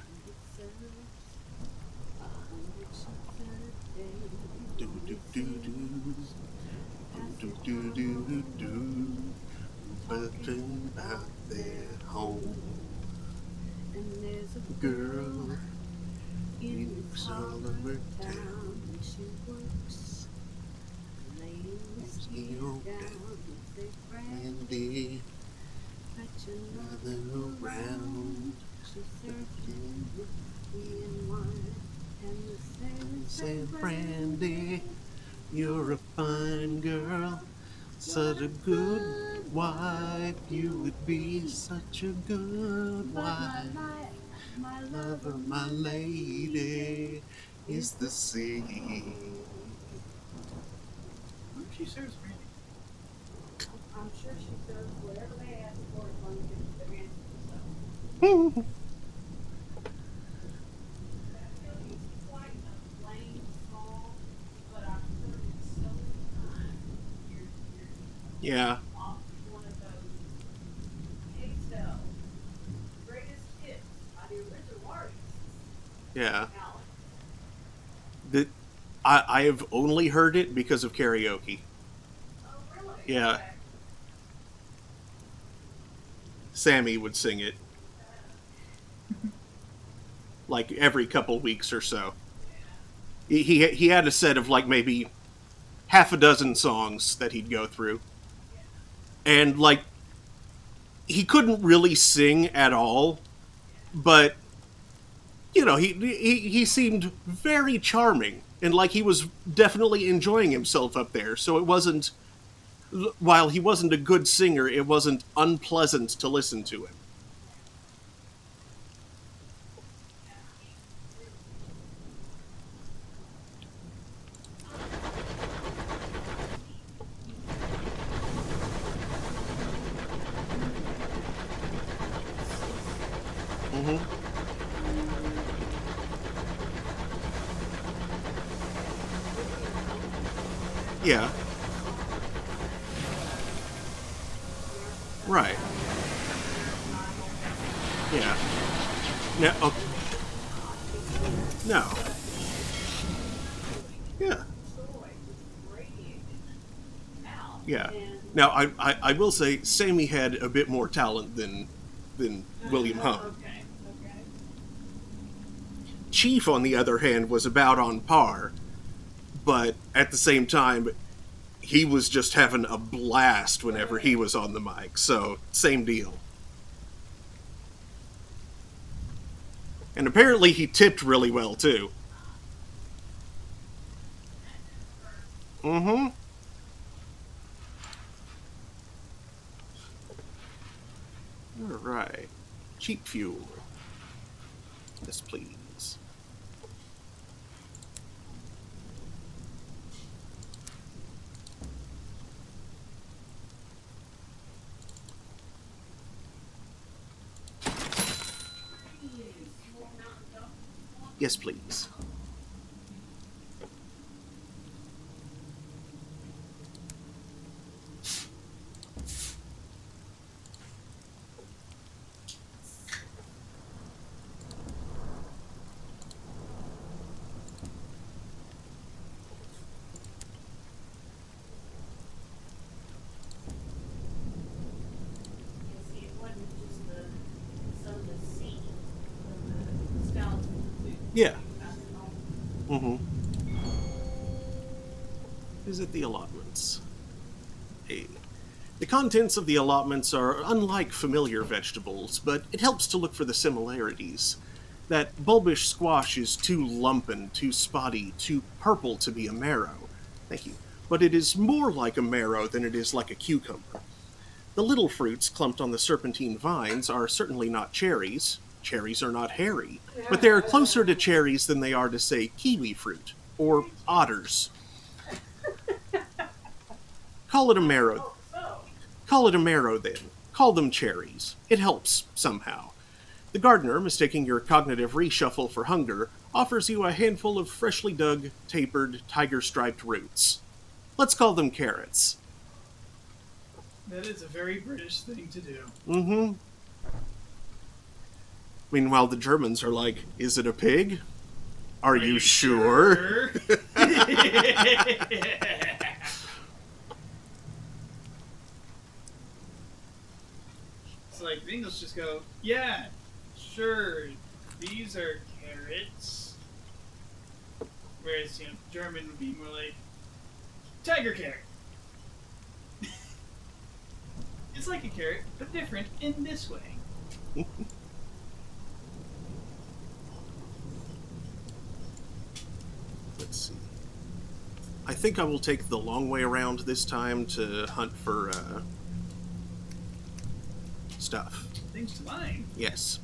S3: Oliver Town, and she works, laying steel down with a brandy, fetching another around. She's searching whiskey and wine, and the sailors say, Brandy,
S1: You're a fine girl, such a good wife. You would be such a good wife.
S3: my
S1: Lover, my lady, is the sea.
S2: I wonder if she serves brandy.
S3: I'm sure she does whatever they ask for as long as it's their answer. So. That really is quite a plain song, but I've heard it so many times years and years ago.
S1: Yeah,
S3: One of those Excel greatest hits by the original artists.
S1: yeah.
S3: Now,
S1: The, I have only heard it because of karaoke.
S3: oh really?
S1: Yeah.
S3: Okay.
S1: Sammy would sing it like every couple weeks or so. He had a set of like maybe half a dozen songs that he'd go through, and like he couldn't really sing at all, but you know he seemed very charming and like he was definitely enjoying himself up there. So it wasn't, while he wasn't a good singer, it wasn't unpleasant to listen to him. Mm-hmm. Yeah. Right. Yeah. No. Oh, no. Yeah. Yeah. Now I will say Sammy had a bit more talent than William Hung.
S3: Okay. Okay.
S1: Chief, on the other hand, was about on par, but at the same time, he was just having a blast whenever he was on the mic. So same deal. And apparently he tipped really well too. Mm-hmm. All right. Cheap fuel. Yes, please. Yes, please.
S3: See, it wasn't just the Sunless sea, the skeleton.
S1: Yeah.
S3: That's all.
S1: Mm-hmm. Visit the allotments. Hey. The contents of the allotments are unlike familiar vegetables, but it helps to look for the similarities. That bulbish squash is too lumpen, too spotty, too purple to be a marrow. Thank you. But it is more like a marrow than it is like a cucumber. The little fruits clumped on the serpentine vines are certainly not cherries. Cherries are not hairy, but they are closer to cherries than they are to, say, kiwi fruit or otters. Call it a marrow. Call it a marrow, then. Call them cherries. It helps, somehow. The gardener, mistaking your cognitive reshuffle for hunger, offers you a handful of freshly dug, tapered, tiger-striped roots. Let's call them carrots.
S2: That is a very British thing to do.
S1: Mm-hmm. Meanwhile, the Germans are like, is it a pig? Are you sure?
S2: It's like the English just go, yeah, sure, these are carrots. Whereas, German would be more like tiger carrot. It's like a carrot, but different in this way.
S1: Let's see. I think I will take the long way around this time to hunt for stuff.
S2: Thanks to mine.
S1: Yes.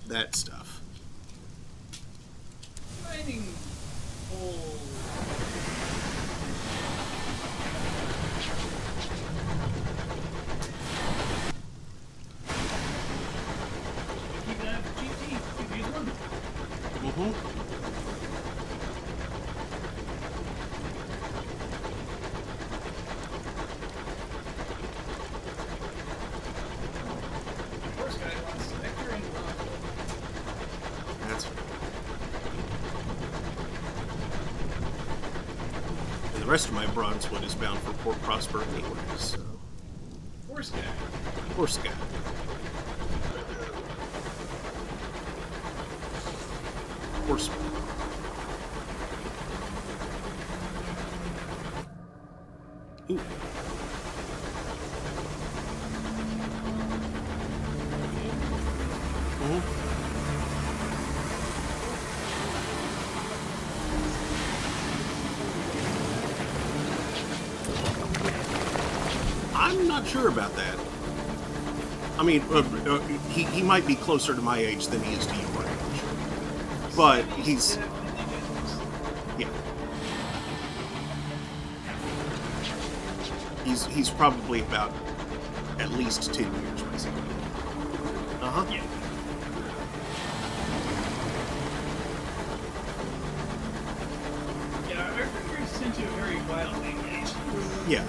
S1: That stuff.
S2: Mining hole. Keep an eye out for GT. If you want.
S1: Mm-hmm.
S2: The horse guy wants nectar and love.
S1: That's right. And the rest of my bronzewood is bound for Port Prosper anyway, so...
S2: Horse guy.
S1: Horse guy. Horseman. Ooh. I'm not sure about that. I mean, he might be closer to my age than he is to your age. But he's... Yeah. He's probably about at least 10 years, basically. Uh-huh.
S2: Yeah. Yeah, our fingers tend to a very wild age.
S1: Yeah.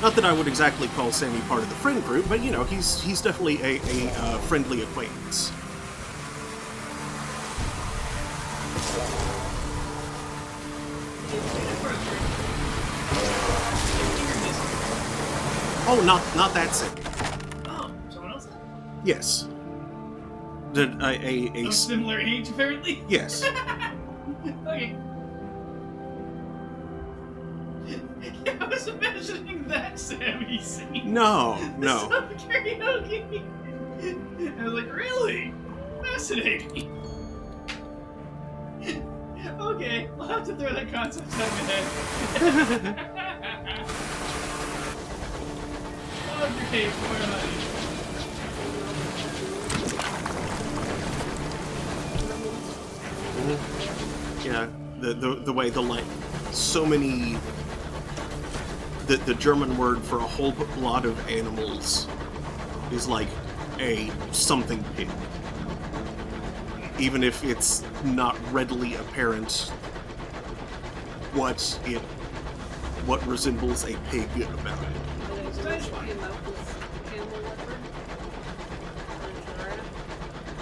S1: Not that I would exactly call Sammy part of the friend group, but, he's definitely a friendly acquaintance. Oh, not that Sammy.
S2: Oh, someone else?
S1: Yes.
S2: Of similar age, apparently?
S1: Yes.
S2: Okay. Yeah, I was imagining that Sammy scene.
S1: No.
S2: Some karaoke. I was like, really? Fascinating. Okay, I'll have to throw that concept out of my head. Okay, poor honey.
S1: Yeah, the way the like so many the German word for a whole lot of animals is like a something pig. Even if it's not readily apparent what resembles a pig about it.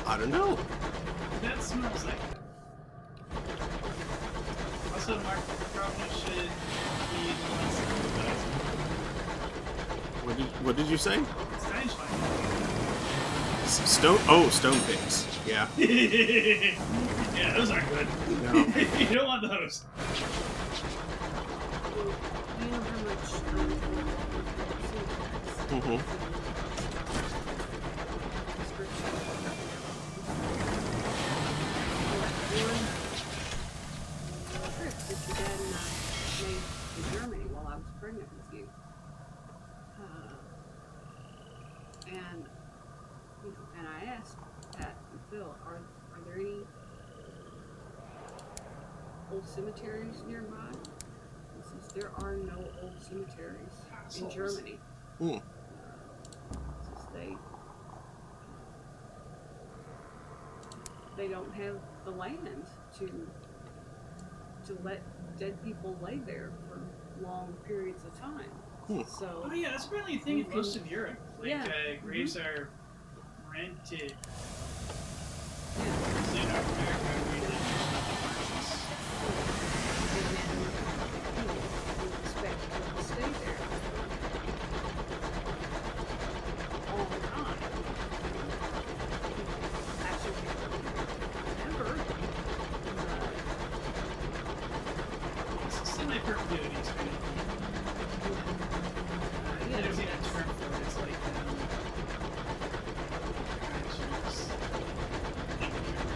S1: I don't know.
S2: That smells like it. Also, Mark probably should be the one.
S1: What did you say?
S2: Steinschwein.
S1: Stone pigs. Yeah.
S2: Yeah, those aren't good.
S1: No.
S2: You don't want those.
S3: You know how much
S1: Mm-hmm.
S3: trip that your dad and I made to Germany while I was pregnant with you. And I asked Pat and Phil, are there any old cemeteries nearby? He says there are no old cemeteries in Germany.
S1: Mm.
S3: Since they don't have the land to let dead people lay there for long periods of time.
S1: Hmm.
S3: So
S2: Oh yeah, that's apparently a thing in most of Europe. Like,
S3: Yeah.
S2: Graves are rented.
S3: yeah.
S2: So in North America, we live
S3: We expect people to stay there all the time. Actually, never.
S2: perpetuity is kind of
S3: Yeah.
S2: there's even a term for it. It's like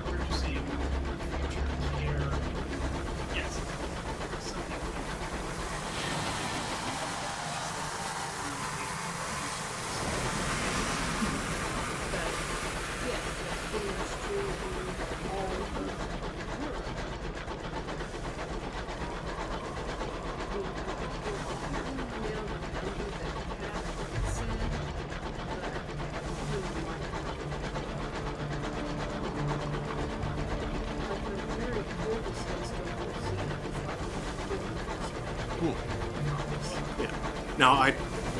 S2: purchasing future care. Yes. Something
S3: But yeah, that's pretty much true in all of the world.
S1: Yeah. Now,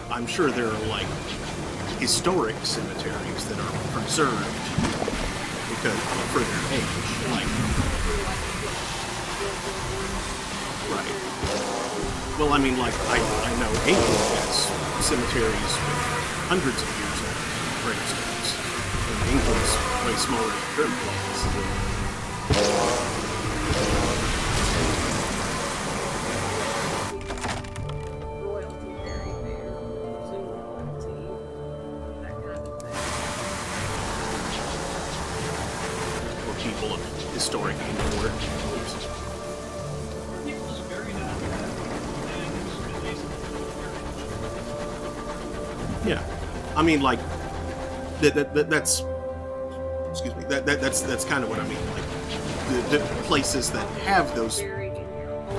S1: I'm sure there are, like, historic cemeteries that are preserved because for their age. Like, right. Well, I mean, like, I know England has cemeteries with hundreds of years old gravestones. And England's way smaller than Germany is.
S3: Royalty buried there, Zoom royalty, that kind of thing.
S1: Or people of historic import.
S2: people just buried in and just released
S1: Yeah, I mean, like that's excuse me. That's kind of what I mean. Like the places that have those
S3: Buried in your own.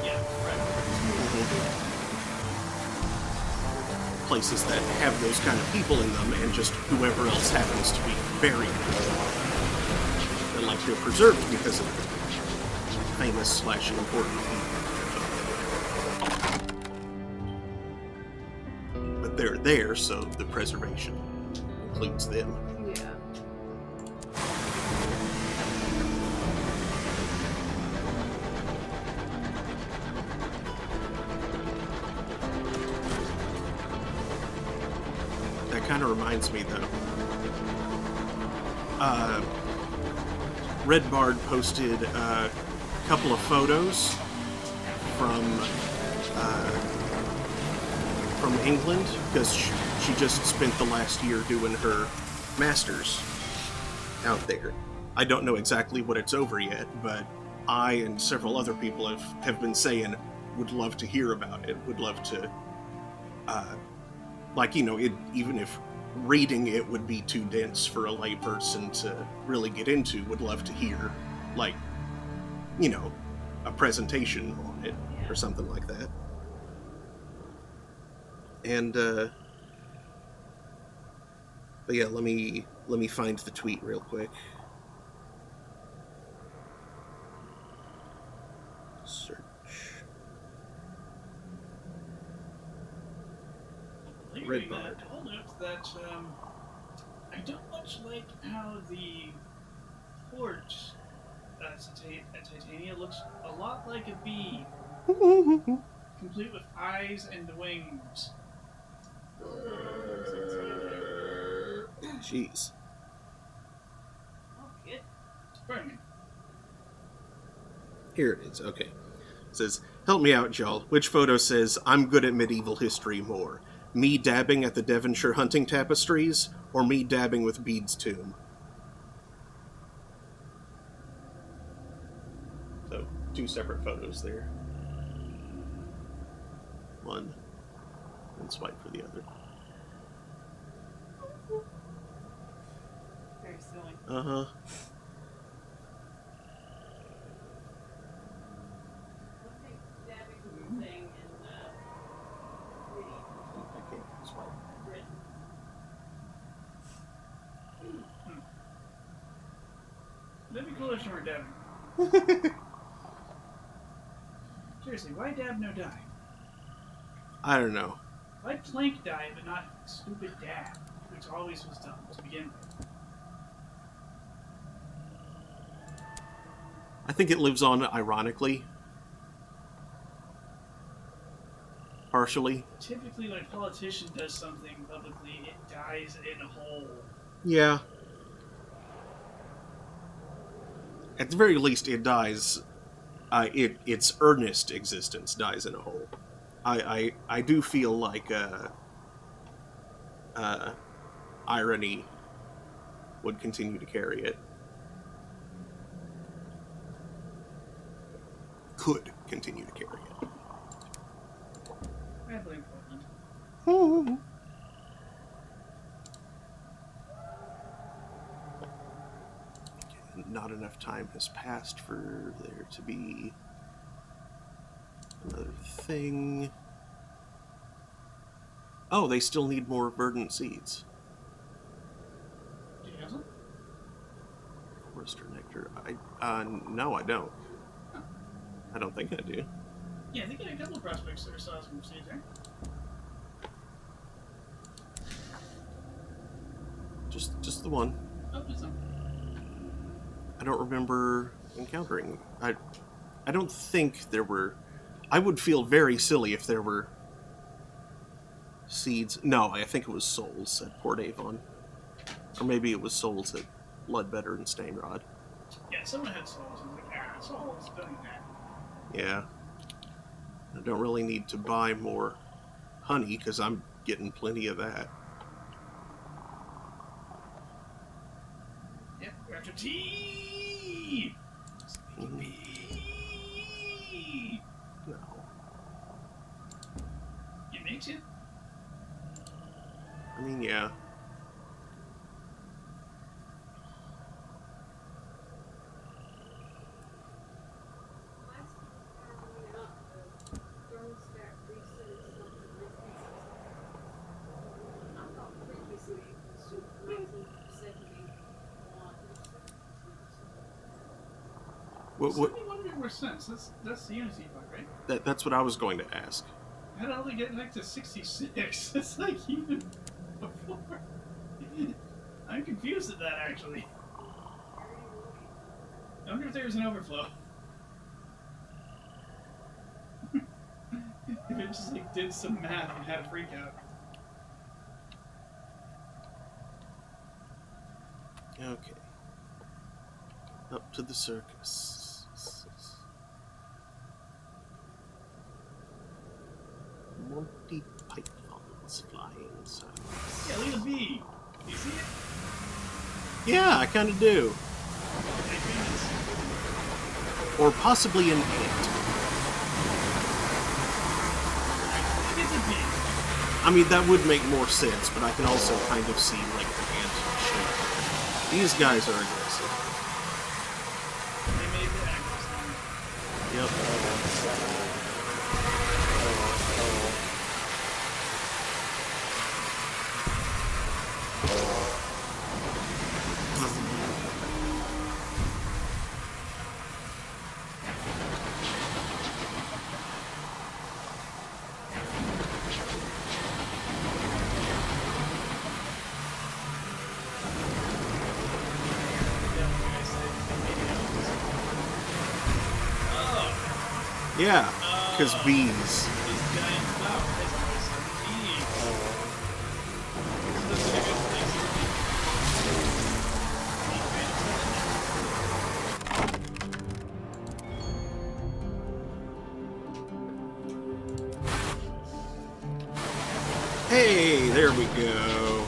S2: yeah, right.
S1: places that have those kind of people in them, and just whoever else happens to be buried. They're like they're preserved because of famous / important people. But they're there, so the preservation includes them.
S3: Yeah.
S1: That kind of reminds me, though. Red Bard posted a couple of photos from England because she just spent the last year doing her masters out there. I don't know exactly what it's over yet, but I and several other people have been saying would love to hear about it. Would love to, even if reading it would be too dense for a layperson to really get into, would love to hear, like, a presentation on it or something like that. And but yeah, let me find the tweet real quick. Search. Red Bard.
S2: I'll note that I don't much like how the port at Titania looks a lot like a bee, complete with eyes and wings.
S1: Jeez.
S3: Oh, kid.
S2: Pardon me.
S1: Here it is. Okay. It says, "Help me out, y'all. Which photo says I'm good at medieval history more? Me dabbing at the Devonshire hunting tapestries, or me dabbing with Bede's tomb?" So, two separate photos there. One, and swipe for the other.
S3: Very silly.
S1: Uh-huh.
S3: What they dabbing thing in
S1: I can't swipe.
S3: Britain?
S2: That'd be cool if you were dabbing. Seriously, why dab no die?
S1: I don't know.
S2: Why plank die but not stupid dab, which always was done to begin with?
S1: I think it lives on ironically. Partially.
S2: Typically, when a politician does something publicly, it dies in a hole.
S1: Yeah. At the very least, it dies its earnest existence dies in a hole. I do feel like irony would continue to carry it. Could continue to carry it.
S2: I blame Portland.
S1: Ooh. Not enough time has passed for there to be another thing. Oh, they still need more verdant seeds.
S2: Do you have some?
S1: Forester nectar. No, I don't.
S2: Oh.
S1: I don't think I do.
S2: Yeah, I think I had a couple of prospects that saw some seeds there.
S1: Just the one.
S2: Oh, just some.
S1: I don't remember encountering. I don't think there were. I would feel very silly if there were seeds. No, I think it was souls at Port Avon, or maybe it was souls at Failbetter and Stainrod.
S2: Yeah, someone had souls. I was like, souls doing that.
S1: Yeah, I don't really need to buy more honey because I'm getting plenty of that.
S2: Yep, we're after tea.
S1: Mhm. No.
S2: It makes you.
S1: I mean, yeah. What?
S2: 71 made more sense. That's the Unity bug, right?
S1: That's what I was going to ask.
S2: How did I only get back to 66? It's like even before. I'm confused at that, actually. I wonder if there was an overflow. If it just like did some math and had a freak out.
S1: Okay. Up to the circus. Monty Python's flying circus.
S2: Yeah, leave a bee. Do you see it?
S1: Yeah, I kind of do.
S2: Oh my goodness.
S1: Or possibly an ant.
S2: It's a bee.
S1: I mean, that would make more sense, but I can also kind of see, like, the ant shape. These guys are aggressive.
S2: They made the actors.
S1: Yep. Yeah, because bees.
S2: This giant flower has a good
S1: Hey, there we go.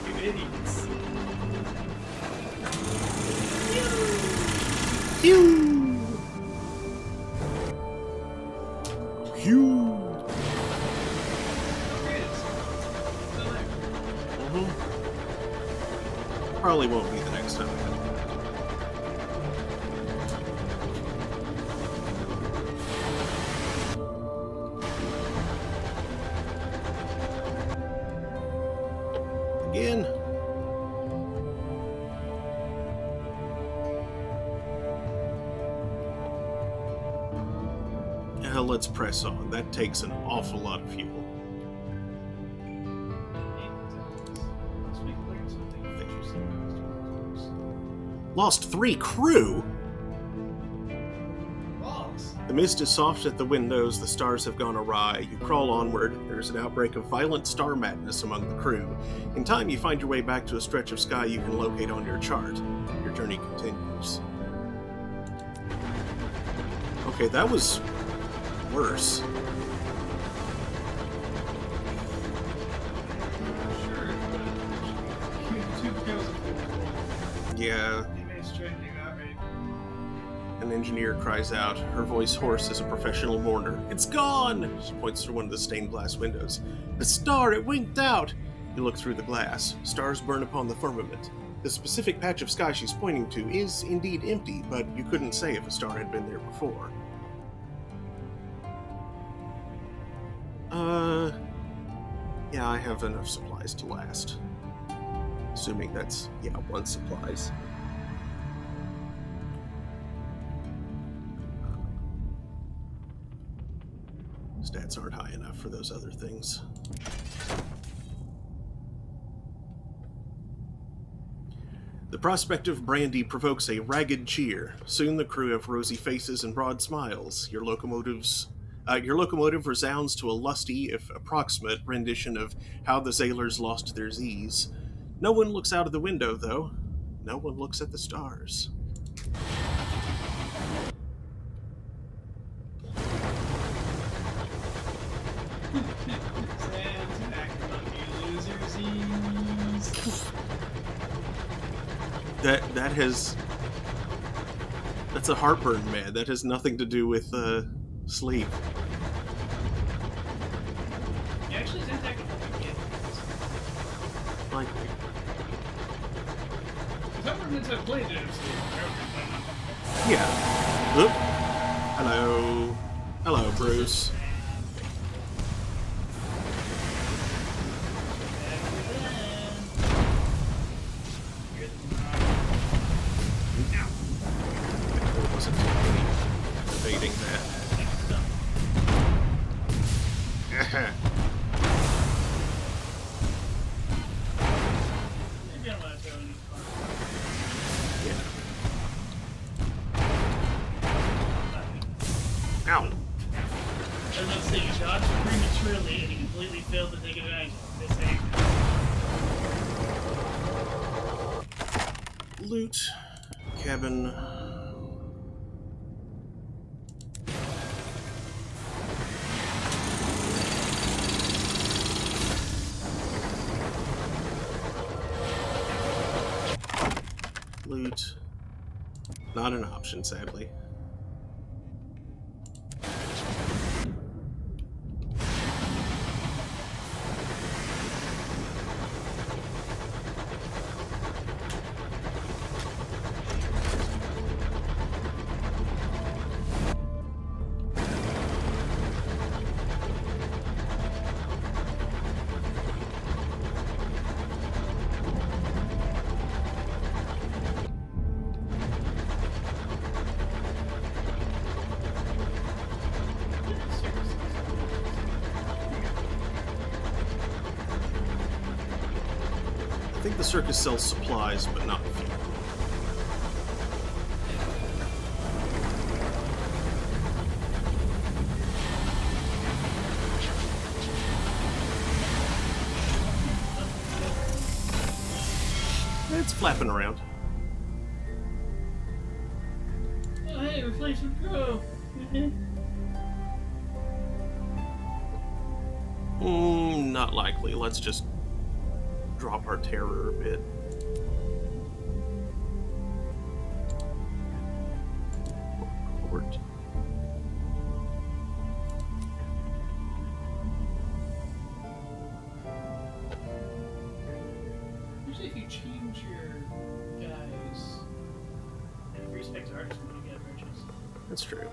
S2: You idiots.
S1: Phew! Phew! Probably won't be the next time. Again. Let's press on. That takes an awful lot of fuel. Lost 3 crew?
S2: Balls.
S1: The mist is soft at the windows, the stars have gone awry. You crawl onward. There's an outbreak of violent star madness among the crew. In time, you find your way back to a stretch of sky you can locate on your chart. Your journey continues. Okay, that was worse.
S2: Sure, but two kills of
S1: Yeah,
S2: they may strike you outright.
S1: an engineer cries out, her voice hoarse as a professional mourner. It's gone! She points through one of the stained glass windows. A star, it winked out! You look through the glass. Stars burn upon the firmament. The specific patch of sky she's pointing to is indeed empty, but you couldn't say if a star had been there before. Yeah, I have enough supplies to last. Assuming that's, one supplies. Stats aren't high enough for those other things. The prospect of brandy provokes a ragged cheer. Soon the crew have rosy faces and broad smiles. Your locomotive resounds to a lusty, if approximate, rendition of How the Sailors Lost Their Z's. No one looks out of the window, though. No one looks at the stars.
S2: Sands back on you losersies.
S1: That's a heartburn, man. That has nothing to do with sleep.
S2: You actually didn't technically get
S1: Likely.
S2: because that meant to play it
S1: Yeah. Oop. Hello. Hello, Bruce. There wasn't any debating that.
S2: Maybe I'm not throwing these cards.
S1: Yeah. Ow.
S2: I'm not saying shots prematurely and he completely failed to take advantage of this angle.
S1: Loot. Cabin. Loot. Not an option, sadly. I think the circus sells supplies, but not fuel. It's flapping around.
S2: Oh, hey, replacement pro.
S1: Not likely. Let's just drop our terror a bit. Port.
S2: Usually if you change your guys and respect to artists when you get riches.
S1: That's true.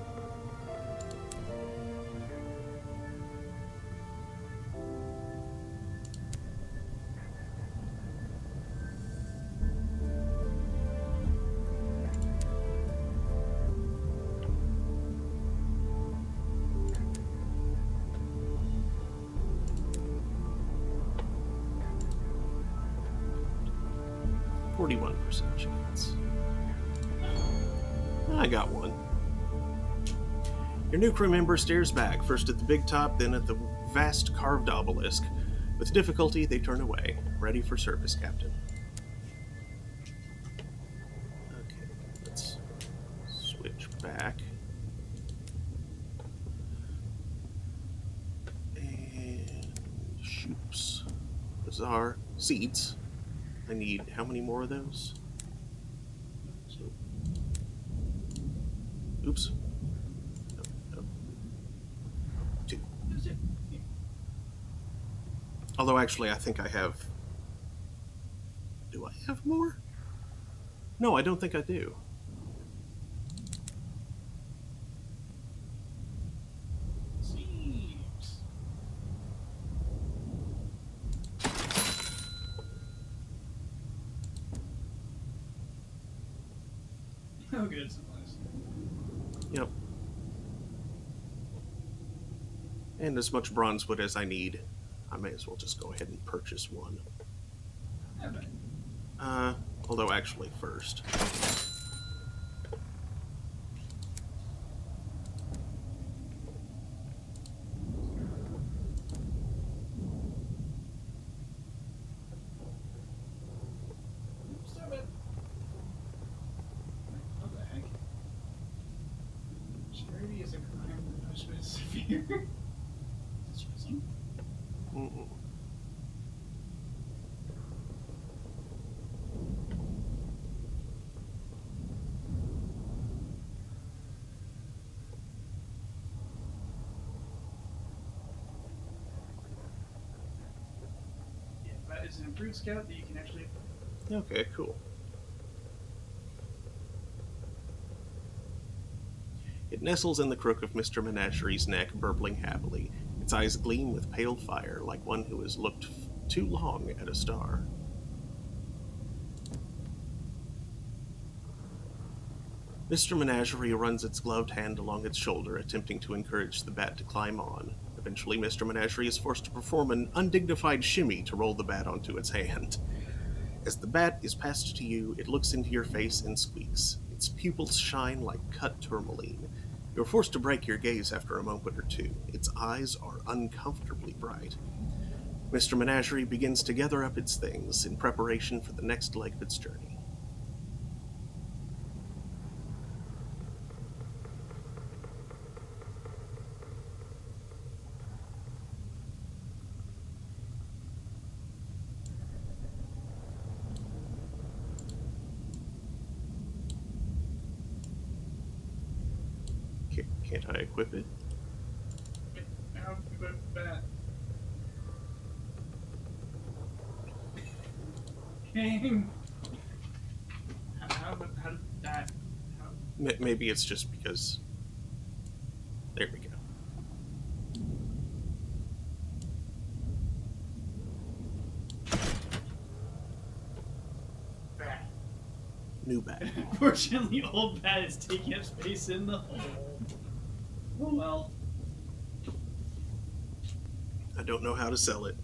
S1: %. Chance. I got one. Your new crew member stares back, first at the big top, then at the vast carved obelisk. With difficulty, they turn away, ready for service, Captain. Okay, let's switch back. are seeds. I need how many more of those? So, oops. No, no. 2. Although, actually, I think I have... Do I have more? No, I don't think I do.
S2: Seems. Oh, good supplies.
S1: Yep. And as much bronze wood as I need. I may as well just go ahead and purchase one.
S2: Yeah, but
S1: Although actually first.
S2: stop it. What the heck? Charity is a crime, the punishment is severe. Is this prison?
S1: Mm-mm.
S2: Yeah, that is an improved scout that you can actually afford.
S1: Okay, cool. It nestles in the crook of Mr. Menagerie's neck, burbling happily. Its eyes gleam with pale fire, like one who has looked too long at a star. Mr. Menagerie runs its gloved hand along its shoulder, attempting to encourage the bat to climb on. Eventually, Mr. Menagerie is forced to perform an undignified shimmy to roll the bat onto its hand. As the bat is passed to you, it looks into your face and squeaks. Its pupils shine like cut tourmaline. You're forced to break your gaze after a moment or two. Its eyes are uncomfortably bright. Mr. Menagerie begins to gather up its things in preparation for the next leg of its journey. Can't I equip it?
S2: How about that? Game. How did that? How?
S1: Maybe it's just because... There we go.
S2: Bat.
S1: New bat.
S2: Unfortunately, old bat is taking up space in the hole. Oh well.
S1: I don't know how to sell it.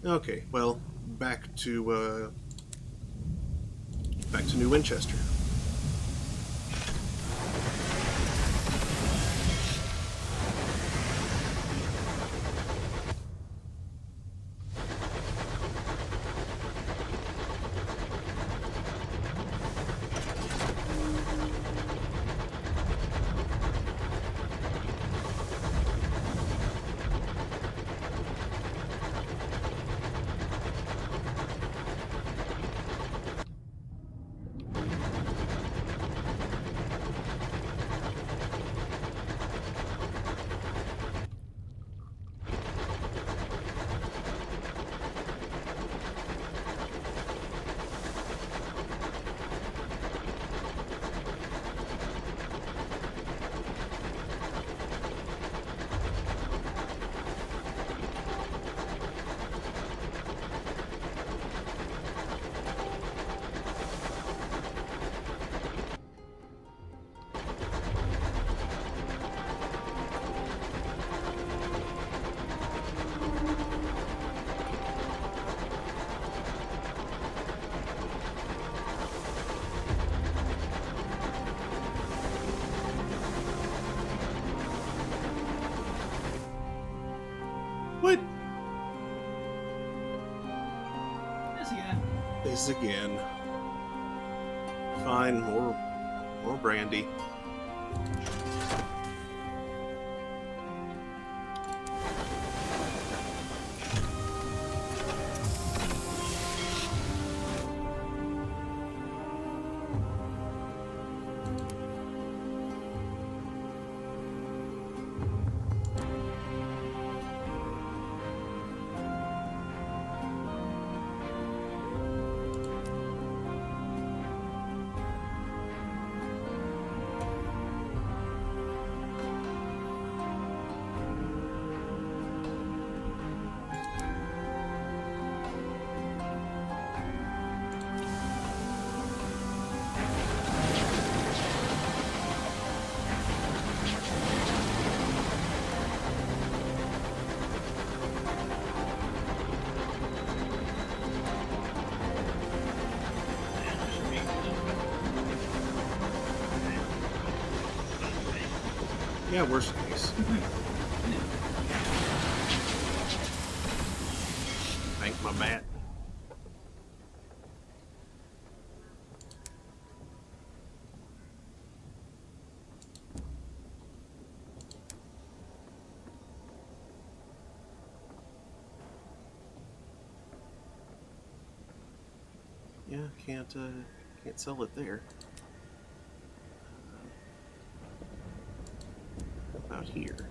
S1: Okay, well, back to New Winchester. What?
S2: Yes, again.
S1: This again. Fine, more brandy. Yeah, worst case. Thank my bat. Yeah, can't sell it there. Out here.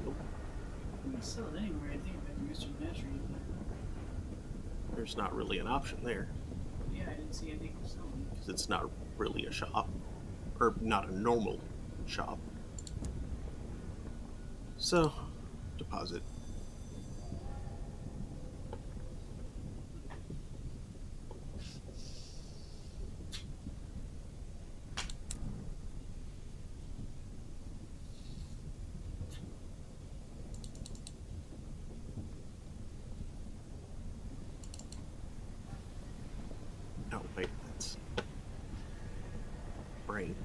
S1: Nope.
S2: You can sell it anywhere, I think, but Mr. Menagerie.
S1: There's not really an option there
S2: Yeah, I didn't see anything for selling.
S1: because it's not really a shop, or not a normal shop. So, deposit. Oh, wait, that's brain.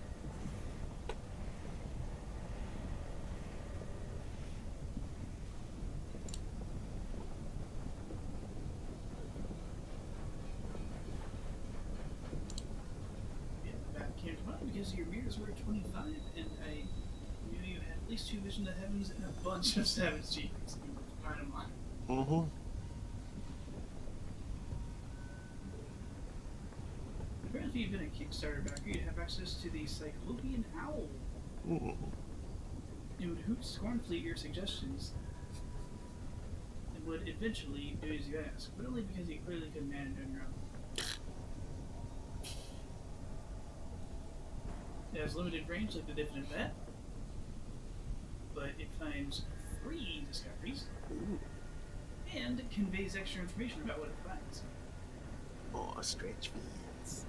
S2: Yeah, that came to mind because your mirrors were 25, and I knew you had at least 2 Vision of the Heavens and a bunch of Savage Secrets. You would find them on.
S1: Mm-hmm.
S2: Apparently, if you've been a Kickstarter backer, you'd have access to the Cyclopean Owl.
S1: Mm.
S2: It would hoot scornfully at your suggestions and would eventually do as you ask, but only because you clearly couldn't manage on your own. It has limited range like the Dividend Bat, but it finds 3 discoveries
S1: Ooh.
S2: and conveys extra information about what it finds.
S1: Oh, stretch fins.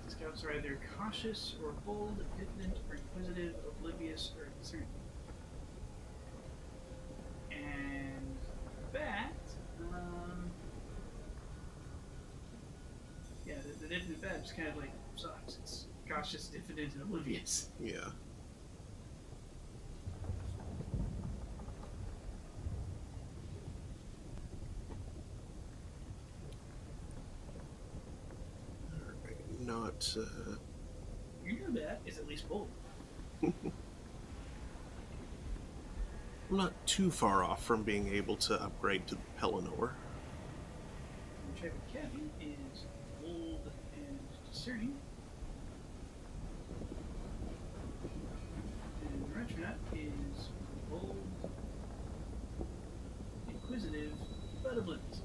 S2: Scouts are either cautious or bold, diffident or inquisitive, oblivious or concerned. And bat, yeah, the diffident bat just kind of like sucks. It's cautious, diffident, and oblivious.
S1: Yeah. Alright, not,
S2: Your bat is at least bold.
S1: I'm not too far off from being able to upgrade to the Pelennor.
S2: The tribe of Cabby is bold and discerning. And the Retronaut is bold, inquisitive, but oblivious.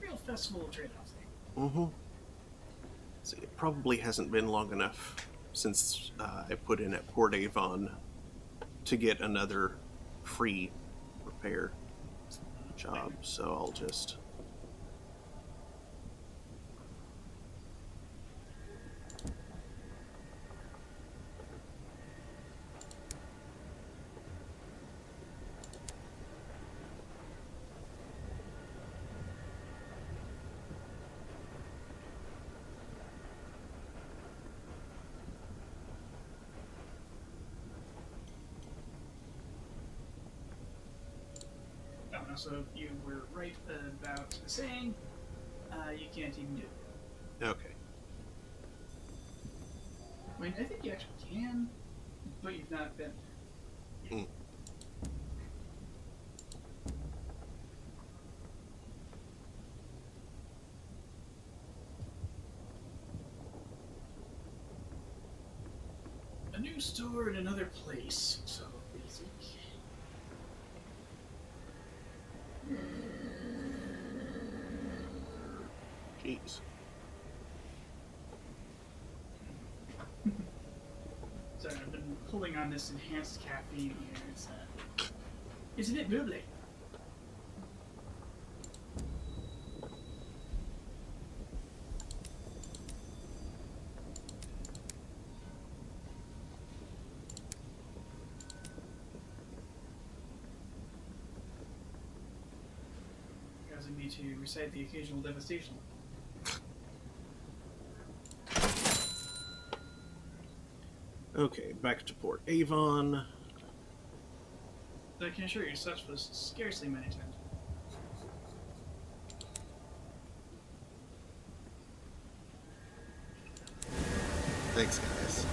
S2: Real festival of trade-offs there.
S1: Mm-hmm. See, it probably hasn't been long enough since I put in at Port Avon to get another free repair job, so I'll just...
S2: Oh, and also, you were right about saying you can't even do it.
S1: Okay.
S2: I mean, I think you actually can, but you've not been.
S1: Mm.
S2: A new store in another place, so basic.
S1: Jeez.
S2: Sorry, I've been pulling on this enhanced caffeine here. It's, Isn't it lovely? Causing me to recite the occasional devastation.
S1: Okay, back to Port Avon.
S2: But I can assure you, such was scarcely many times.
S1: Thanks, guys.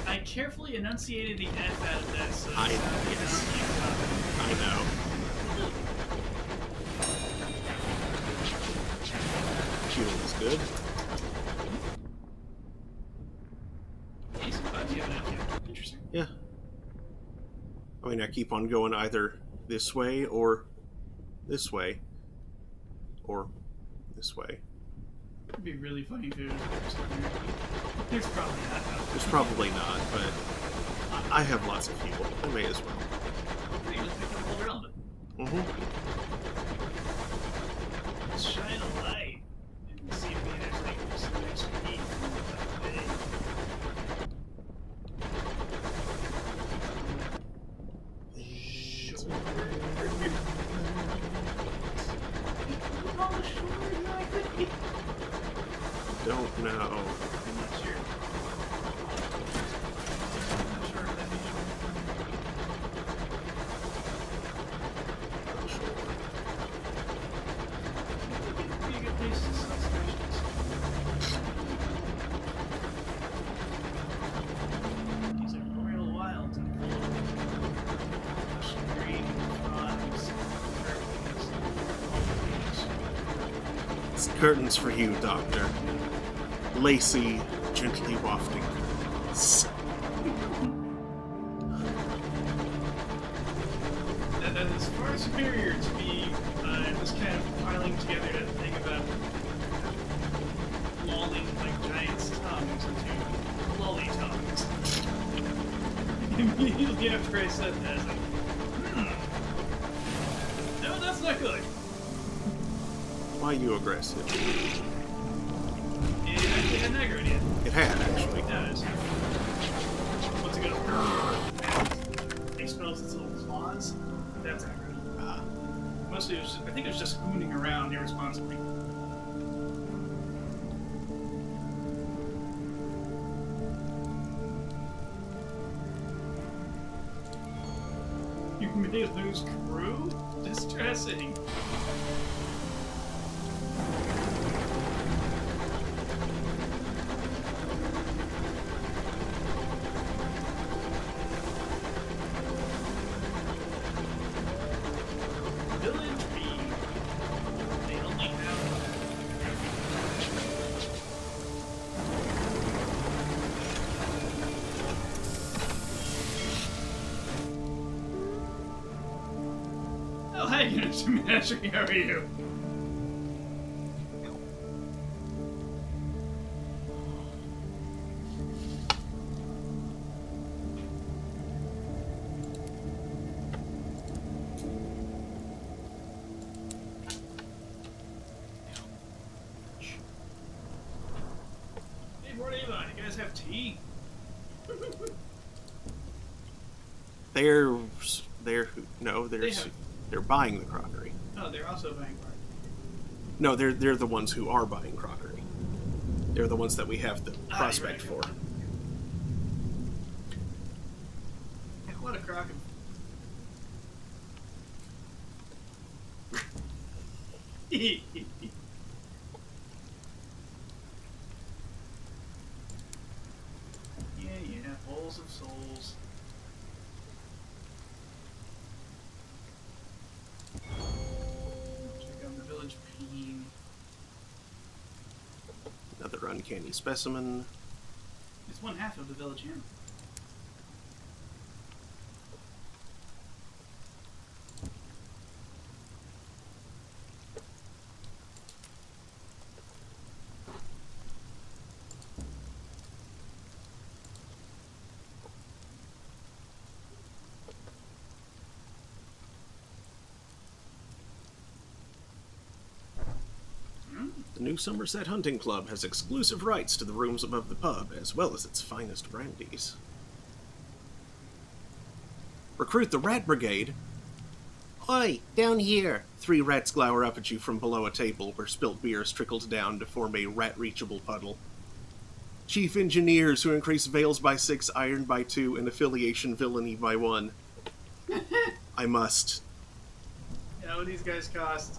S2: I carefully enunciated the F out of that, so
S1: I know. Fuel is good.
S2: Interesting.
S1: Yeah. I mean, I keep on going either this way or this way. Or this way.
S2: It'd be really funny if it was There's probably not.
S1: There's probably not, but I have lots of fuel. I may as well.
S2: You just pick up all around it.
S1: Mm-hmm.
S2: Let's shine a light and see if we can actually get some XP from the day. Sure. Oh, sure, exactly.
S1: Don't know.
S2: I'm not sure. I'm not sure if that'd be sure.
S1: Not sure.
S2: It'd be a pretty good place to sell specials. These are real wild and full of lush green frogs, curtains.
S1: It's curtains for you, Doctor. Lacy, gently wafting.
S2: That is far superior to me just kind of piling together that thing about lolling like giants' tongues into lolly tongues. Immediately after I said that, I was like, no, that's not good.
S1: Why are you aggressive?
S2: It actually had an aggro in it.
S1: It had, actually.
S2: It does. Once it goes, expels its little claws. That's aggro. Mostly, it was just, I think it was just mooning around irresponsibly. You may lose crew? Distressing. Village B. They only have Oh, hey, Mr. Menagerie, how are you? Hey, Port Avon, you guys have tea?
S1: They're buying the crockery.
S2: Oh, they're also buying part.
S1: No, they're the ones who are buying crockery. They're the ones that we have the
S2: Ah,
S1: prospect
S2: you're right.
S1: for.
S2: Yeah, what a crock. Yeah, bowls of souls. village bean.
S1: Another uncanny specimen.
S2: It's one half of the village inn.
S1: The New Somerset Hunting Club has exclusive rights to the rooms above the pub, as well as its finest brandies. Recruit the Rat Brigade. Oi, down here! 3 rats glower up at you from below a table where spilt beers trickles down to form a rat-reachable puddle. Chief Engineers who increase veils by 6, iron by 2, and affiliation villainy by 1. I must.
S2: You know what these guys cost?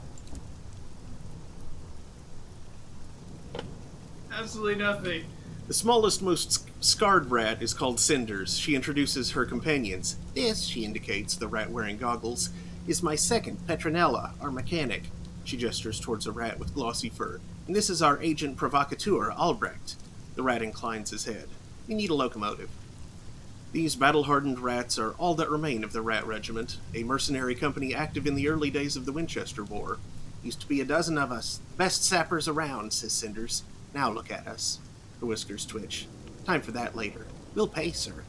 S2: Absolutely nothing.
S1: The smallest, most scarred rat is called Cinders. She introduces her companions. This, she indicates the rat wearing goggles, is my second, Petronella, our mechanic. She gestures towards a rat with glossy fur. And this is our agent provocateur, Albrecht. The rat inclines his head. We need a locomotive. These battle-hardened rats are all that remain of the Rat Regiment, a mercenary company active in the early days of the Winchester War. Used to be a dozen of us. Best sappers around, says Cinders. Now look at us. Her whiskers twitch. Time for that later. We'll pay, sir.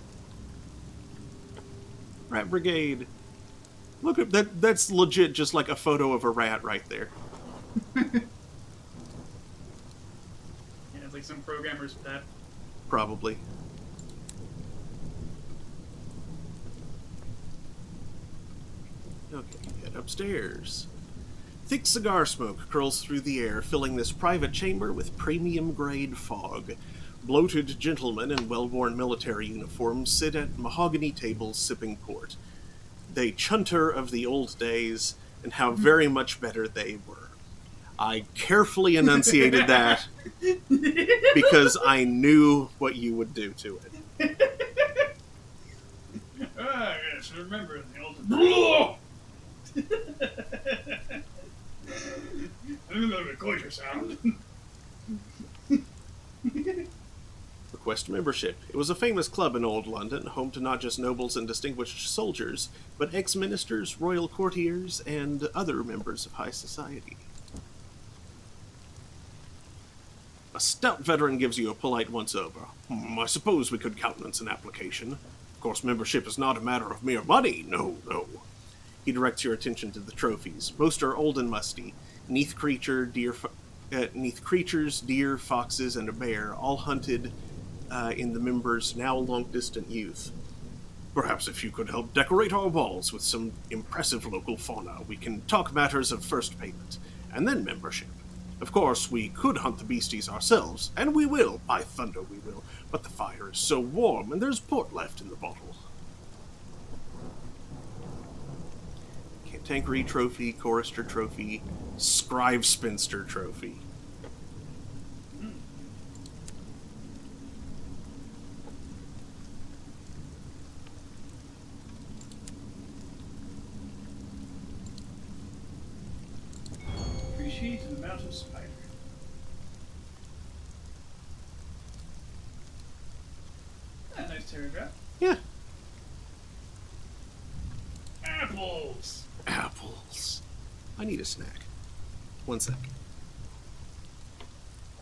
S1: Rat Brigade. Look at that. That's legit just like a photo of a rat right there.
S2: Yeah, it's like some programmer's pet.
S1: Probably. Okay, head upstairs. Thick cigar smoke curls through the air, filling this private chamber with premium-grade fog. Bloated gentlemen in well-worn military uniforms sit at mahogany tables sipping port. They chunter of the old days and how very much better they were. I carefully enunciated that because I knew what you would do to it.
S2: Ah, yes, remember the old... I remember the goiter sound.
S1: Request membership. It was a famous club in Old London, home to not just nobles and distinguished soldiers, but ex-ministers, royal courtiers, and other members of high society. A stout veteran gives you a polite once-over. I suppose we could countenance an application. Of course, membership is not a matter of mere money. No, no. He directs your attention to the trophies. Most are old and musty. Neath creatures, deer, foxes, and a bear, all hunted in the members' now long-distant youth. Perhaps if you could help decorate our walls with some impressive local fauna, we can talk matters of first payment, and then membership. Of course, we could hunt the beasties ourselves, and we will, by thunder we will, but the fire is so warm, and there's port left in the bottle. Cantankery Trophy, Chorister Trophy, Scribe Spinster Trophy.
S2: Appreciate an amount of spider. Ah, nice paragraph.
S1: Yeah.
S2: Apples!
S1: Apples. I need a snack. 1 sec.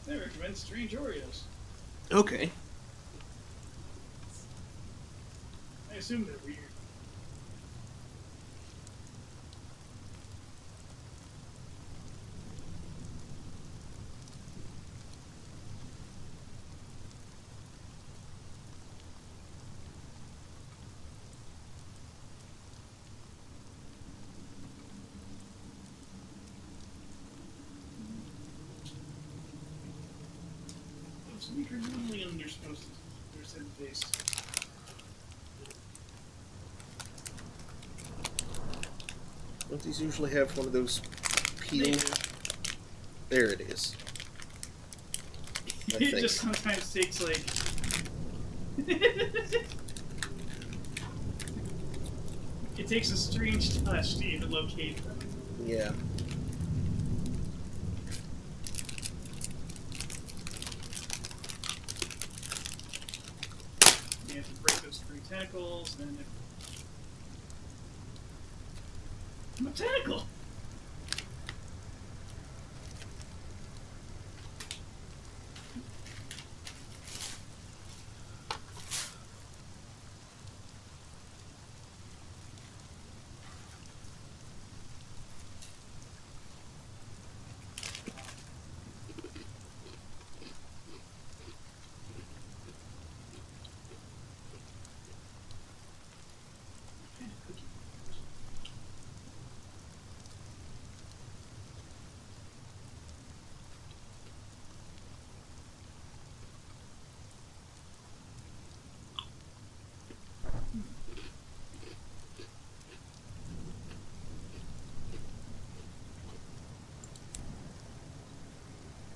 S2: They recommend strange Oreos.
S1: Okay.
S2: I assume they're weird. Those weaker than they're supposed to. They're said face.
S1: Don't these usually have one of those peel? There it is. I
S2: It
S1: think.
S2: just sometimes takes like. It takes a strange touch to even locate them.
S1: Yeah.
S2: tentacles, and I'm a tentacle.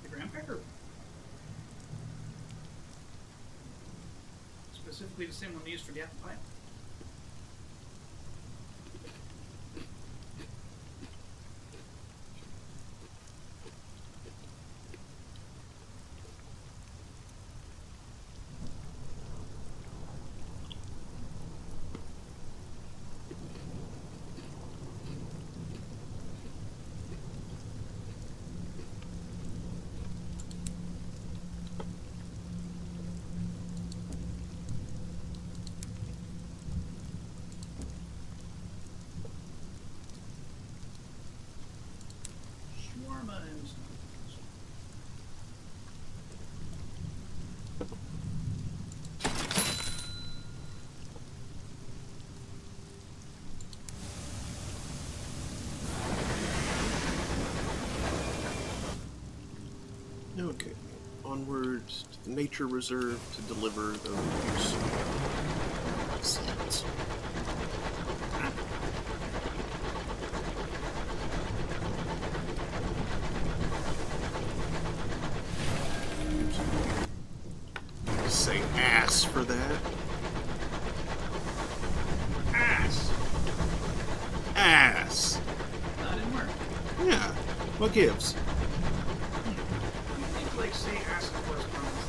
S2: The graham cracker. Specifically the same one we used for the apple pie. Shawarma and stuff.
S1: Okay, onward to the nature reserve to deliver those seeds. Say ass for that.
S2: Ass!
S1: Ass!
S2: That didn't work.
S1: Yeah, what gives?
S2: You think, like, say ass corresponds.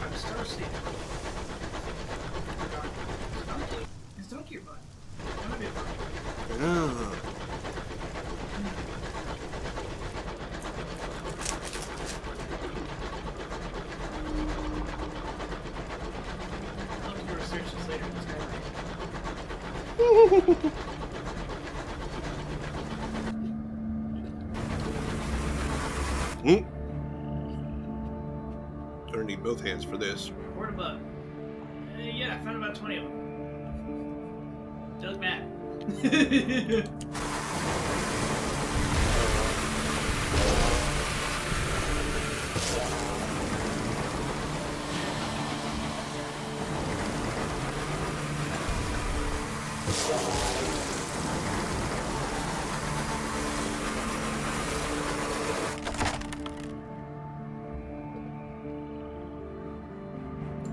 S2: I'm starseed. It's donkey your butt. That might be a butt.
S1: Ah.
S2: I'll do research this later in Discovery.
S1: Hmm? Gonna need both hands for this.
S2: Report a bug. Yeah, I found about 20 of them. Doug Matt.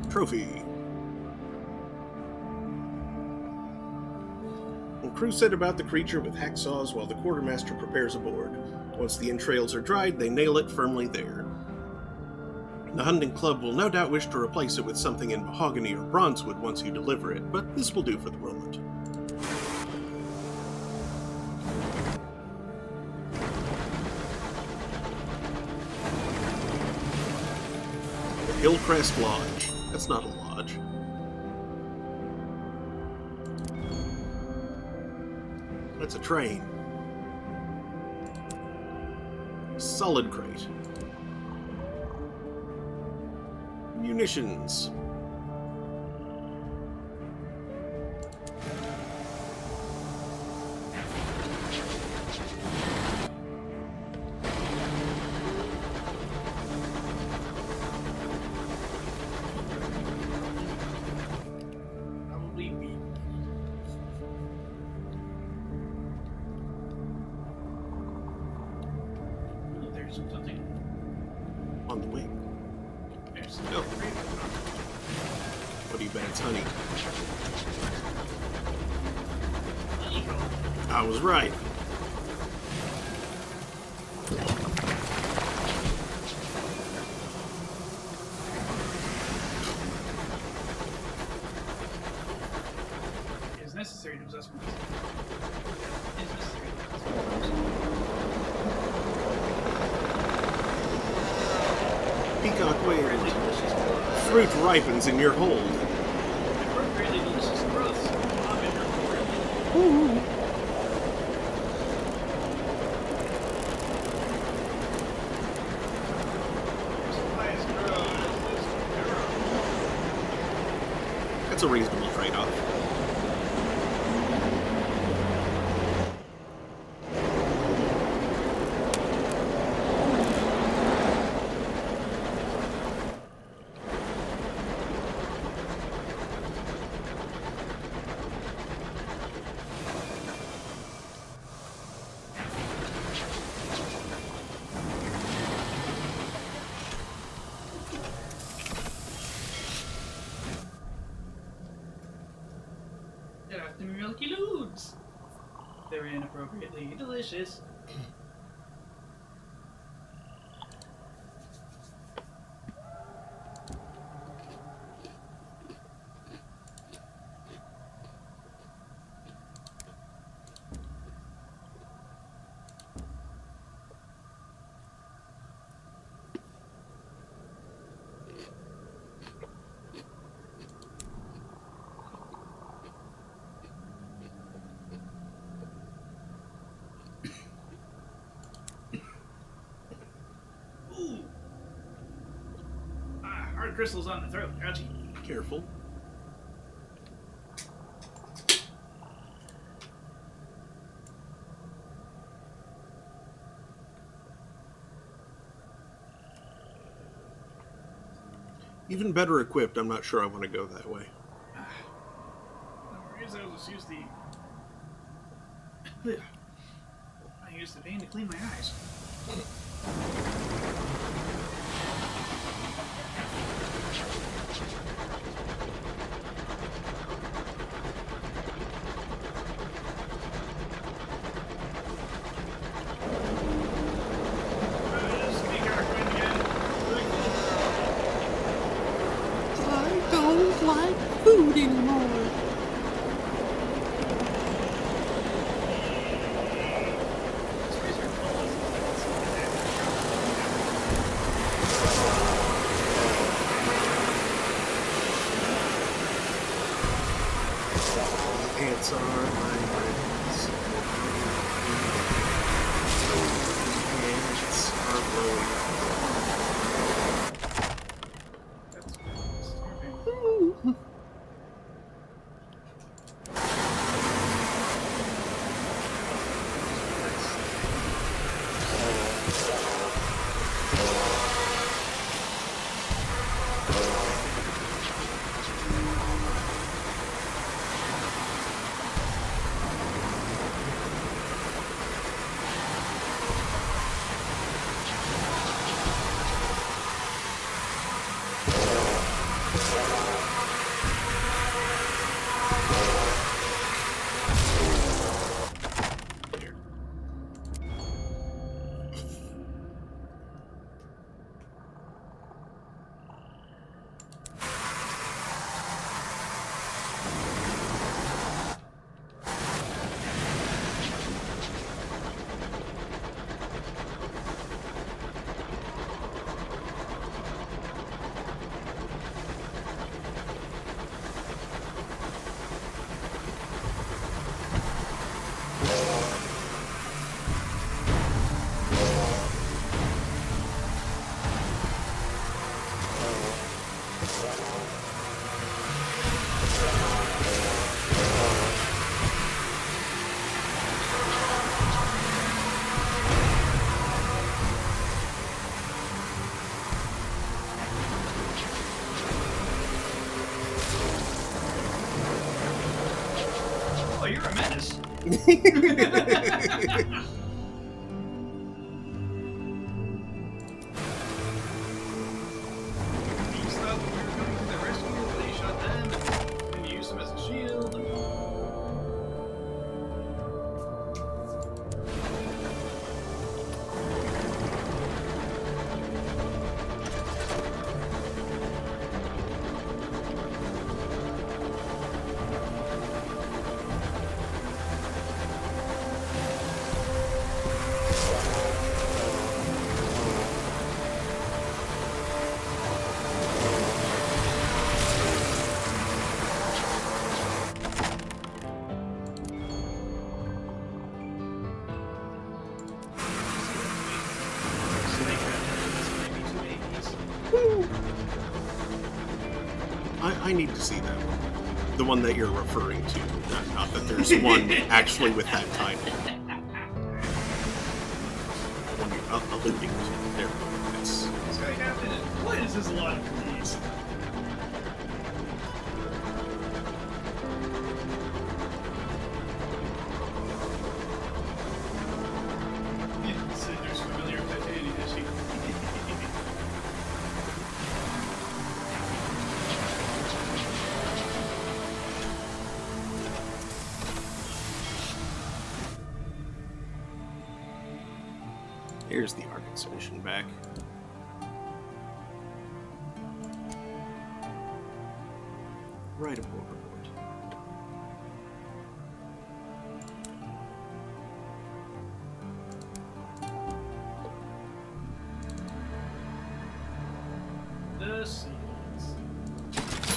S1: Trophy. The crew set about the creature with hacksaws while the quartermaster prepares a board. Once the entrails are dried, they nail it firmly there. The hunting club will no doubt wish to replace it with something in mahogany or bronzewood once you deliver it, but this will do for the moment. The Hillcrest Lodge. That's not a lodge. That's a train. Solid crate. Munitions.
S2: Probably me. Oh, there's something.
S1: On the wing.
S2: There's
S1: Oh.
S2: something.
S1: What do you bet it's honey?
S2: Honeycomb.
S1: I was right.
S2: that's what it's necessary. That's what
S1: Peacock
S2: Really
S1: wings.
S2: delicious growth.
S1: Fruit ripens in your hold.
S2: Appropriately delicious growths. I'm in your hold. Supplies grow as this grows.
S1: That's a reasonable trade-off.
S2: They're after me milky loods. Very inappropriately delicious. Ooh. Ah, hard crystals on the throat. Ouchie.
S1: Careful. Even better equipped, I'm not sure I want to go that way.
S2: No worries, I'll just use the. I use the vein to clean my eyes.
S1: I don't like food anymore. Ants are my friends. Ants are blowing.
S2: Oh, you're a menace. You stopped when we were coming to the rescue, but you shot them, and you used them as a shield.
S1: I need to see that one. The one that you're referring to. Not that there's one actually with that title. The one you're alluding to. There. That's...
S2: Sky Captain, what is this lot of these? Cinder's familiar Titania, is she?
S1: Here's the art exhibition back. Right aboard.
S2: The seeds.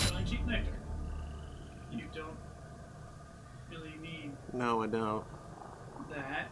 S2: Selling cheap nectar. You don't really need
S1: No, I don't.
S2: that.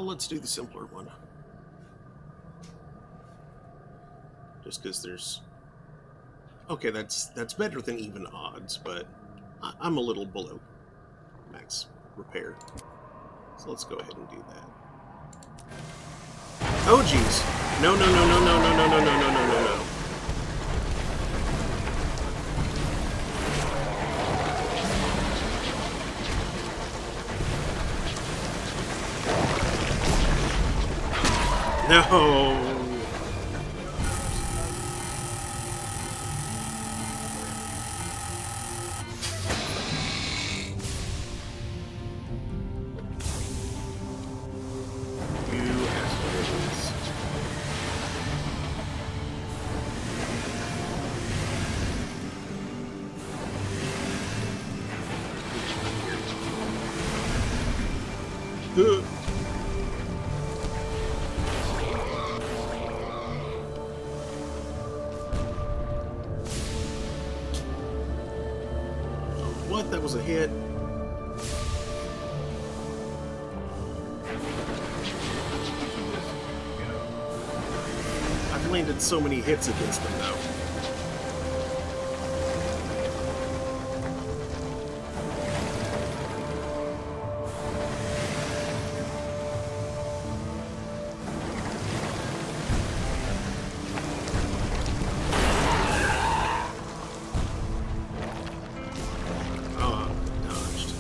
S1: Let's do the simpler one. Just because there's... Okay, that's better than even odds, but I'm a little below max repair. So let's go ahead and do that. Oh, geez. No. No. You assholes. What? That was a hit. I've landed so many hits against them, though. Dodged.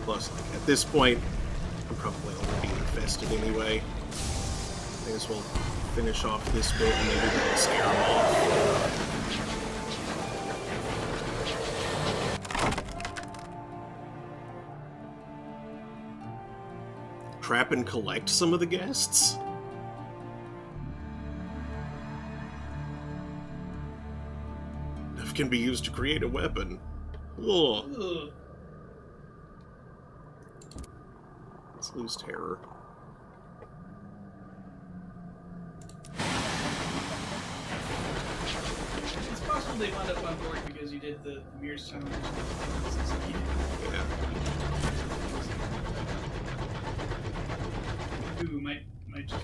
S1: Plus, at this point, I'm probably already infested anyway. May as well finish off this bit and maybe that'll scare them off. Trap and collect some of the guests? Enough can be used to create a weapon. Ugh.
S2: Ugh.
S1: Let's lose terror.
S2: Well, they wound up on board because you did the Mirror's challenge.
S1: Yeah.
S2: Ooh, might just.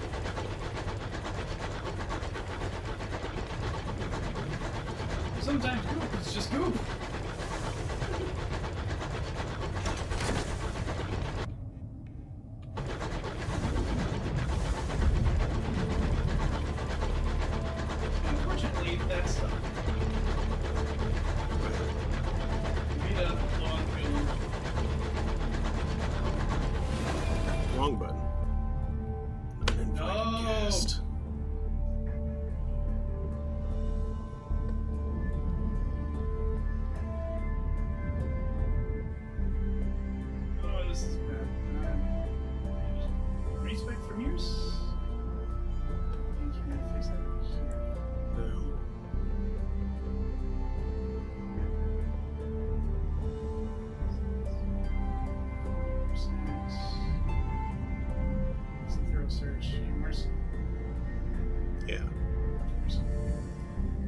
S2: Sometimes goop is just goop. Unfortunately, that's stuff. Beat up, long build.
S1: Wrong button. Uninvited
S2: No.
S1: guest.
S2: Oh, this is bad. Respect from yours? Can I fix that here?
S1: No.
S2: It's a thorough search.
S1: Yeah.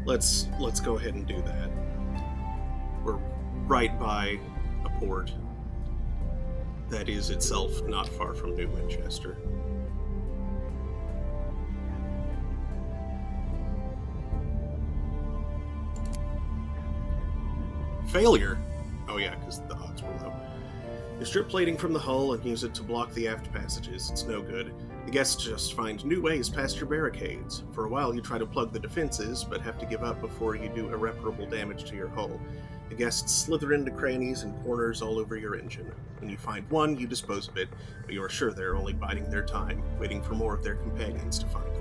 S1: Let's go ahead and do that. We're right by a port that is itself not far from New Winchester. Failure. Oh yeah, because the odds were low. You strip plating from the hull and use it to block the aft passages. It's no good. The guests just find new ways past your barricades. For a while you try to plug the defenses, but have to give up before you do irreparable damage to your hull. The guests slither into crannies and corners all over your engine. When you find one, you dispose of it, but you are sure they're only biding their time, waiting for more of their companions to find them.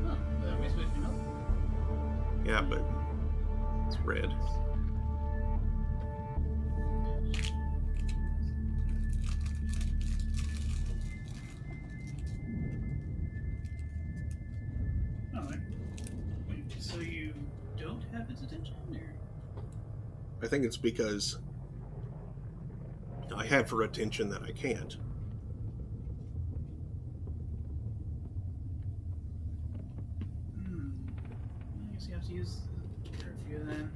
S2: Oh, that way switching up.
S1: Yeah, but it's red.
S2: Alright. Wait, so you don't have its attention? Or?
S1: I think it's because I have her attention that I can't.
S2: I guess you have to use the curfew then.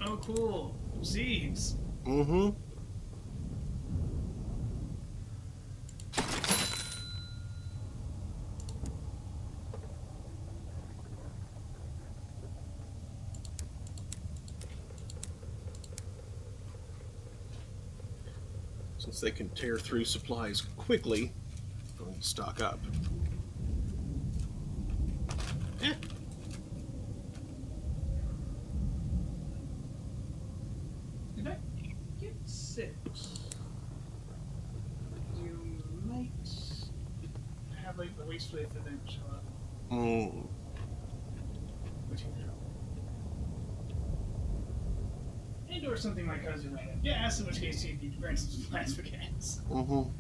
S2: Oh, cool. Seeds.
S1: Mm-hmm. Since they can tear through supplies quickly, I'm going to stock up. Eh.
S2: Did I get 6? You might have like the wastewave event show up. Which you know. And or something like cause you ran out of gas, in which case you'd need to burn some supplies for gas.
S1: Mm-hmm.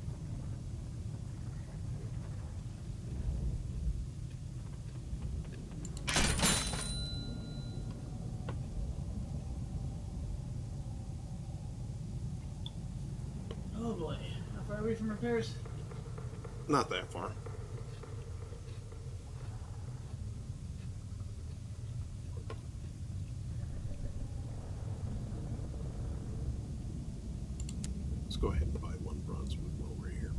S2: boy. How far away from repairs?
S1: Not that far. Let's go ahead and buy one bronzewood while we're here.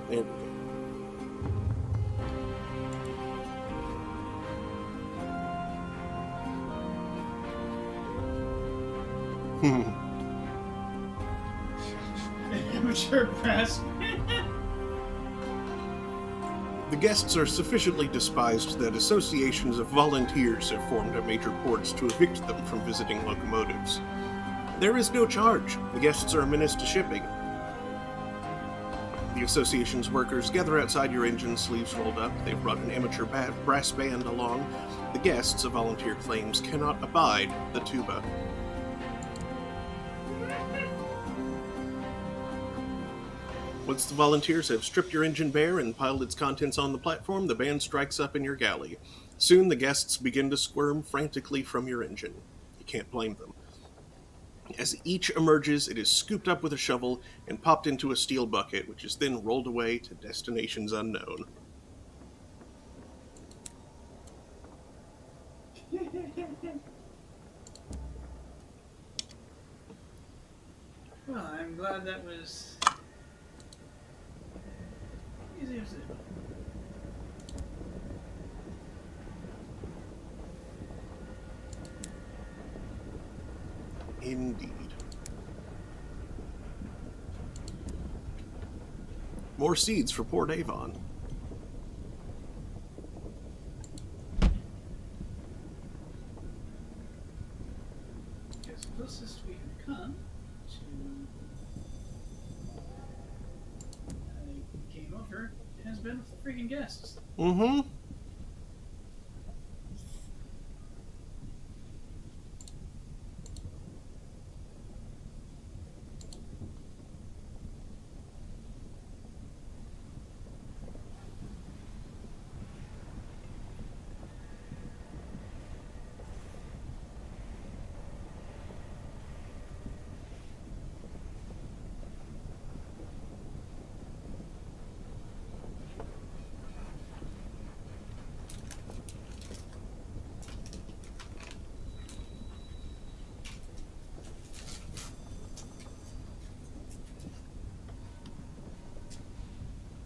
S1: There we go.
S2: Amateur brass.
S1: The guests are sufficiently despised that associations of volunteers have formed at major ports to evict them from visiting locomotives. There is no charge. The guests are a menace to shipping. The association's workers gather outside your engine, sleeves rolled up. They've brought an amateur brass band along. The guests, a volunteer claims, cannot abide the tuba. Once the volunteers have stripped your engine bare and piled its contents on the platform, the band strikes up in your galley. Soon the guests begin to squirm frantically from your engine. You can't blame them. As each emerges, it is scooped up with a shovel and popped into a steel bucket, which is then rolled away to destinations unknown.
S2: Well, I'm glad that was easy as it.
S1: Indeed. More seeds for Port Avon.
S2: Guess the closest we can come to a game over has been with the freaking guests.
S1: Mm-hmm.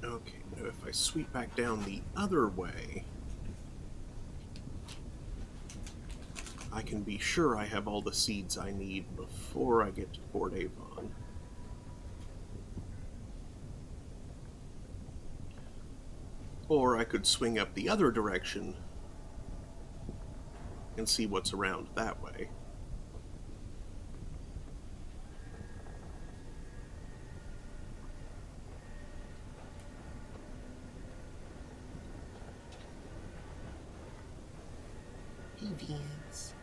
S1: Okay, now if I sweep back down the other way, I can be sure I have all the seeds I need before I get to Port Avon. Or I could swing up the other direction and see what's around that way. Avians.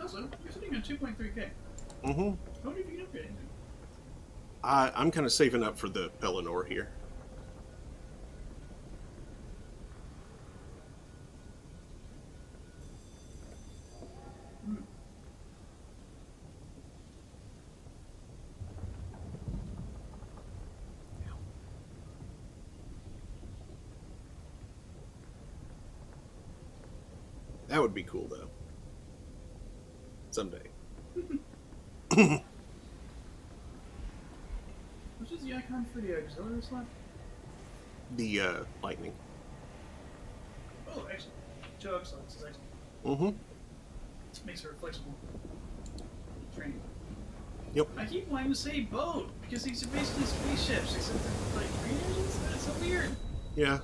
S2: Also, you're sitting on 2.3k.
S1: Mm-hmm.
S2: How many have you upgraded?
S1: I'm kind of saving up for the Pelennor here. That would be cool, though. Someday.
S2: Which is the icon for the auxiliary slot?
S1: The lightning.
S2: Oh, excellent. 2 excellence is excellent.
S1: Mm-hmm.
S2: Makes her flexible. Training.
S1: Yep.
S2: I keep wanting to say boat, because these are basically spaceships, except they're like green engines? That's so weird.
S1: Yeah.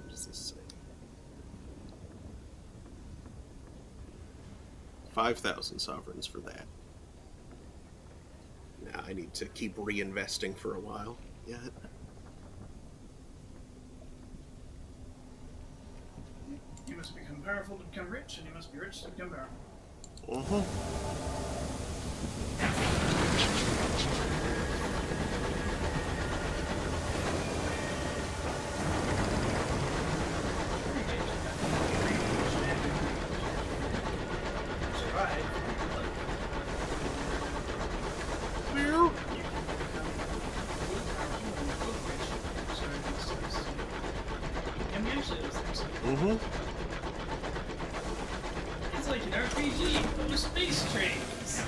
S1: What does this say? 5,000 sovereigns for that. Now I need to keep reinvesting for a while yet.
S2: You must become powerful to become rich, and you must be rich to become powerful.
S1: Mm-hmm. Mm-hmm.
S2: It's like an RPG full of space trains.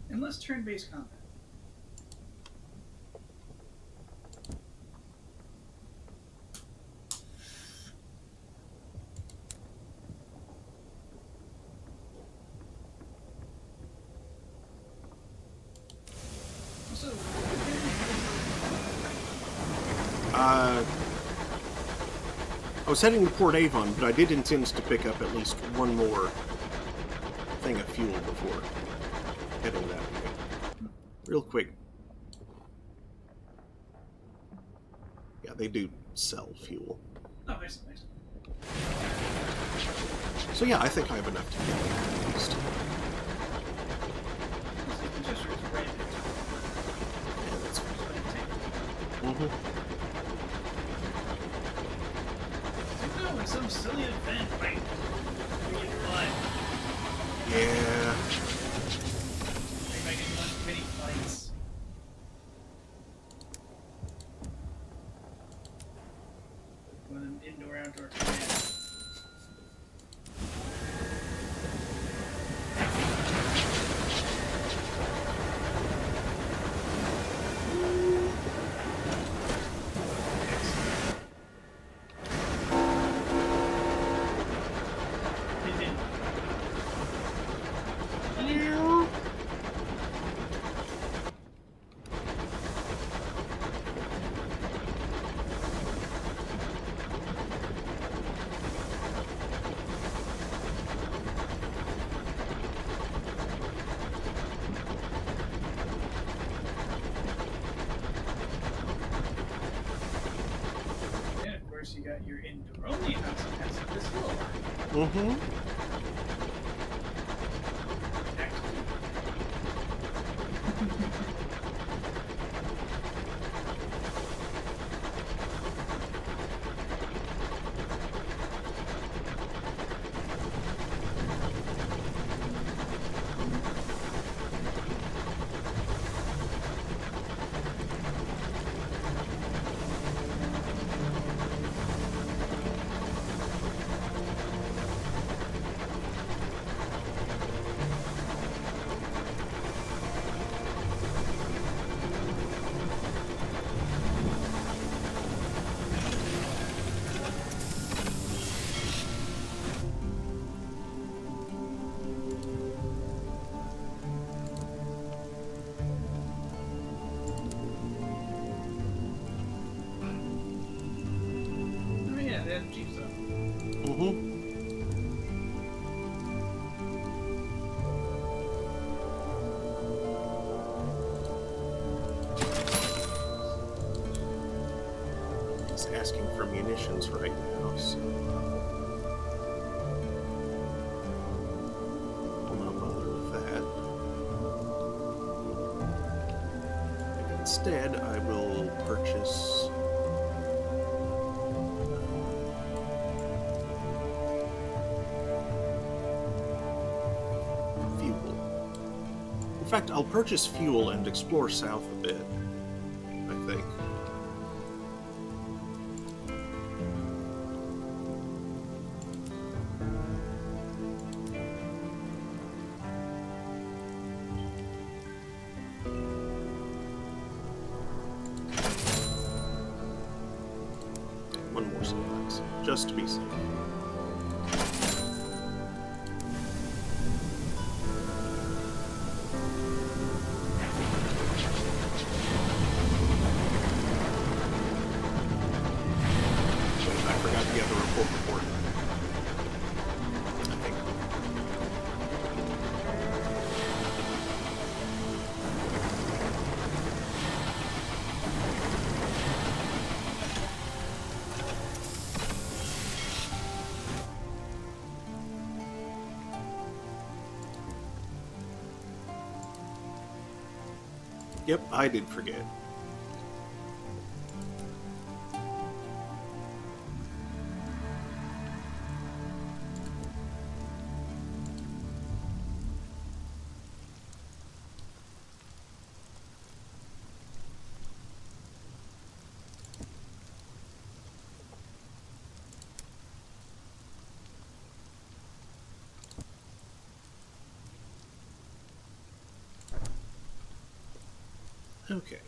S2: And less turn-based combat. So,
S1: I was heading to Port Avon, but I did intend to pick up at least one more thing of fuel before heading that way. Real quick. Yeah, they do sell fuel.
S2: oh, nice, nice.
S1: So yeah, I think I have enough to get there at least.
S2: Just right there.
S1: Yeah, that's
S2: Just let it take.
S1: Mm-hmm.
S2: No, it's some silly event, right? We get blood.
S1: Yeah.
S2: Everybody didn't want many fights. One of them indoor-outdoor commands. And of course, you got your indoor-only house that has this little
S1: Mm-hmm. asking for munitions right now, so I'll not bother with that. And instead, I will purchase fuel. In fact, I'll purchase fuel and explore south a bit, I think. One more supplies, just to be safe. I forgot to get the report. I think. Yep, I did forget. Okay.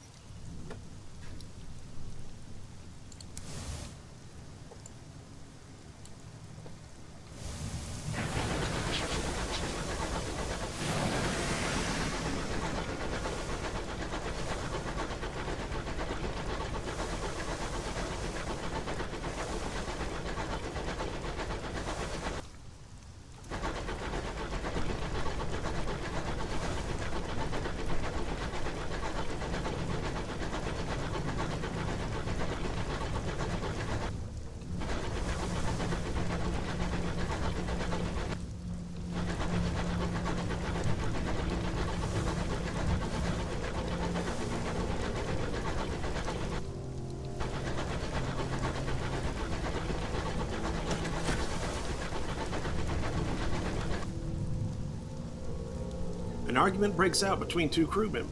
S1: An argument breaks out between two crewmen.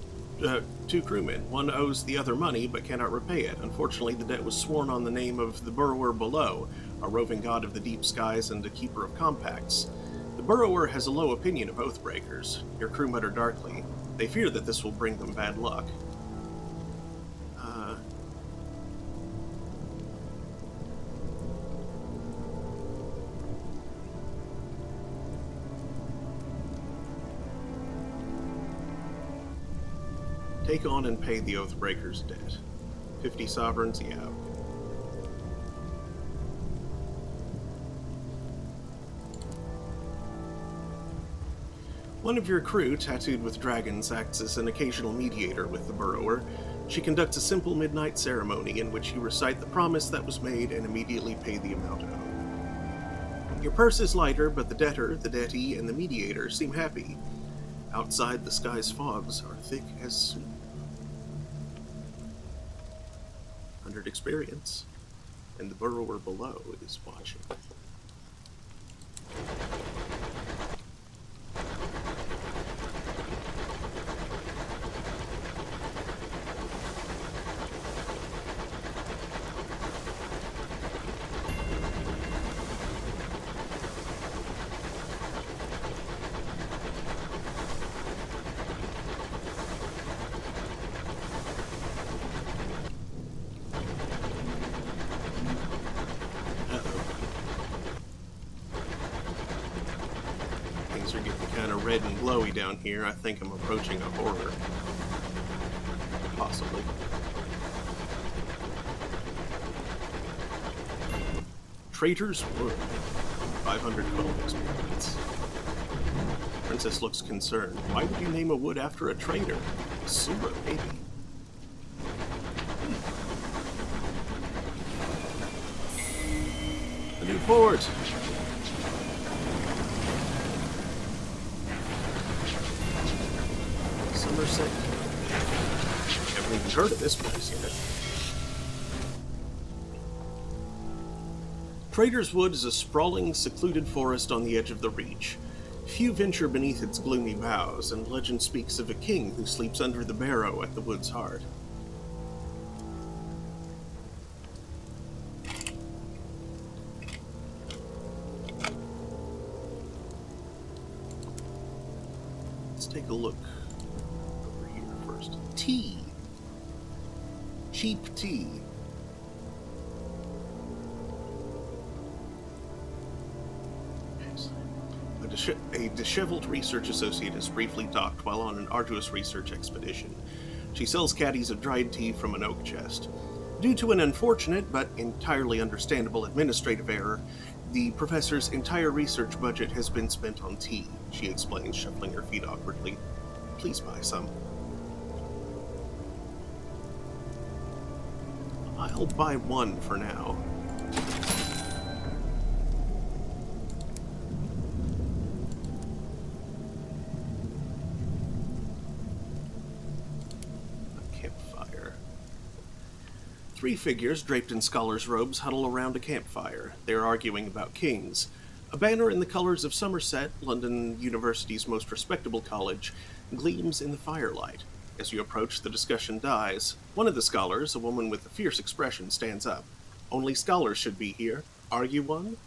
S1: One owes the other money but cannot repay it. Unfortunately, the debt was sworn on the name of the Burrower below, a roving god of the deep skies and a keeper of compacts. The Burrower has a low opinion of oathbreakers. Your crew mutter darkly. They fear that this will bring them bad luck. Take on and pay the Oathbreaker's debt. 50 sovereigns, yeah. One of your crew, tattooed with dragons, acts as an occasional mediator with the Burrower. She conducts a simple midnight ceremony in which you recite the promise that was made and immediately pay the amount owed. Your purse is lighter, but the debtor, the dettee, and the mediator seem happy. Outside, the sky's fogs are thick as soup. 100 experience, and the Burrower below is watching. Things are getting kind of red and glowy down here. I think I'm approaching a horror. Possibly. Traitor's Wood. 512 experience. Princess looks concerned. Why would you name a wood after a traitor? Sura, maybe. report. Somerset. Haven't even heard of this place yet. Trader's Wood is a sprawling, secluded forest on the edge of the Reach. Few venture beneath its gloomy boughs, and legend speaks of a king who sleeps under the barrow at the wood's heart. Let's take a look over here first. Tea. Cheap tea. A disheveled research associate has briefly docked while on an arduous research expedition. She sells caddies of dried tea from an oak chest. Due to an unfortunate but entirely understandable administrative error, the professor's entire research budget has been spent on tea, she explains, shuffling her feet awkwardly. Please buy some. I'll buy one for now. Three figures draped in scholars' robes huddle around a campfire. They are arguing about kings. A banner in the colors of Somerset, London University's most respectable college, gleams in the firelight. As you approach, the discussion dies. One of the scholars, a woman with a fierce expression, stands up. Only scholars should be here. Are you one?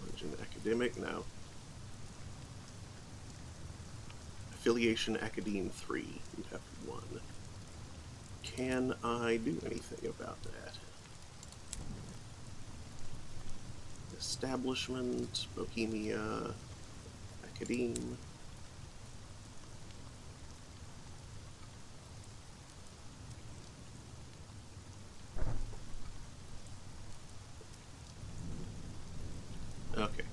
S1: Origin academic? No. Affiliation Academe 3. You have 1. Can I do anything about that? Establishment, Bohemia, Academe. Okay.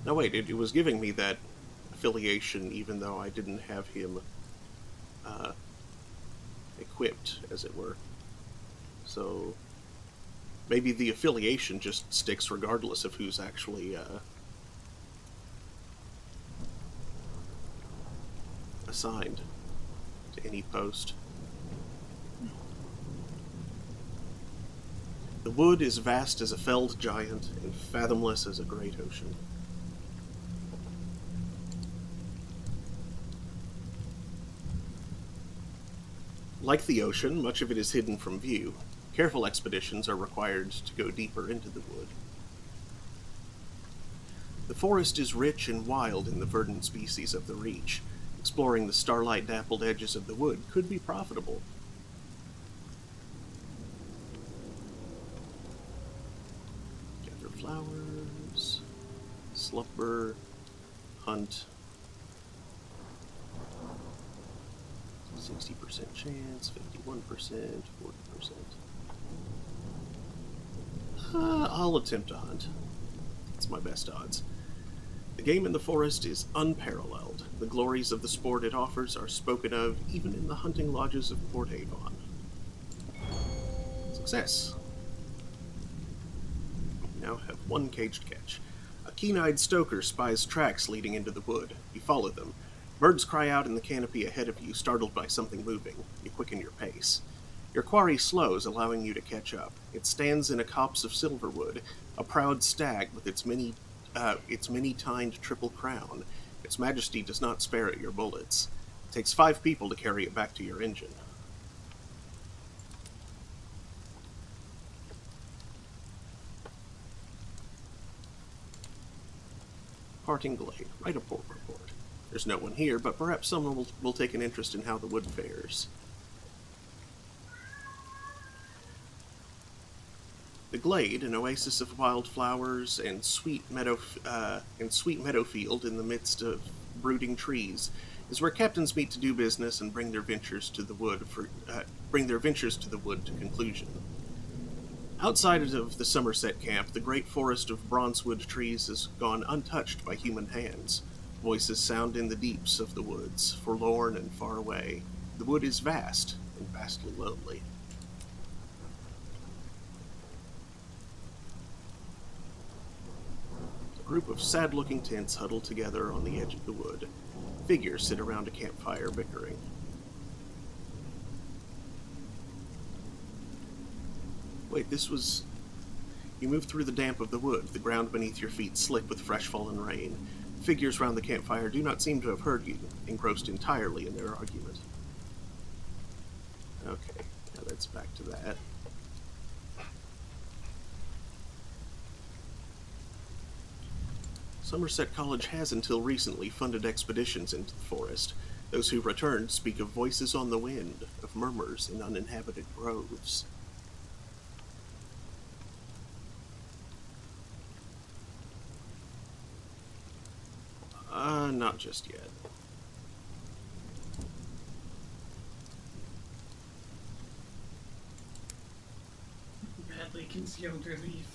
S1: No, wait, it was giving me that affiliation even though I didn't have him equipped, as it were. So maybe the affiliation just sticks regardless of who's actually assigned to any post. The wood is vast as a felled giant and fathomless as a great ocean. Like the ocean, much of it is hidden from view. Careful expeditions are required to go deeper into the wood. The forest is rich and wild in the verdant species of the Reach. Exploring the starlight-dappled edges of the wood could be profitable. Gather flowers, slumber, hunt. 60% chance, 51%, 40%. I'll attempt to hunt. It's my best odds. The game in the forest is unparalleled. The glories of the sport it offers are spoken of even in the hunting lodges of Port Avon. Success. We now have one caged catch. A keen-eyed stoker spies tracks leading into the wood. You follow them. Birds cry out in the canopy ahead of you, startled by something moving. You quicken your pace. Your quarry slows, allowing you to catch up. It stands in a copse of silverwood, a proud stag with its many-tined triple crown. Its majesty does not spare at your bullets. It takes 5 people to carry it back to your engine. Parting glade. Write a port report. There's no one here, but perhaps someone will take an interest in how the wood fares. The glade, an oasis of wildflowers and sweet meadow field in the midst of brooding trees, is where captains meet to do business and bring their ventures to the wood to conclusion. Outside of the Somerset camp, the great forest of bronzewood trees has gone untouched by human hands. Voices sound in the deeps of the woods, forlorn and far away. The wood is vast and vastly lonely. A group of sad-looking tents huddle together on the edge of the wood. Figures sit around a campfire bickering. Wait, this was... You move through the damp of the wood, the ground beneath your feet slick with fresh fallen rain. Figures round the campfire do not seem to have heard you, engrossed entirely in their argument. Okay, now that's back to that. Somerset College has until recently funded expeditions into the forest. Those who returned speak of voices on the wind, of murmurs in uninhabited groves. Not just yet.
S2: Badly concealed relief.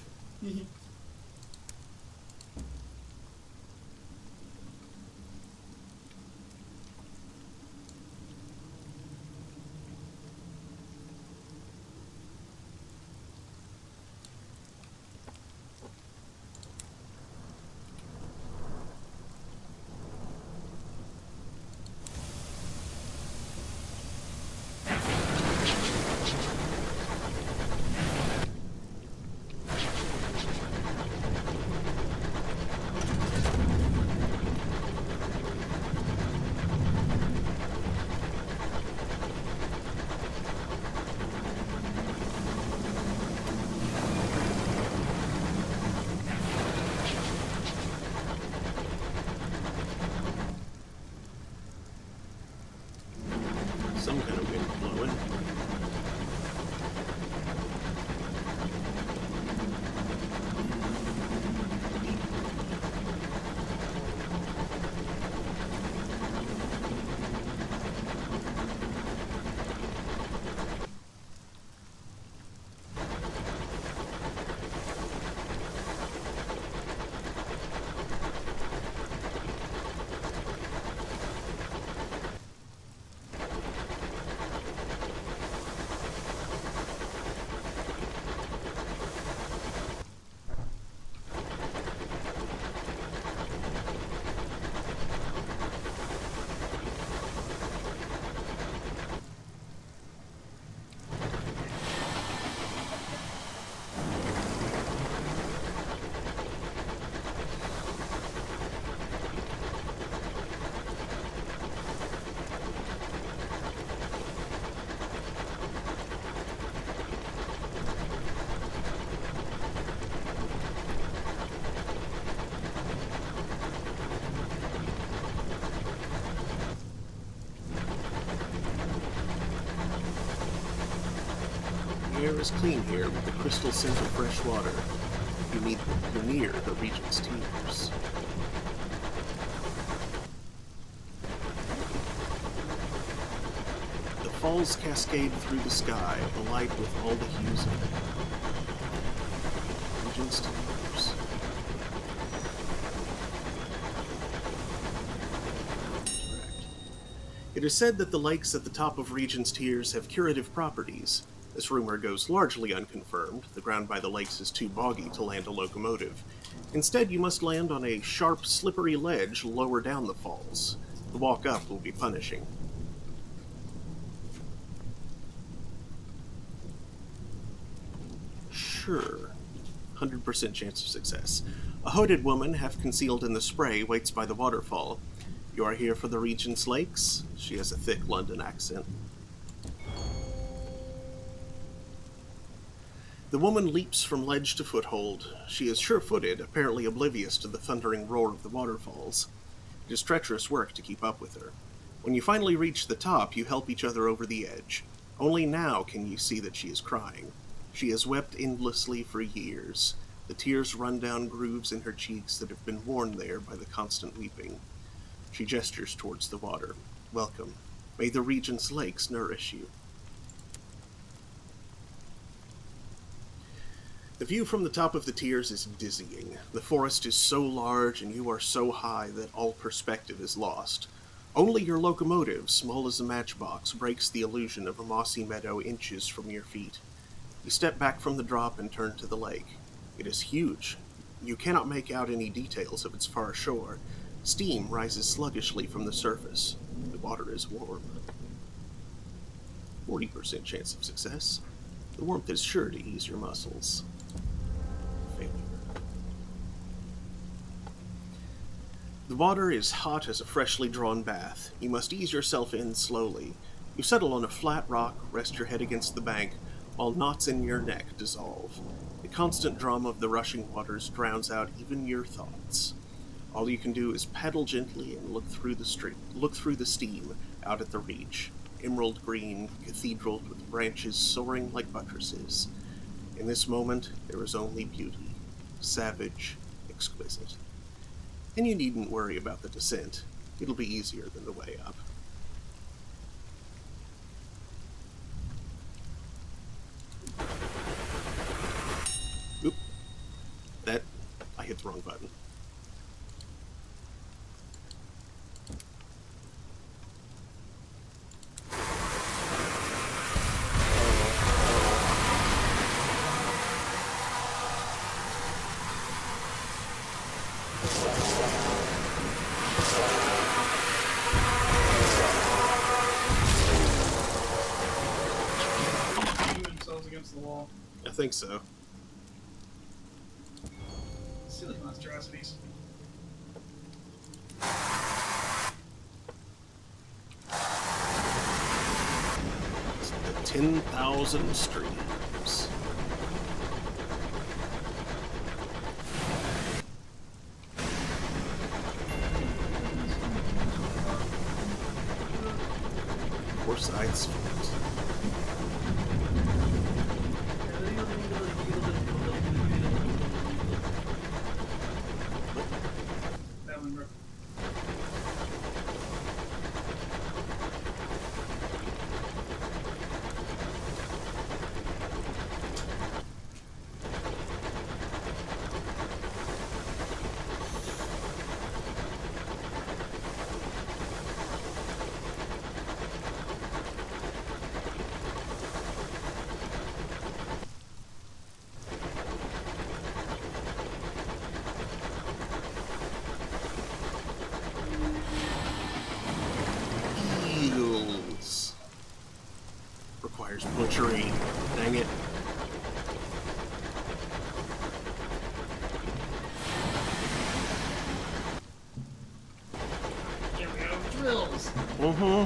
S1: Some kind of wind blowing. The air is clean here with the crystal scent of fresh water. You're near the Regent's Tears. The falls cascade through the sky, alight with all the hues of it. Regent's Tears. It is said that the lakes at the top of Regent's Tears have curative properties. This rumor goes largely unconfirmed. The ground by the lakes is too boggy to land a locomotive. Instead, you must land on a sharp, slippery ledge lower down the falls. The walk up will be punishing. Sure. 100% chance of success. A hooded woman, half concealed in the spray, waits by the waterfall. You are here for the Regent's Lakes? She has a thick London accent. The woman leaps from ledge to foothold. She is sure-footed, apparently oblivious to the thundering roar of the waterfalls. It is treacherous work to keep up with her. When you finally reach the top, you help each other over the edge. Only now can you see that she is crying. She has wept endlessly for years. The tears run down grooves in her cheeks that have been worn there by the constant weeping. She gestures towards the water. Welcome. May the Regent's Lakes nourish you. The view from the top of the tiers is dizzying. The forest is so large and you are so high that all perspective is lost. Only your locomotive, small as a matchbox, breaks the illusion of a mossy meadow inches from your feet. You step back from the drop and turn to the lake. It is huge. You cannot make out any details of its far shore. Steam rises sluggishly from the surface. The water is warm. 40% chance of success. The warmth is sure to ease your muscles. Failure. The water is hot as a freshly drawn bath. You must ease yourself in slowly. You settle on a flat rock, rest your head against the bank, while knots in your neck dissolve. The constant drum of the rushing waters drowns out even your thoughts. All you can do is paddle gently and look through the steam out at the reach. Emerald green, cathedraled with branches soaring like buttresses. In this moment, there is only beauty. Savage, exquisite. And you needn't worry about the descent. It'll be easier than the way up. Oop. I hit the wrong button.
S2: Against the wall.
S1: I think so.
S2: Silly monstrosities.
S1: It's the 10,000 streams. Four sides flipped. Requires butchery. Dang it.
S2: Here we go, drills.
S1: Mm-hmm.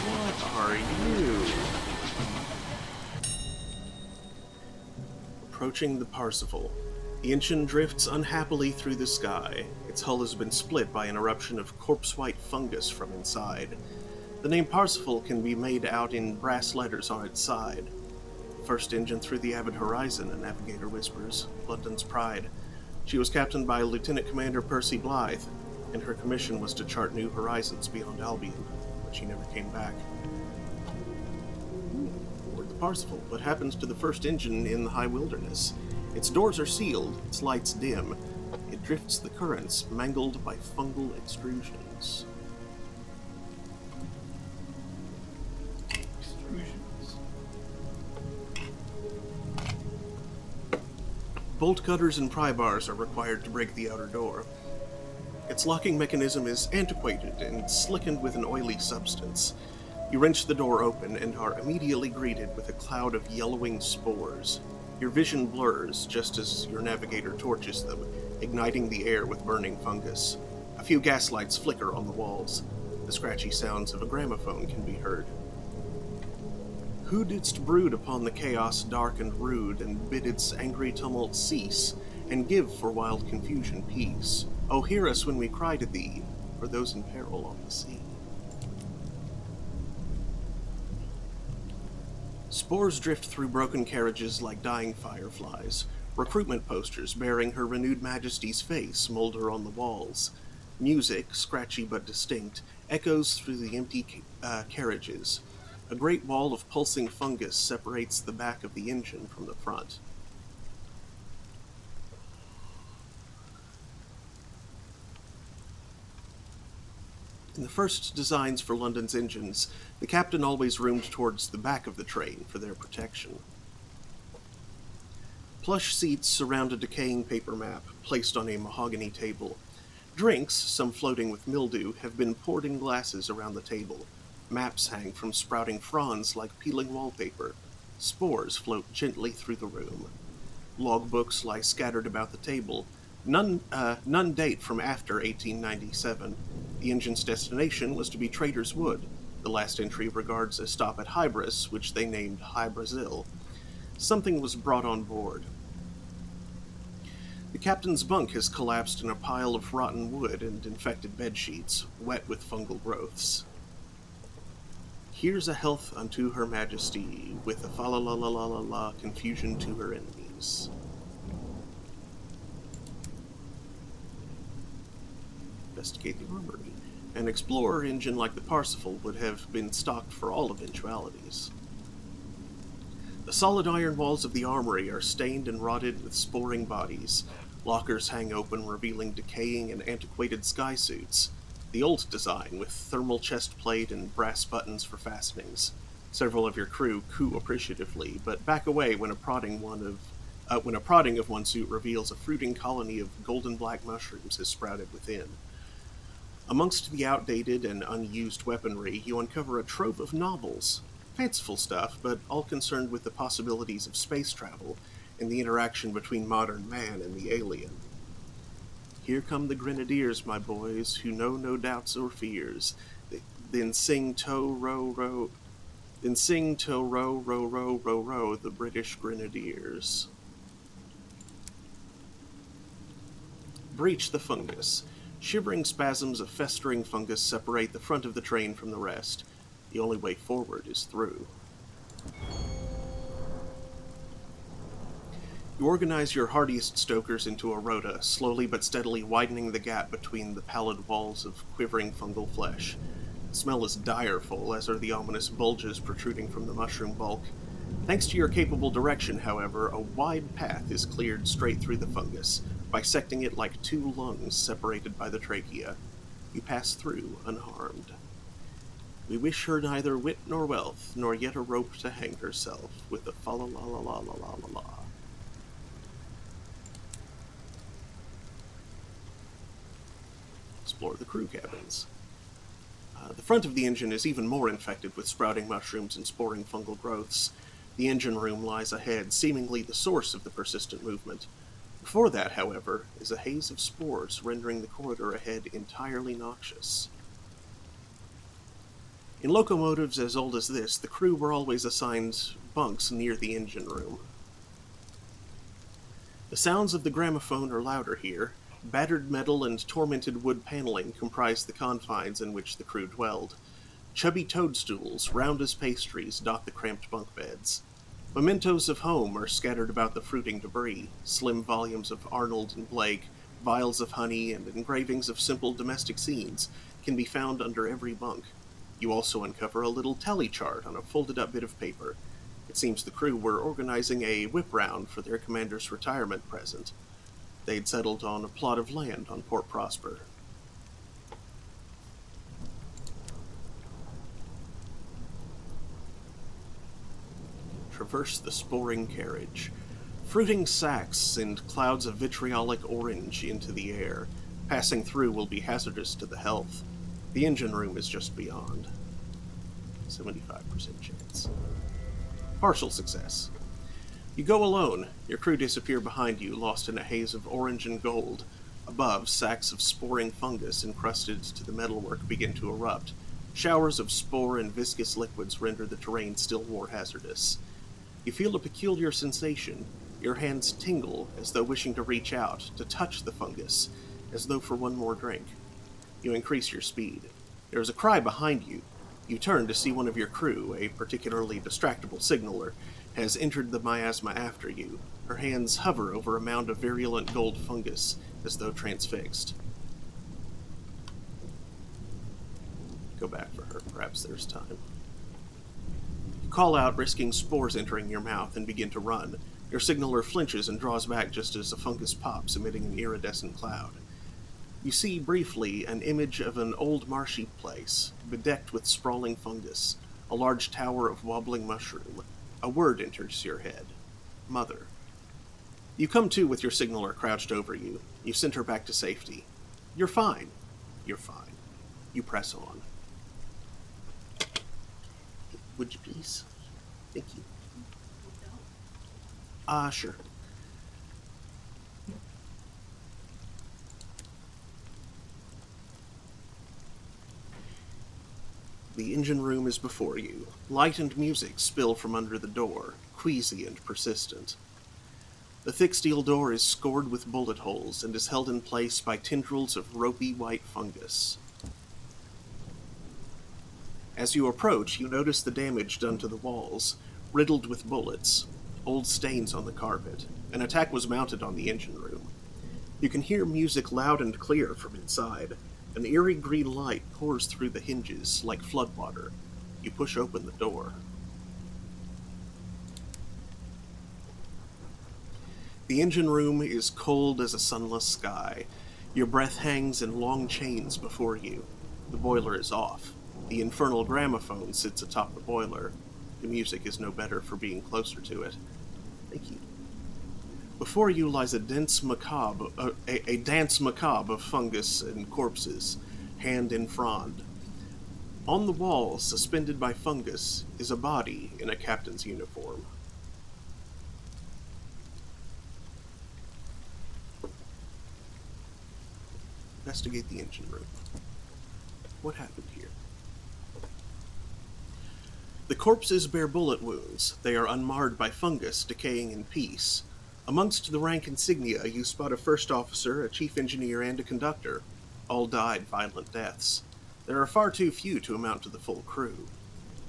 S1: What are you? Approaching the Parsifal. The engine drifts unhappily through the sky. Its hull has been split by an eruption of corpse-white fungus from inside. The name Parsifal can be made out in brass letters on its side. First engine through the avid horizon, a navigator whispers. London's pride. She was captained by Lieutenant Commander Percy Blythe, and her commission was to chart new horizons beyond Albion, but she never came back. Aboard the Parsifal, what happens to the first engine in the high wilderness? Its doors are sealed, its lights dim. It drifts the currents, mangled by fungal extrusions.
S2: Extrusions.
S1: Bolt cutters and pry bars are required to break the outer door. Its locking mechanism is antiquated and slickened with an oily substance. You wrench the door open and are immediately greeted with a cloud of yellowing spores. Your vision blurs just as your navigator torches them, igniting the air with burning fungus. A few gaslights flicker on the walls. The scratchy sounds of a gramophone can be heard. Who didst brood upon the chaos dark and rude, and bid its angry tumult cease, and give for wild confusion peace? Oh, hear us when we cry to thee, for those in peril on the sea. Spores drift through broken carriages like dying fireflies. Recruitment posters bearing Her Renewed Majesty's face molder on the walls. Music, scratchy but distinct, echoes through the empty carriages. A great wall of pulsing fungus separates the back of the engine from the front. In the first designs for London's engines, the captain always roomed towards the back of the train for their protection. Plush seats surround a decaying paper map placed on a mahogany table. Drinks, some floating with mildew, have been poured in glasses around the table. Maps hang from sprouting fronds like peeling wallpaper. Spores float gently through the room. Logbooks lie scattered about the table. None date from after 1897. The engine's destination was to be Trader's Wood. The last entry regards a stop at Hybris, which they named Hy Brasil. Something was brought on board. The captain's bunk has collapsed in a pile of rotten wood and infected bedsheets, wet with fungal growths. Here's a health unto Her Majesty, with a fa-la-la-la-la-la confusion to her enemies. Investigate the armory. An Explorer engine like the Parsifal would have been stocked for all eventualities. The solid iron walls of the armory are stained and rotted with sporing bodies. Lockers hang open, revealing decaying and antiquated skysuits. The old design, with thermal chest plate and brass buttons for fastenings. Several of your crew coo appreciatively, but back away when a prodding of one suit reveals a fruiting colony of golden black mushrooms has sprouted within. Amongst the outdated and unused weaponry, you uncover a trove of novels. Fanciful stuff, but all concerned with the possibilities of space travel and the interaction between modern man and the alien. Here come the grenadiers, my boys, who know no doubts or fears. Then sing tow, row, row. Then sing tow, row, row, row, row, row, the British Grenadiers. Breach the fungus. Shivering spasms of festering fungus separate the front of the train from the rest. The only way forward is through. You organize your hardiest stokers into a rota, slowly but steadily widening the gap between the pallid walls of quivering fungal flesh. The smell is direful, as are the ominous bulges protruding from the mushroom bulk. Thanks to your capable direction, however, a wide path is cleared straight through the fungus, bisecting it like two lungs separated by the trachea. You pass through unharmed. We wish her neither wit nor wealth, nor yet a rope to hang herself, with a fa-la-la-la-la-la-la-la. Explore the crew cabins. The front of the engine is even more infected with sprouting mushrooms and sporing fungal growths. The engine room lies ahead, seemingly the source of the persistent movement. Before that, however, is a haze of spores, rendering the corridor ahead entirely noxious. In locomotives as old as this, the crew were always assigned bunks near the engine room. The sounds of the gramophone are louder here. Battered metal and tormented wood paneling comprise the confines in which the crew dwelled. Chubby toadstools, round as pastries, dot the cramped bunk beds. Mementos of home are scattered about the fruiting debris. Slim volumes of Arnold and Blake, vials of honey, and engravings of simple domestic scenes can be found under every bunk. You also uncover a little tally chart on a folded-up bit of paper. It seems the crew were organizing a whip round for their commander's retirement present. They'd settled on a plot of land on Port Prosper. Traverse the sporing carriage. Fruiting sacs send clouds of vitriolic orange into the air. Passing through will be hazardous to the health. The engine room is just beyond. 75% chance. Partial success. You go alone. Your crew disappear behind you, lost in a haze of orange and gold. Above, sacks of sporing fungus encrusted to the metalwork begin to erupt. Showers of spore and viscous liquids render the terrain still more hazardous. You feel a peculiar sensation. Your hands tingle, as though wishing to reach out, to touch the fungus, as though for one more drink. You increase your speed. There is a cry behind you. You turn to see one of your crew, a particularly distractible signaler, has entered the miasma after you. Her hands hover over a mound of virulent gold fungus, as though transfixed. Go back for her. Perhaps there's time. You call out, risking spores entering your mouth, and begin to run. Your signaler flinches and draws back just as a fungus pops, emitting an iridescent cloud. You see, briefly, an image of an old marshy place, bedecked with sprawling fungus, a large tower of wobbling mushroom. A word enters your head. Mother. You come to with your signaler crouched over you. You send her back to safety. You're fine. You're fine. You press on. Would you please? Thank you. Sure. The engine room is before you. Light and music spill from under the door, queasy and persistent. The thick steel door is scored with bullet holes and is held in place by tendrils of ropey white fungus. As you approach, you notice the damage done to the walls, riddled with bullets, old stains on the carpet. An attack was mounted on the engine room. You can hear music loud and clear from inside. An eerie green light pours through the hinges like floodwater. You push open the door. The engine room is cold as a sunless sky. Your breath hangs in long chains before you. The boiler is off. The infernal gramophone sits atop the boiler. The music is no better for being closer to it. Thank you. Before you lies a dance macabre of fungus and corpses, hand in frond. On the wall, suspended by fungus, is a body in a captain's uniform. Investigate the engine room. What happened here? The corpses bear bullet wounds. They are unmarred by fungus, decaying in peace. Amongst the rank insignia, you spot a first officer, a chief engineer, and a conductor. All died violent deaths. There are far too few to amount to the full crew.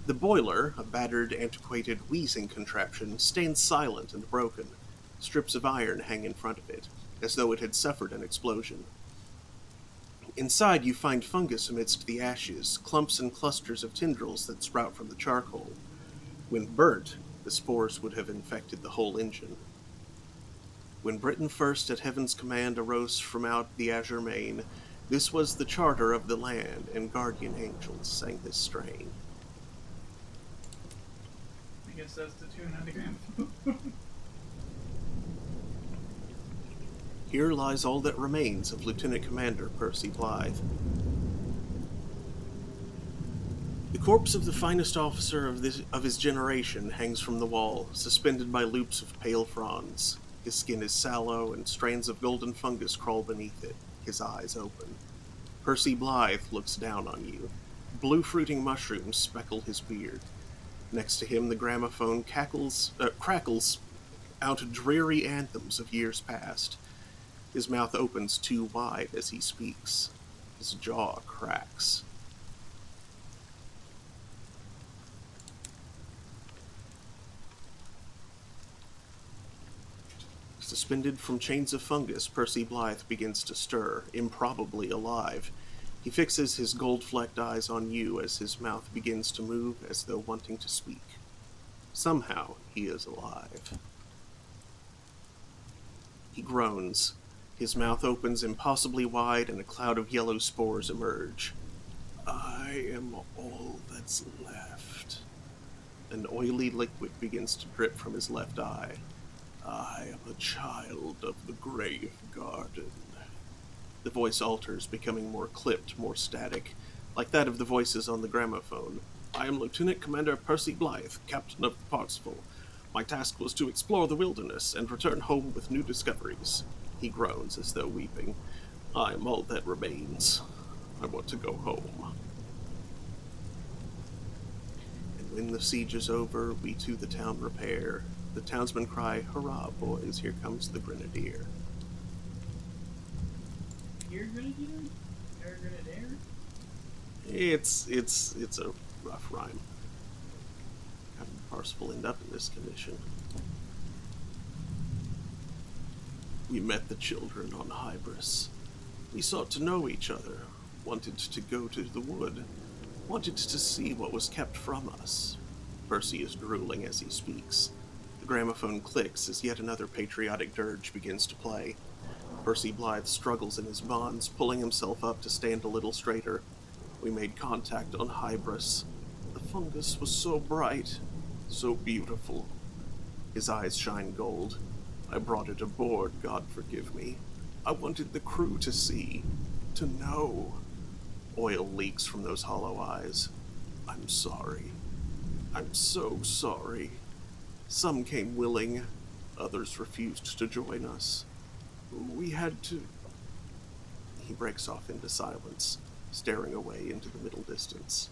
S1: The boiler, a battered, antiquated, wheezing contraption, stands silent and broken. Strips of iron hang in front of it, as though it had suffered an explosion. Inside, you find fungus amidst the ashes, clumps and clusters of tendrils that sprout from the charcoal. When burnt, the spores would have infected the whole engine. When Britain first at heaven's command arose from out the azure main, this was the charter of the land, and guardian angels sang this strain.
S2: I guess that's the tune on the gramophone.
S1: Here lies all that remains of Lieutenant Commander Percy Blythe. The corpse of the finest officer of his generation hangs from the wall, suspended by loops of pale fronds. His skin is sallow, and strands of golden fungus crawl beneath it, his eyes open. Percy Blythe looks down on you. Blue fruiting mushrooms speckle his beard. Next to him, the gramophone crackles out dreary anthems of years past. His mouth opens too wide as he speaks. His jaw cracks. Suspended from chains of fungus, Percy Blythe begins to stir, improbably alive. He fixes his gold-flecked eyes on you as his mouth begins to move as though wanting to speak. Somehow, he is alive. He groans. His mouth opens impossibly wide, and a cloud of yellow spores emerge. I am all that's left. An oily liquid begins to drip from his left eye. I am a child of the grave garden. The voice alters, becoming more clipped, more static, like that of the voices on the gramophone. I am Lieutenant Commander Percy Blythe, Captain of the Parksville. My task was to explore the wilderness and return home with new discoveries. He groans as though weeping. I am all that remains. I want to go home. And when the siege is over, we to the town repair. The townsmen cry, "Hurrah, boys, here comes the grenadier."
S2: Your grenadier? Your grenadier?
S1: It's a rough rhyme. How did Parsifal end up in this condition? We met the children on Hybris. We sought to know each other, wanted to go to the wood. wanted to see what was kept from us. Percy is drooling as he speaks. The gramophone clicks as yet another patriotic dirge begins to play. Percy Blythe struggles in his bonds, pulling himself up to stand a little straighter. We made contact on Hybris. The fungus was so bright, so beautiful. His eyes shine gold. I brought it aboard, God forgive me. I wanted the crew to see, to know. Oil leaks from those hollow eyes. I'm sorry. I'm so sorry. Some came willing, others refused to join us. We had to... He breaks off into silence, staring away into the middle distance.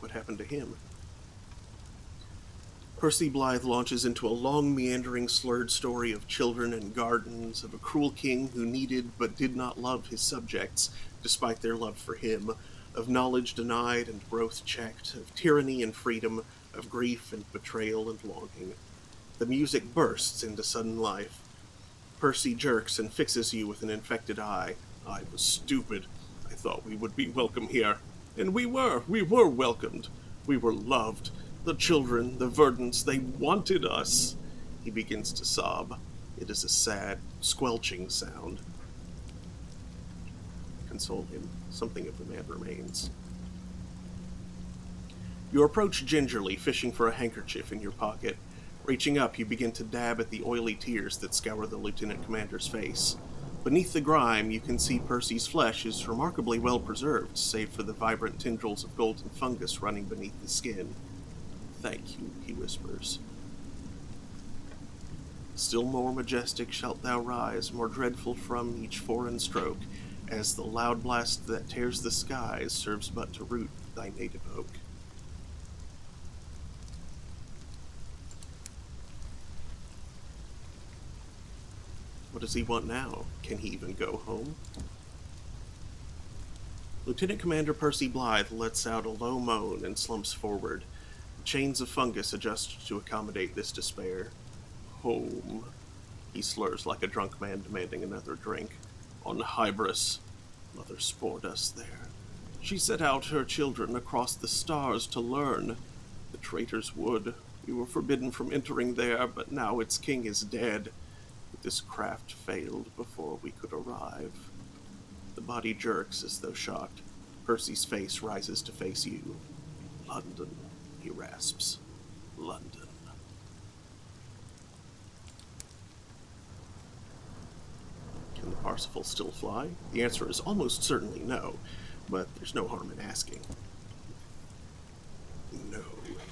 S1: What happened to him? Percy Blythe launches into a long, meandering, slurred story of children and gardens, of a cruel king who needed but did not love his subjects, despite their love for him, of knowledge denied and growth checked, of tyranny and freedom, of grief and betrayal and longing. The music bursts into sudden life. Percy jerks and fixes you with an infected eye. I was stupid. I thought we would be welcome here. And we were welcomed. We were loved. The children, the Verdants, they wanted us. He begins to sob. It is a sad, squelching sound. Console him. Something of the man remains. You approach gingerly, fishing for a handkerchief in your pocket. Reaching up, you begin to dab at the oily tears that scour the lieutenant commander's face. Beneath the grime, you can see Percy's flesh is remarkably well preserved, save for the vibrant tendrils of golden fungus running beneath the skin. Thank you, he whispers. Still more majestic shalt thou rise, more dreadful from each foreign stroke, as the loud blast that tears the skies serves but to root thy native oak. What does he want now? Can he even go home? Lieutenant Commander Percy Blythe lets out a low moan and slumps forward. Chains of fungus adjust to accommodate this despair. Home. He slurs like a drunk man demanding another drink. On Hybris. Mother spored us there. She set out her children across the stars to learn. The traitors would. We were forbidden from entering there, but now its king is dead. This craft failed before we could arrive. The body jerks as though shocked. Percy's face rises to face you. London, he rasps. London. Can the Parsifal still fly? The answer is almost certainly no, but there's no harm in asking. No,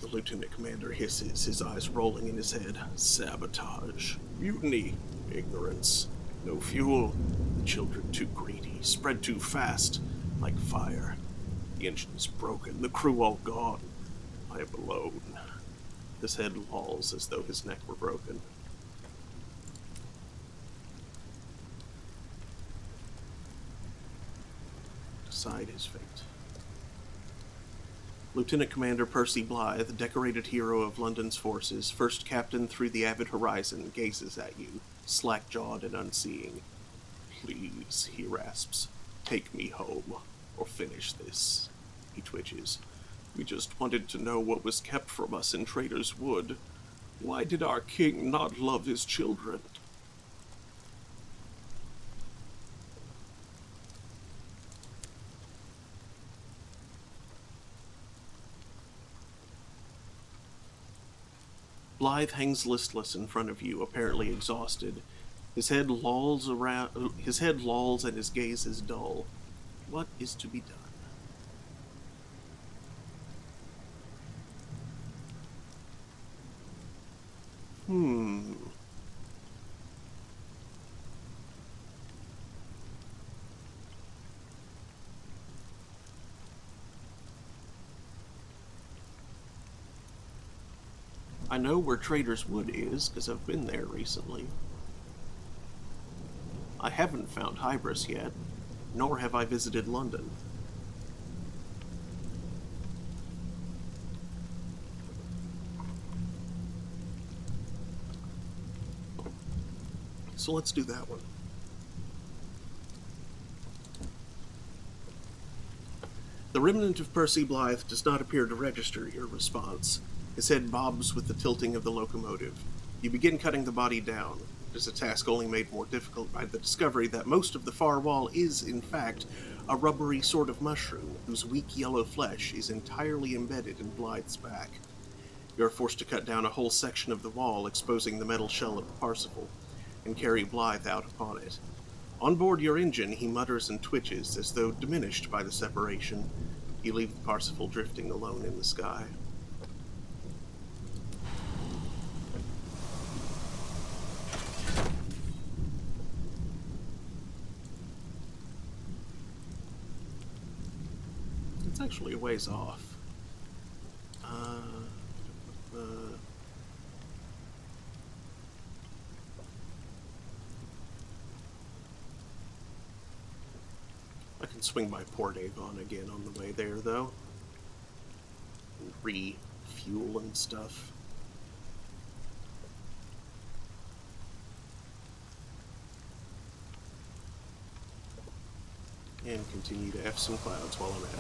S1: the lieutenant commander hisses, his eyes rolling in his head. Sabotage. Mutiny. Ignorance. No fuel. The children too greedy. Spread too fast. Like fire. The engine is broken. The crew all gone. I am alone. His head lolls as though his neck were broken. Decide his fate. Lieutenant Commander Percy Blythe, decorated hero of London's forces, first captain through the avid horizon, gazes at you, slack-jawed and unseeing. Please, he rasps, take me home, or finish this. He twitches. We just wanted to know what was kept from us in Traitor's Wood. Why did our king not love his children? Blythe hangs listless in front of you, apparently exhausted. His head lolls and his gaze is dull. What is to be done? I know where Trader's Wood is, because I've been there recently. I haven't found Hybris yet, nor have I visited London. so let's do that one. The remnant of Percy Blythe does not appear to register your response. His head bobs with the tilting of the locomotive. You begin cutting the body down. It is a task only made more difficult by the discovery that most of the far wall is, in fact, a rubbery sort of mushroom whose weak yellow flesh is entirely embedded in Blythe's back. You are forced to cut down a whole section of the wall, exposing the metal shell of the Parsifal, and carry Blythe out upon it. On board your engine, he mutters and twitches, as though diminished by the separation. You leave the Parsifal drifting alone in the sky. It's actually a ways off. I can swing by Port Avon again on the way there, though. And refuel and stuff. And continue to F some clouds while I'm at it.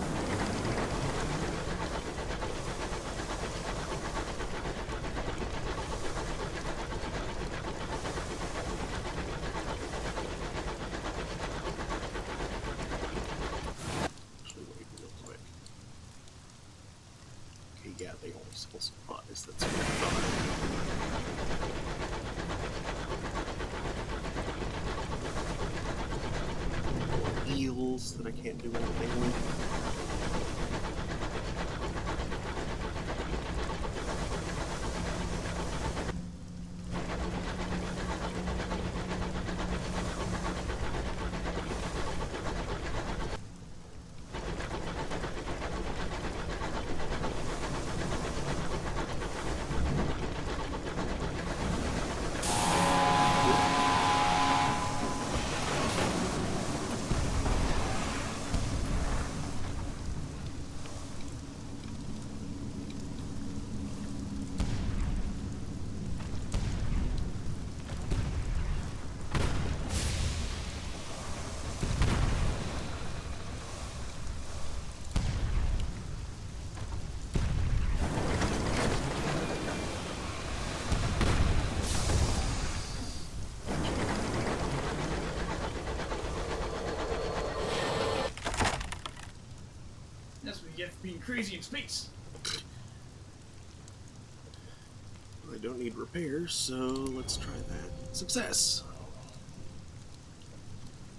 S1: Yeah, they only sell supplies. That's what I thought. More eels that I can't do anything with.
S2: That's what you get for being crazy in space.
S1: I don't need repairs, so let's try that. Success!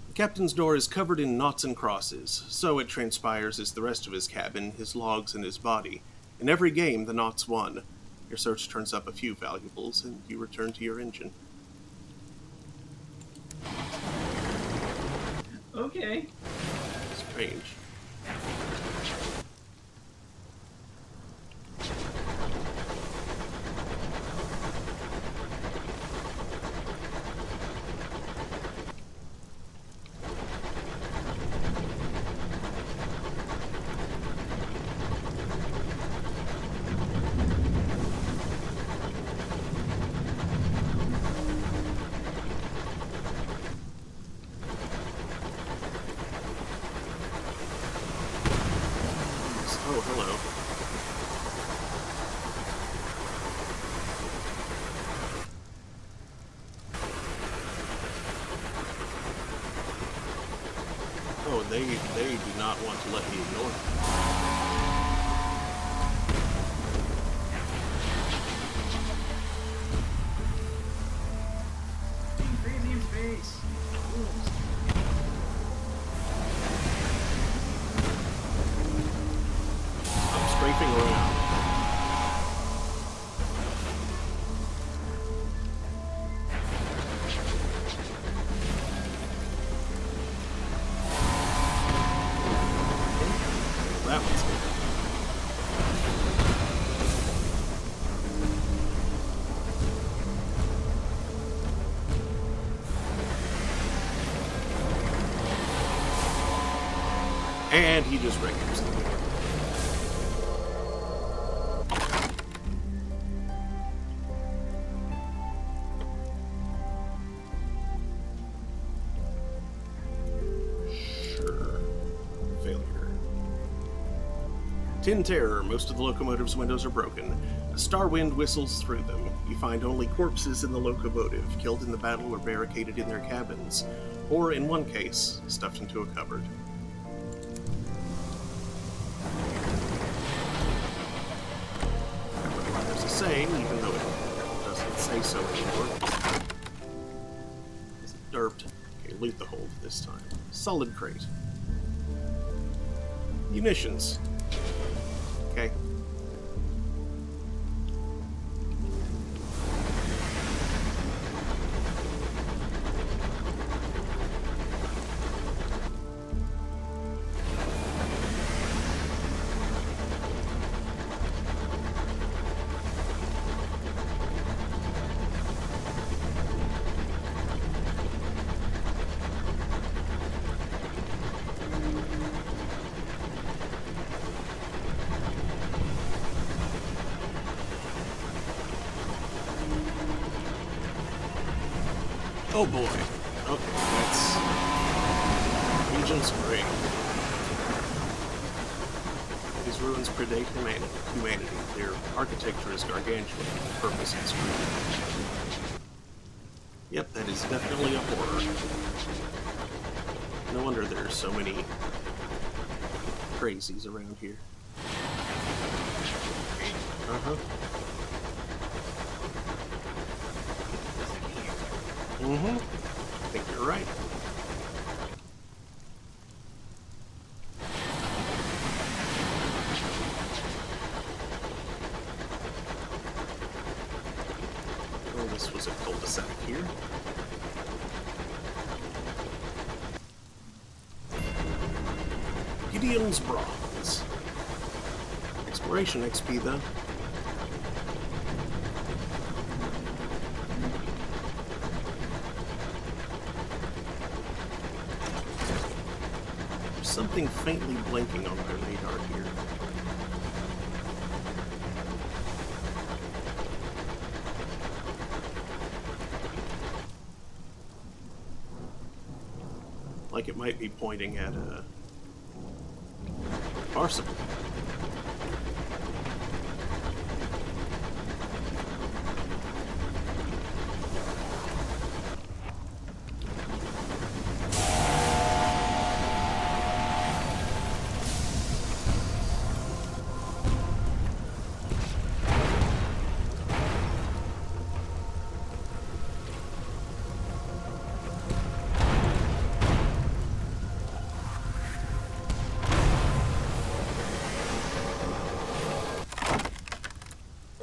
S1: The captain's door is covered in knots and crosses. So it transpires is the rest of his cabin, his logs, and his body. In every game, the knots won. Your search turns up a few valuables, and you return to your engine.
S2: Okay.
S1: Strange. Oh, hello. Oh, they do not want to let me ignore them.
S2: Being crazy in space.
S1: I'm strafing around. That one's good. And he just wrecked himself. In terror, most of the locomotive's windows are broken. A star wind whistles through them. You find only corpses in the locomotive, killed in the battle or barricaded in their cabins, or, in one case, stuffed into a cupboard. There's a saying, even though it doesn't say so anymore. Is it derped? Okay, loot the hold this time. Solid crate. Munitions. Okay. Oh boy. Okay, that's Region Spring. These ruins predate humanity. Their architecture is gargantuan, purpose and screwed. Yep, that is definitely a horror. No wonder there's so many crazies around here. Uh-huh. Mm-hmm. I think you're right. Oh, this was a cul-de-sac here. Gideon's Bronze. Exploration XP, though. Something faintly blinking on my radar here. Like it might be pointing at a Parsifal.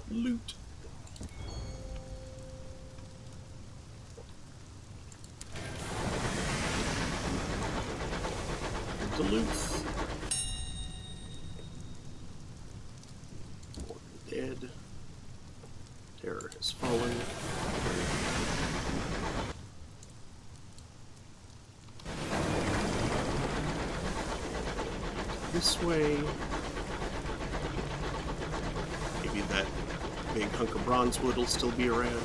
S1: Loot. Duluth. More dead. Terror has fallen. This way. Maybe that big hunk of bronze wood will still be around.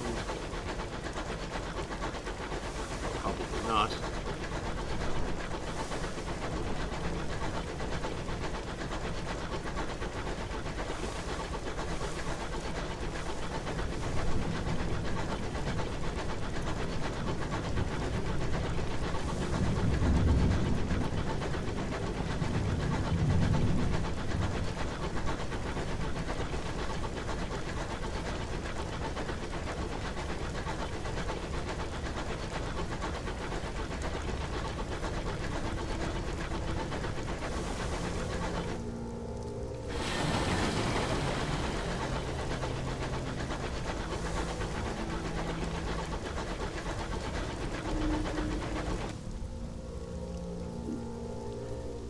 S1: Probably not.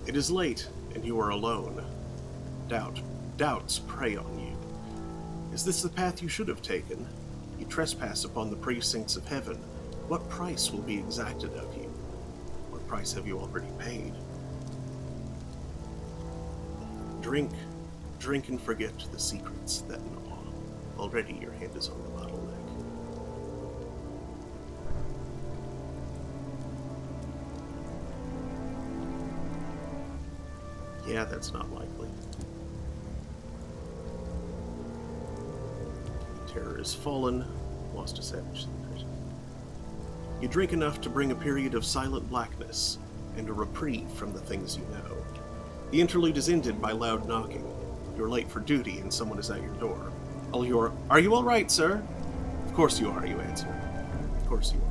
S1: It is late, and you are alone. Doubts prey on you. Is this the path you should have taken? You trespass upon the precincts of heaven. What price will be exacted of you? What price have you already paid? Drink and forget the secrets that gnaw. Already your hand is on the bottleneck. Yeah, that's not likely. Terror is fallen, lost a savage. You drink enough to bring a period of silent blackness and a reprieve from the things you know. The interlude is ended by loud knocking. You're late for duty and someone is at your door. Are you all right, sir? Of course you are, you answer. Of course you are.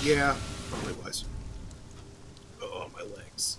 S1: Yeah, probably was. Oh, my legs.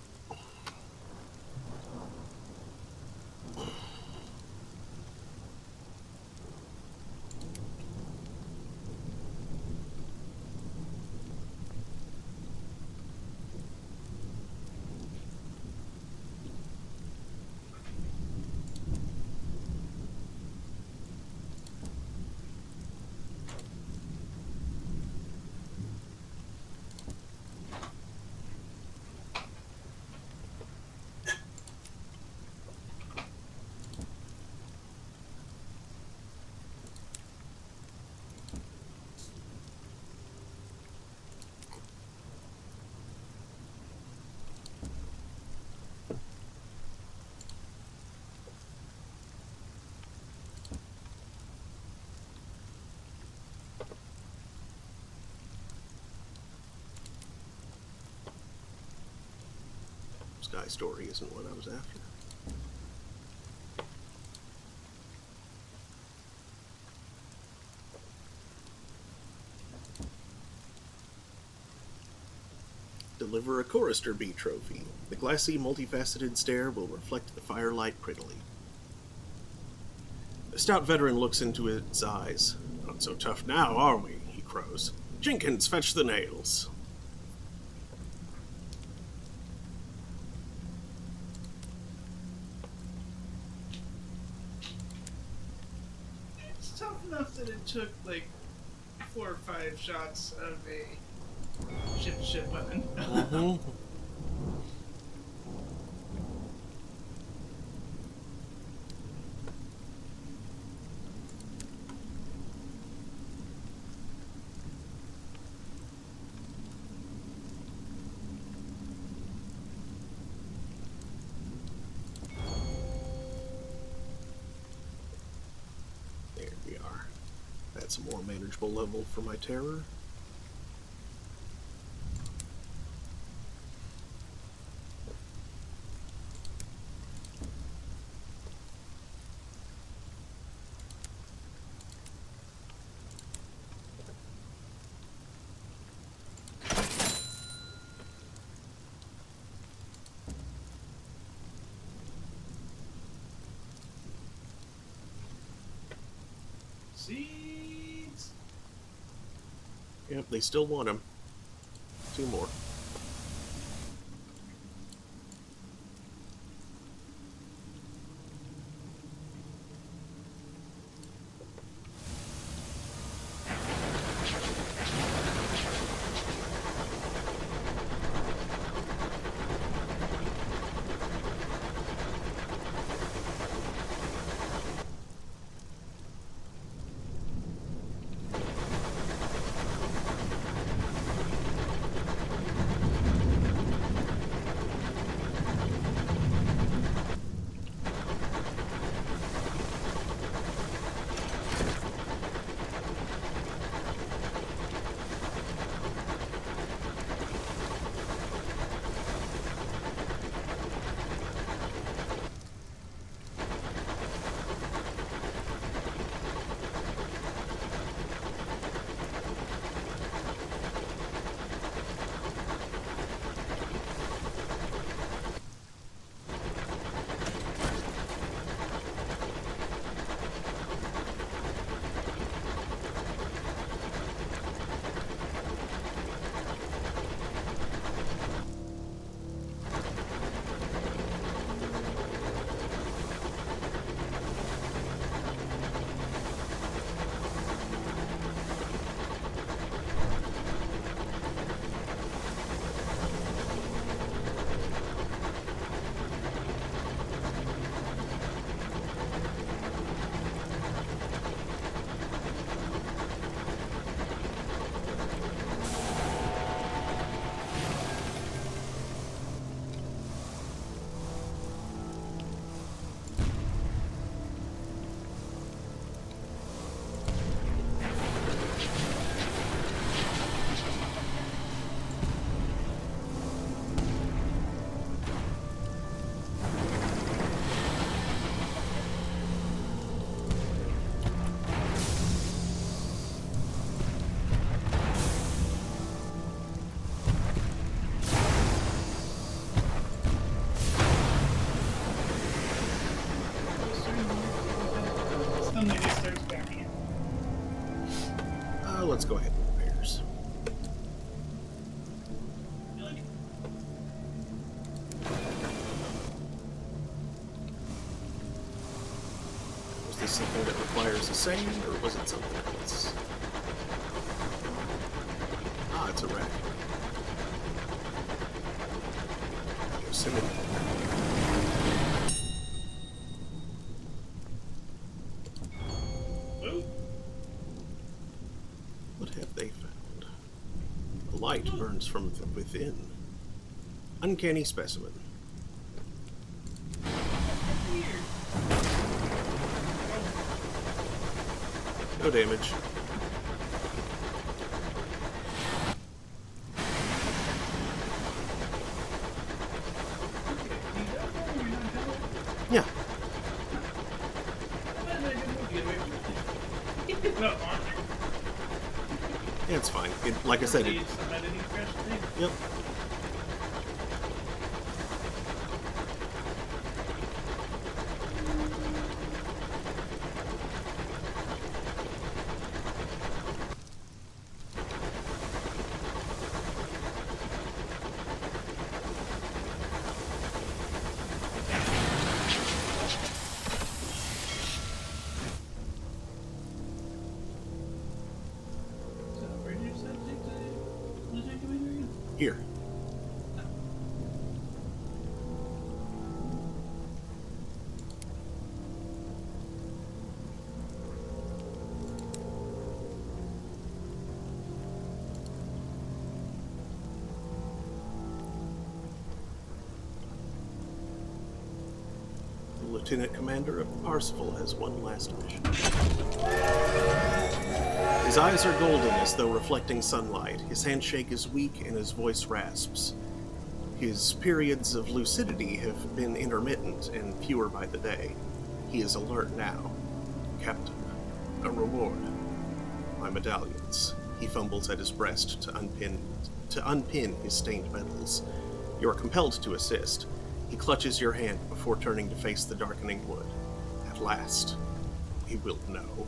S1: Sky Story isn't what I was after. Deliver a Chorister Bee trophy. The glassy, multifaceted stare will reflect the firelight prettily. The stout veteran looks into its eyes. Not so tough now, are we? He crows. Jenkins, fetch the nails.
S2: It's tough enough that it took like 4 or 5 shots of a ship weapon.
S1: Mm-hmm. There we are. That's a more manageable level for my terror.
S2: Seeds.
S1: Yep, they still want him. 2 more. this something that requires a save, or was it something else? Ah, it's a rat. Yosemite.
S2: Oh,
S1: What have they found? A light burns from within. Uncanny specimen.
S2: weird.
S1: No damage. Yeah. Yeah, it's fine. Like I said, yep. Here. The Lieutenant Commander of Parsifal has one last mission. His eyes are golden as though reflecting sunlight. His handshake is weak and his voice rasps. His periods of lucidity have been intermittent and fewer by the day. He is alert now. Captain, a reward. My medallions. He fumbles at his breast to unpin his stained medals. You are compelled to assist. He clutches your hand before turning to face the darkening wood. At last, he will know.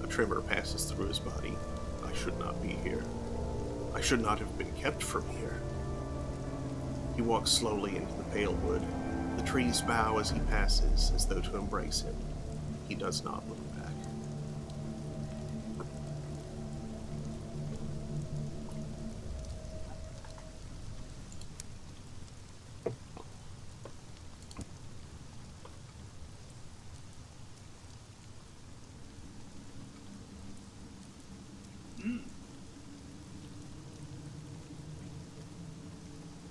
S1: A tremor passes through his body. I should not be here. I should not have been kept from here. He walks slowly into the pale wood. The trees bow as he passes, as though to embrace him. He does not look back.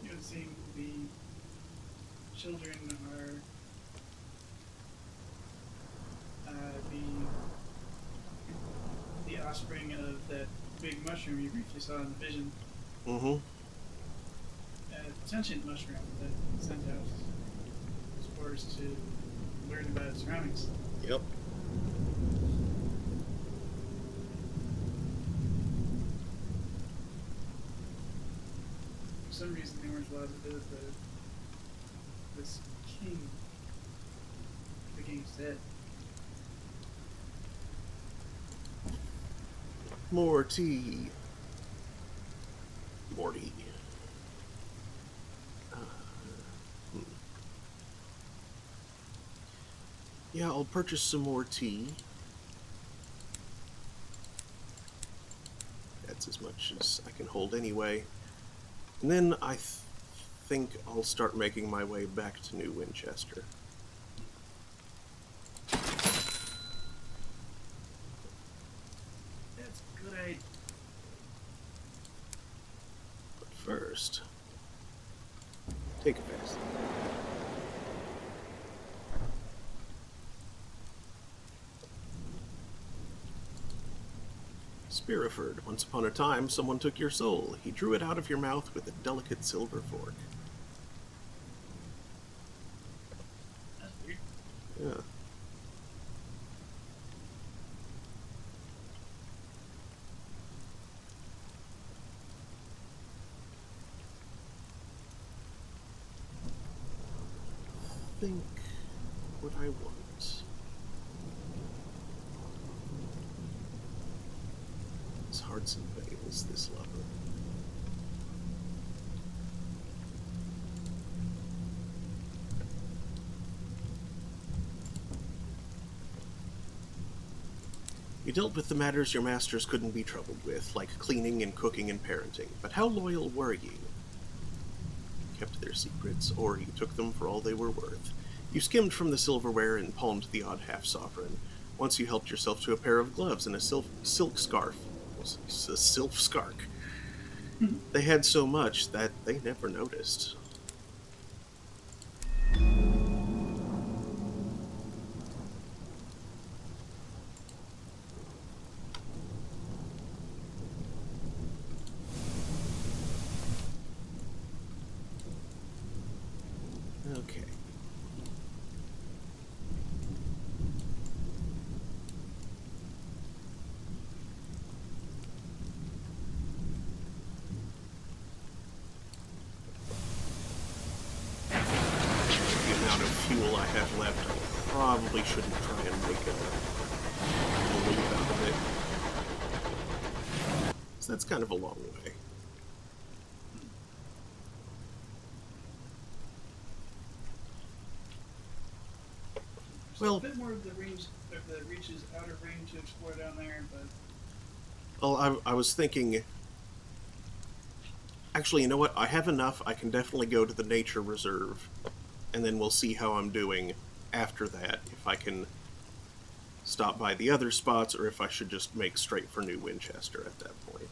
S2: You would seem the children are the offspring of that big mushroom you briefly saw in the vision.
S1: Mm-hmm.
S2: Sentient mushroom that sent out spores to learn about its surroundings.
S1: Yep.
S2: For some reason, they weren't allowed to visit this king. The king's dead.
S1: More tea. Morty. Yeah, I'll purchase some more tea. That's as much as I can hold anyway. And then I think I'll start making my way back to New Winchester.
S2: That's a good idea.
S1: But first, take a fast. Spiriford, once upon a time, someone took your soul. He drew it out of your mouth with a delicate silver fork.
S2: That's weird.
S1: Yeah. Think what I want. His hearts and veils, this lover. dealt with the matters your masters couldn't be troubled with, like cleaning and cooking and parenting, but how loyal were you? Kept their secrets, or you took them for all they were worth. You skimmed from the silverware and palmed the odd half-sovereign. Once you helped yourself to a pair of gloves and a silk scarf. A silk scarf. They had so much that they never noticed. Okay. The amount of fuel I have left, I probably shouldn't try and make a loop out of it. So that's kind of a long way.
S2: Well, a bit more of the range, of the Reach's outer range to explore down there, but...
S1: Well, I was thinking... Actually, you know what? I have enough. I can definitely go to the nature reserve, and then we'll see how I'm doing after that, if I can stop by the other spots, or if I should just make straight for New Winchester at that point.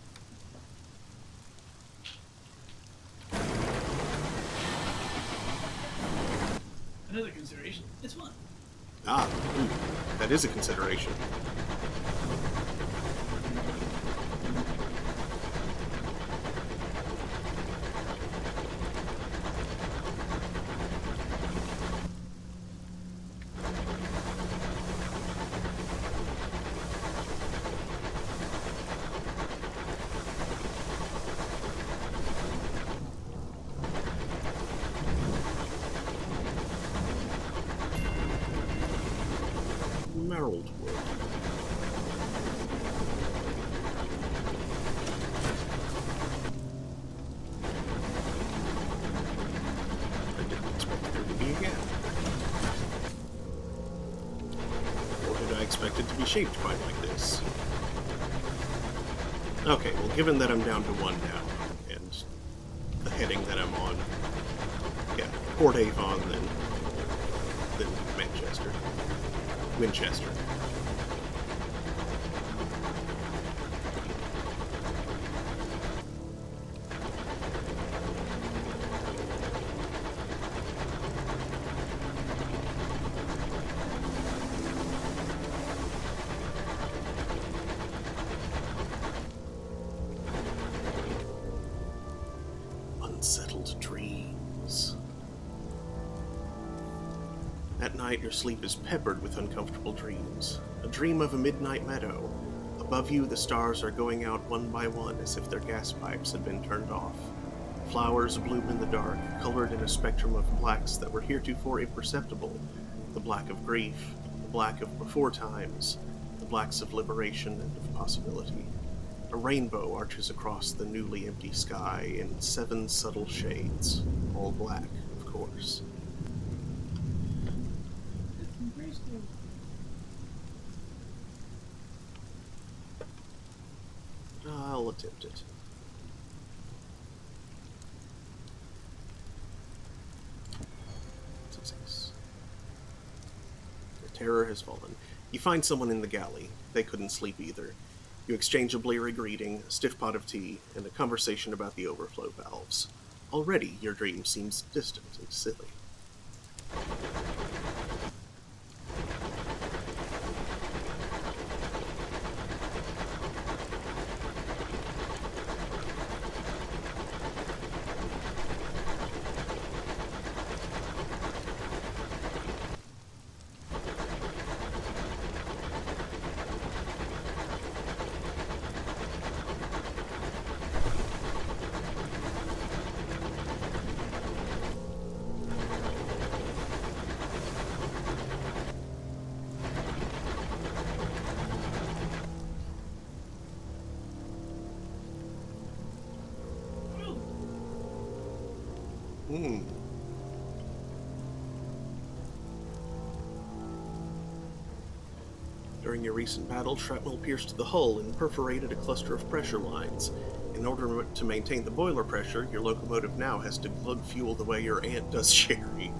S2: Another consideration, it's fun.
S1: Ah, ooh, that is a consideration. Merald Wood. I didn't expect there to be a gap. Or did I expect it to be shaped quite like this? Okay, well, given that I'm down to 1 now, and the heading that I'm on, yeah, Port Avon, then Manchester. Winchester. Unsettled dreams. At night, your sleep is peppered with uncomfortable dreams. A dream of a midnight meadow. Above you, the stars are going out one by one as if their gas pipes had been turned off. Flowers bloom in the dark, colored in a spectrum of blacks that were heretofore imperceptible. The black of grief, the black of before times, the blacks of liberation and of possibility. A rainbow arches across the newly empty sky in 7 subtle shades, all black, of course. I'll attempt it. Success. The terror has fallen. You find someone in the galley. They couldn't sleep either. You exchange a bleary greeting, a stiff pot of tea, and a conversation about the overflow valves. Already, your dream seems distant and silly. During your recent battle, shrapnel pierced the hull and perforated a cluster of pressure lines. In order to maintain the boiler pressure, your locomotive now has to glug fuel the way your aunt does sherry.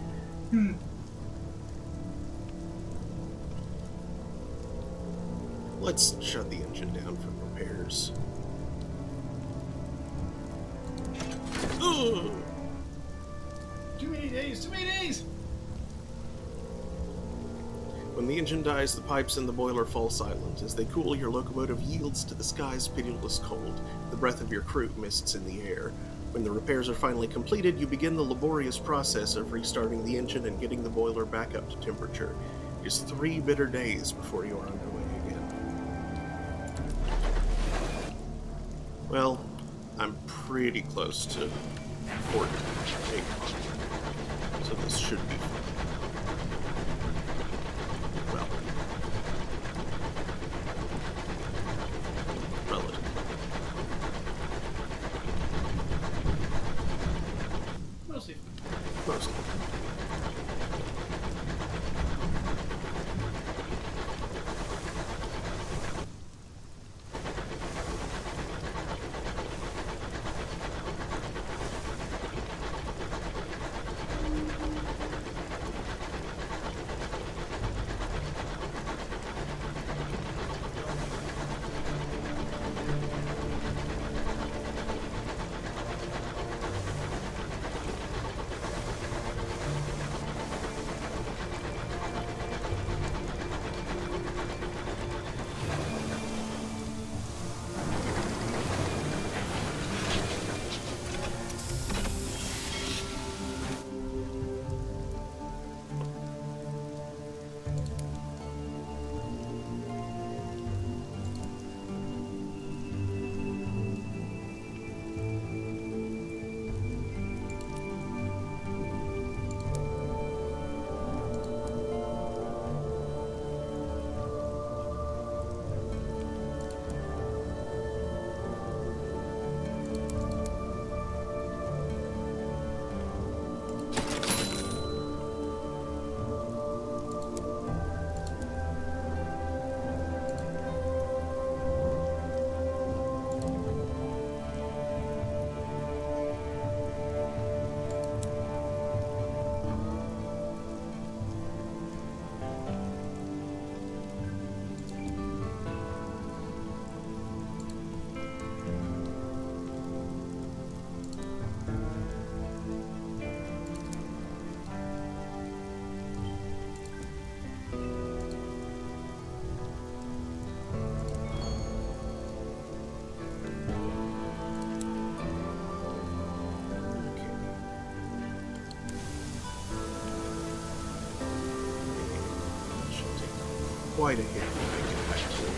S1: Let's shut the engine down for repairs. Ugh!
S2: Too many days, too many days!
S1: When the engine dies, the pipes in the boiler fall silent. As they cool, your locomotive yields to the sky's pitiless cold. The breath of your crew mists in the air. When the repairs are finally completed, you begin the laborious process of restarting the engine and getting the boiler back up to temperature. It is 3 bitter days before you are underway again. Well, I'm pretty close to port takeoff, so this should be fun. Well, relative.
S2: Mostly.
S1: Mostly. Quite a hit when I get back to it.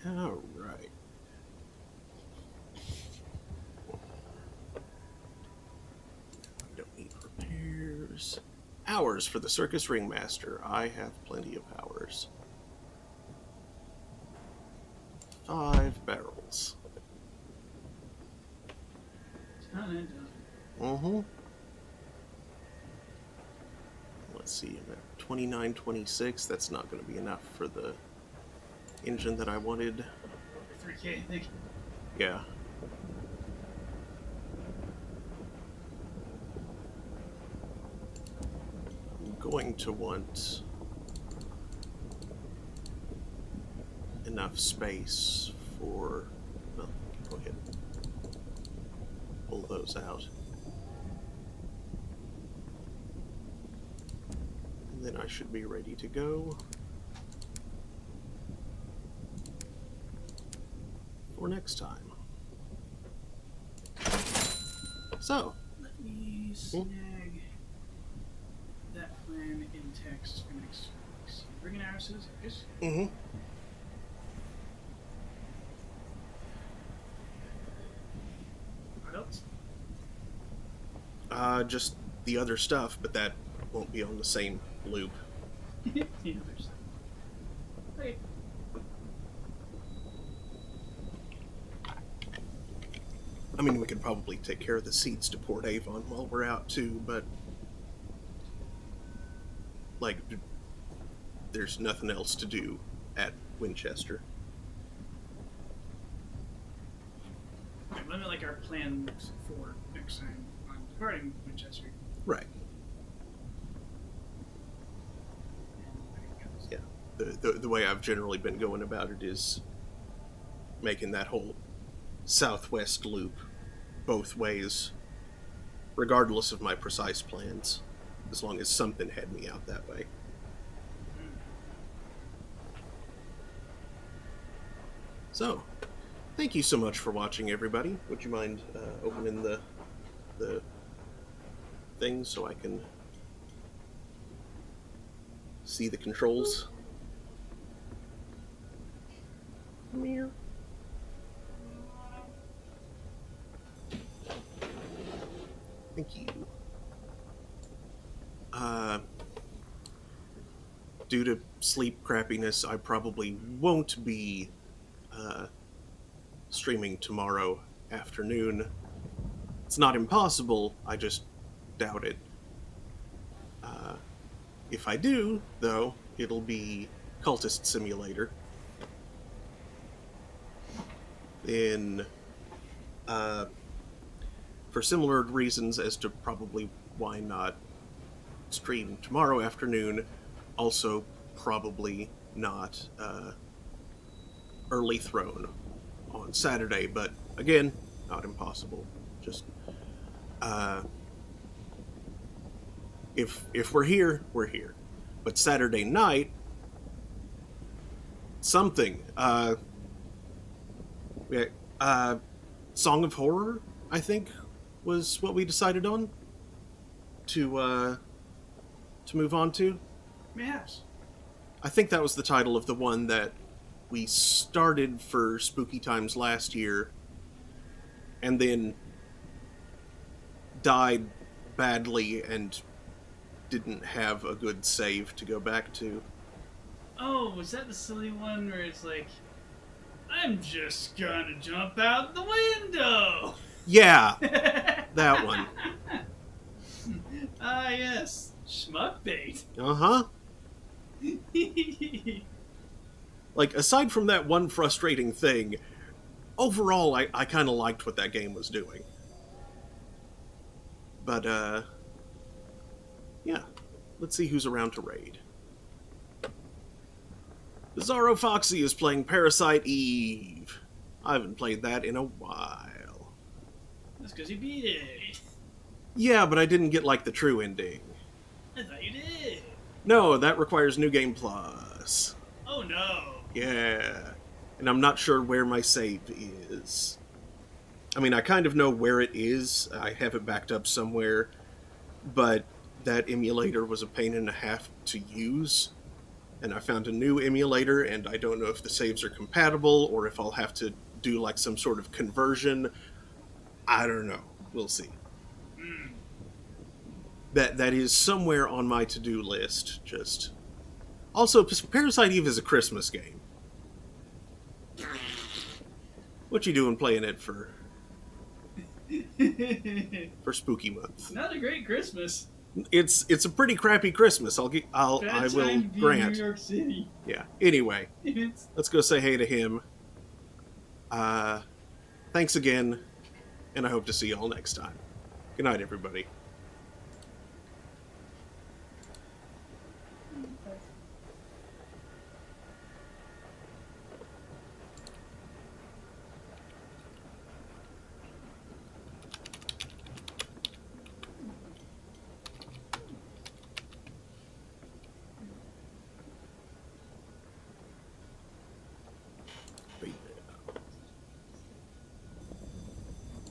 S1: All right. I don't need repairs. Hours for the circus ringmaster. I have plenty of hours. 5 barrels. Mm-hmm. Let's see, I'm at 29.26. That's not going to be enough for the engine that I wanted.
S2: 3K, I think.
S1: Yeah. I'm going to want enough space for, well, go ahead and pull those out. And then I should be ready to go for next time. So,
S2: Let me snag that plan in text for next week. So bringing ours to the circus.
S1: mm-hmm.
S2: What else?
S1: Just the other stuff, but that won't be on the same loop.
S2: The other stuff. Okay.
S1: I mean, we could probably take care of the seats to Port Avon while we're out too, but like, there's nothing else to do at Winchester.
S2: Okay, well, I mean, like our plans for next time on departing Winchester.
S1: Right. Yeah. The way I've generally been going about it is making that whole southwest loop both ways, regardless of my precise plans, as long as something had me out that way. So, thank you so much for watching, everybody. Would you mind opening the thing so I can see the controls? Come here. Thank you. Due to sleep crappiness, I probably won't be streaming tomorrow afternoon. It's not impossible, I just doubt it. If I do, though, it'll be Cultist Simulator. Then, for similar reasons as to probably why not stream tomorrow afternoon, also probably not Early Throne on Saturday, but again, not impossible. Just if we're here, we're here. But Saturday night, something. Song of Horror, I think, was what we decided on to move on to.
S2: Perhaps.
S1: I think that was the title of the one that we started for Spooky Times last year, and then died badly and didn't have a good save to go back to.
S2: Oh, was that the silly one where it's like, I'm just gonna jump out the window?
S1: Yeah, that one.
S2: Ah, yes. Schmuck bait.
S1: Uh-huh. Like, aside from that one frustrating thing, overall, I kind of liked what that game was doing. But, yeah. Let's see who's around to raid. Bizarro Foxy is playing Parasite Eve. I haven't played that in a while.
S2: That's because you beat it.
S1: Yeah, but I didn't get, like, the true ending.
S2: I thought you did.
S1: No, that requires New Game Plus.
S2: Oh, no.
S1: Yeah. And I'm not sure where my save is. I mean, I kind of know where it is. I have it backed up somewhere. But that emulator was a pain and a half to use. and I found a new emulator, and I don't know if the saves are compatible or if I'll have to do like some sort of conversion. I don't know. We'll see.
S2: Hmm.
S1: That is somewhere on my to-do list. Just also, Parasite Eve is a Christmas game. What you doing playing it for spooky month?
S2: Not a great Christmas.
S1: It's a pretty crappy Christmas. I
S2: Bad
S1: will
S2: time to be in
S1: grant.
S2: New York City.
S1: Yeah. Anyway,
S2: It's
S1: let's go say hey to him. Thanks again, and I hope to see you all next time. Good night, everybody.